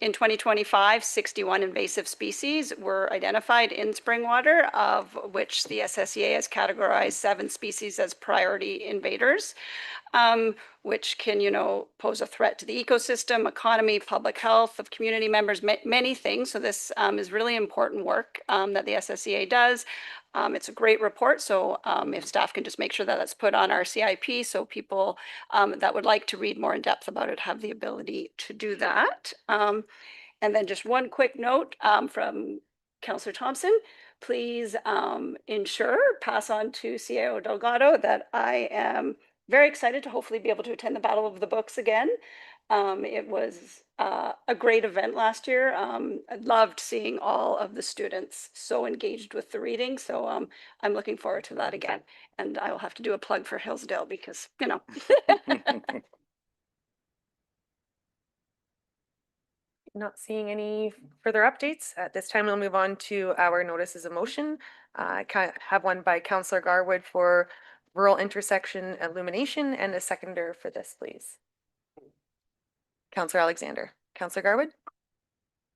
In 2025, 61 invasive species were identified in spring water, of which the SSEA has categorized 7 species as priority invaders, which can, pose a threat to the ecosystem, economy, public health of community members, many things. So this is really important work that the SSEA does. It's a great report. So if staff can just make sure that that's put on our CIP, so people that would like to read more in depth about it have the ability to do that. And then just one quick note from Councillor Thompson. Please pass on to CAO Delgado that I am very excited to hopefully be able to attend the Battle of the Books again. It was a great event last year. I loved seeing all of the students so engaged with the reading. So I'm looking forward to that again. And I will have to do a plug for Hillsdale because, Not seeing any further updates. At this time, we'll move on to our notices of motion. I have one by Councillor Garwood for rural intersection illumination and a seconder for this, please. Councillor Alexander. Councillor Garwood.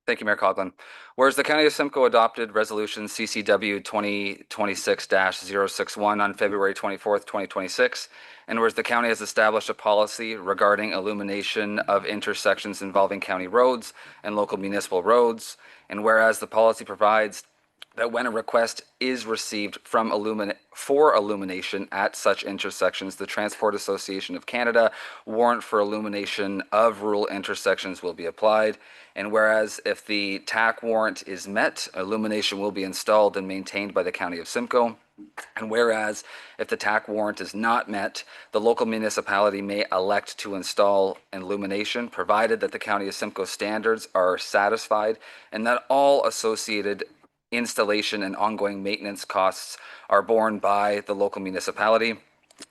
Thank you, Mayor Coughlin. Whereas the County of Simcoe adopted Resolution CCW 2026-061 on February 24th, 2026, and whereas the county has established a policy regarding illumination of intersections involving county roads and local municipal roads, and whereas the policy provides that when a request is received from illumination at such intersections, the Transport Association of Canada warrant for illumination of rural intersections will be applied. And whereas if the TAC warrant is met, illumination will be installed and maintained by the County of Simcoe. And whereas if the TAC warrant is not met, the local municipality may elect to install illumination, provided that the County of Simcoe standards are satisfied and that all associated installation and ongoing maintenance costs are borne by the local municipality.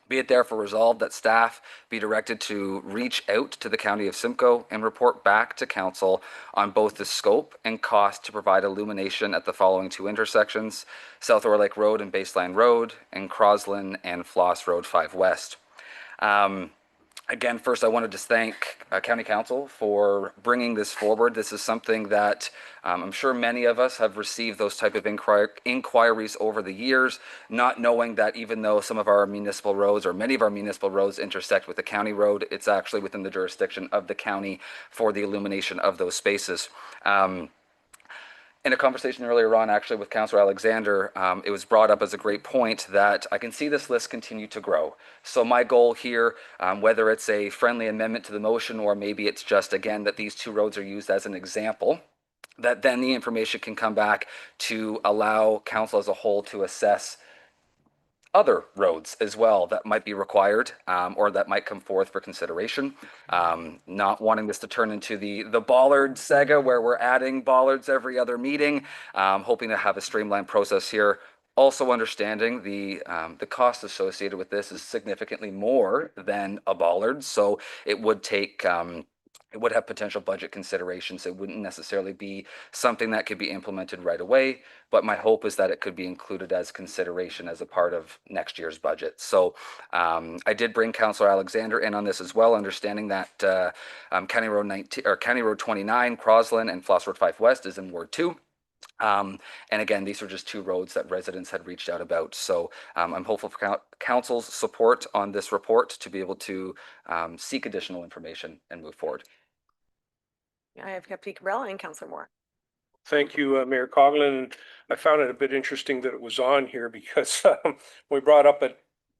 Be it therefore resolved that staff be directed to reach out to the County of Simcoe and report back to Council on both the scope and cost to provide illumination at the following 2 intersections, South Oar Lake Road and Baseline Road, and Crosland and Floss Road 5 West. Again, first I want to just thank County Council for bringing this forward. This is something that I'm sure many of us have received those type of inquiries over the years, not knowing that even though some of our municipal roads or many of our municipal roads intersect with the county road, it's actually within the jurisdiction of the county for the illumination of those spaces. In a conversation earlier on, actually, with Councillor Alexander, it was brought up as a great point that I can see this list continue to grow. So my goal here, whether it's a friendly amendment to the motion or maybe it's just, again, that these 2 roads are used as an example, that then the information can come back to allow Council as a whole to assess other roads as well that might be required or that might come forth for consideration. Not wanting this to turn into the bollard saga where we're adding bollards every other meeting, hoping to have a streamlined process here. Also understanding the cost associated with this is significantly more than a bollard, so it would take it would have potential budget considerations. It wouldn't necessarily be something that could be implemented right away, but my hope is that it could be included as consideration as a part of next year's budget. So I did bring Councillor Alexander in on this as well, understanding that County Road 19 or County Road 29, Crosland and Floss Road 5 West is in Ward 2. And again, these are just 2 roads that residents had reached out about. So I'm hopeful for Council's support on this report to be able to seek additional information and move forward. I have Deputy Cabrera and Councillor Moore. Thank you, Mayor Coughlin. I found it a bit interesting that it was on here because we brought up at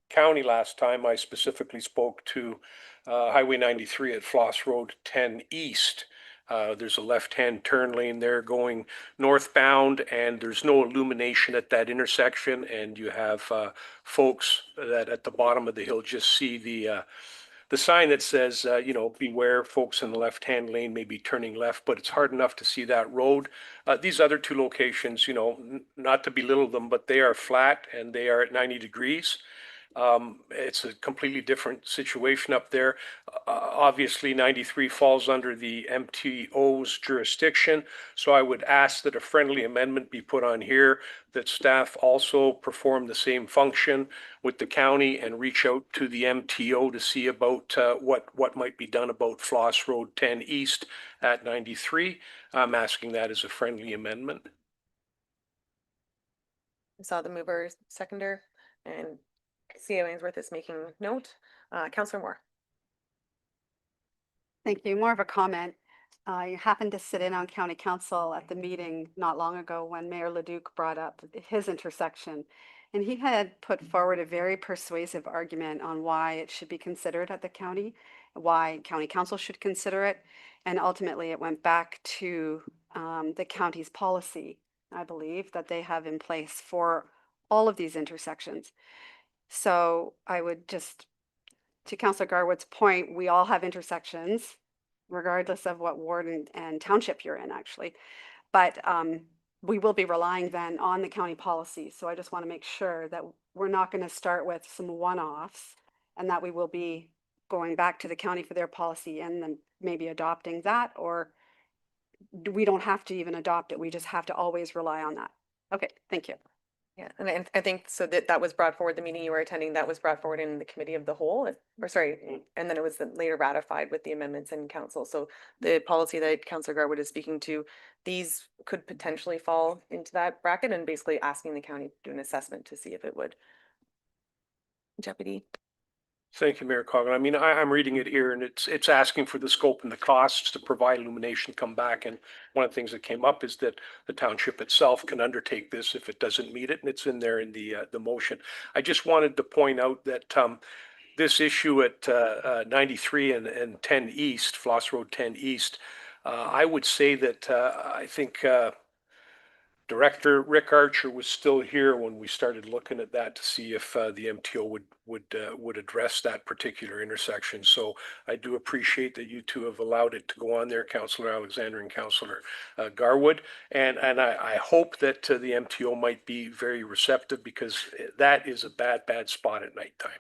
county last time, I specifically spoke to Highway 93 at Floss Road 10 East. There's a left-hand turn lane there going northbound, and there's no illumination at that intersection. And you have folks that at the bottom of the hill just see the sign that says, beware, folks in the left-hand lane may be turning left, but it's hard enough to see that road. These other 2 locations, not to belittle them, but they are flat and they are at 90 degrees. It's a completely different situation up there. Obviously, 93 falls under the MTO's jurisdiction, so I would ask that a friendly amendment be put on here that staff also perform the same function with the county and reach out to the MTO to see about what might be done about Floss Road 10 East at 93. I'm asking that as a friendly amendment. I saw the mover, seconder, and CEO Ainsworth is making note. Councillor Moore. Thank you. More of a comment. I happened to sit in on county council at the meeting not long ago when Mayor Leduc brought up his intersection. And he had put forward a very persuasive argument on why it should be considered at the county, why county council should consider it. And ultimately it went back to the county's policy, I believe, that they have in place for all of these intersections. So I would just, to Councillor Garwood's point, we all have intersections, regardless of what ward and township you're in, actually. But we will be relying then on the county policy. So I just want to make sure that we're not going to start with some one-offs and that we will be going back to the county for their policy and then maybe adopting that, or we don't have to even adopt it. We just have to always rely on that. Okay, thank you. Yeah, and I think so that was brought forward, the meeting you were attending, that was brought forward in the committee of the whole, or sorry, and then it was later ratified with the amendments in council. So the policy that Councillor Garwood is speaking to, these could potentially fall into that bracket, and basically asking the county to do an assessment to see if it would. Deputy. Thank you, Mayor Coughlin. I mean, I'm reading it here and it's asking for the scope and the costs to provide illumination come back. And one of the things that came up is that the township itself can undertake this if it doesn't meet it, and it's in there in the motion. I just wanted to point out that this issue at 93 and 10 East, Floss Road 10 East, I would say that I think Director Rick Archer was still here when we started looking at that to see if the MTO would address that particular intersection. So I do appreciate that you two have allowed it to go on there, Councillor Alexander and Councillor Garwood. And I hope that the MTO might be very receptive, because that is a bad spot at nighttime.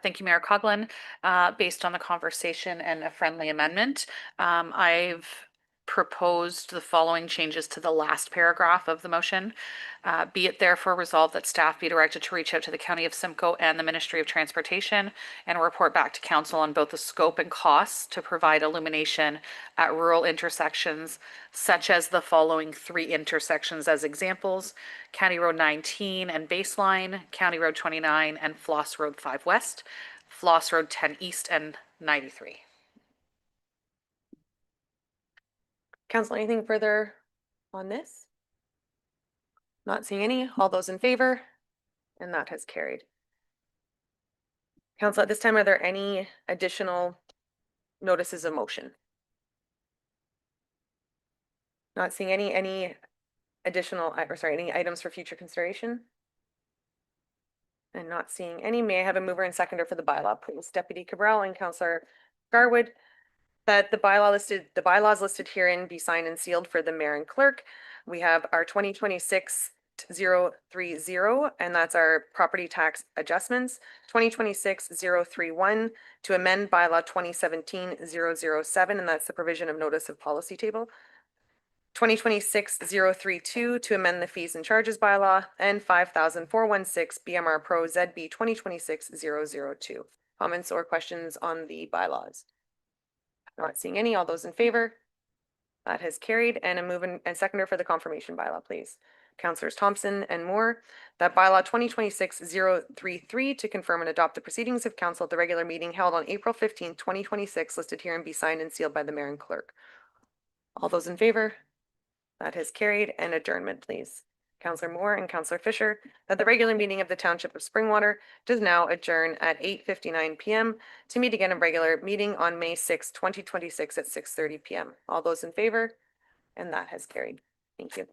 Thank you, Mayor Coughlin. Based on the conversation and a friendly amendment, I've proposed the following changes to the last paragraph of the motion. Be it therefore resolved that staff be directed to reach out to the County of Simcoe and the Ministry of Transportation and report back to council on both the scope and costs to provide illumination at rural intersections, such as the following 3 intersections as examples: County Road 19 and Baseline, County Road 29 and Floss Road 5 West, Floss Road 10 East and 93. Council, anything further on this? Not seeing any. All those in favor? And that has carried. Council, at this time, are there any additional notices of motion? Not seeing any additional, or sorry, any items for future consideration? And not seeing any. May I have a mover and seconder for the bylaw, please? Deputy Cabral and Councillor Garwood. That the bylaws listed herein be signed and sealed for the mayor and clerk. We have our 2026-030, and that's our property tax adjustments. 2026-031 to amend bylaw 2017-007, and that's the provision of notice of policy table. 2026-032 to amend the fees and charges bylaw, and 5,416 BMR Pro ZB 2026-002. Comments or questions on the bylaws? Not seeing any. All those in favor? That has carried. And a move and seconder for the confirmation bylaw, please. Councillors Thompson and Moore, that bylaw 2026-033 to confirm and adopt the proceedings of council at the regular meeting held on April 15th, 2026, listed here and be signed and sealed by the mayor and clerk. All those in favor? That has carried. And adjournment, please. Councillor Moore and Councillor Fisher, that the regular meeting of the Township of Springwater does now adjourn at 8:59 p.m. to meet again a regular meeting on May 6, 2026 at 6:30 p.m. All those in favor? And that has carried. Thank you.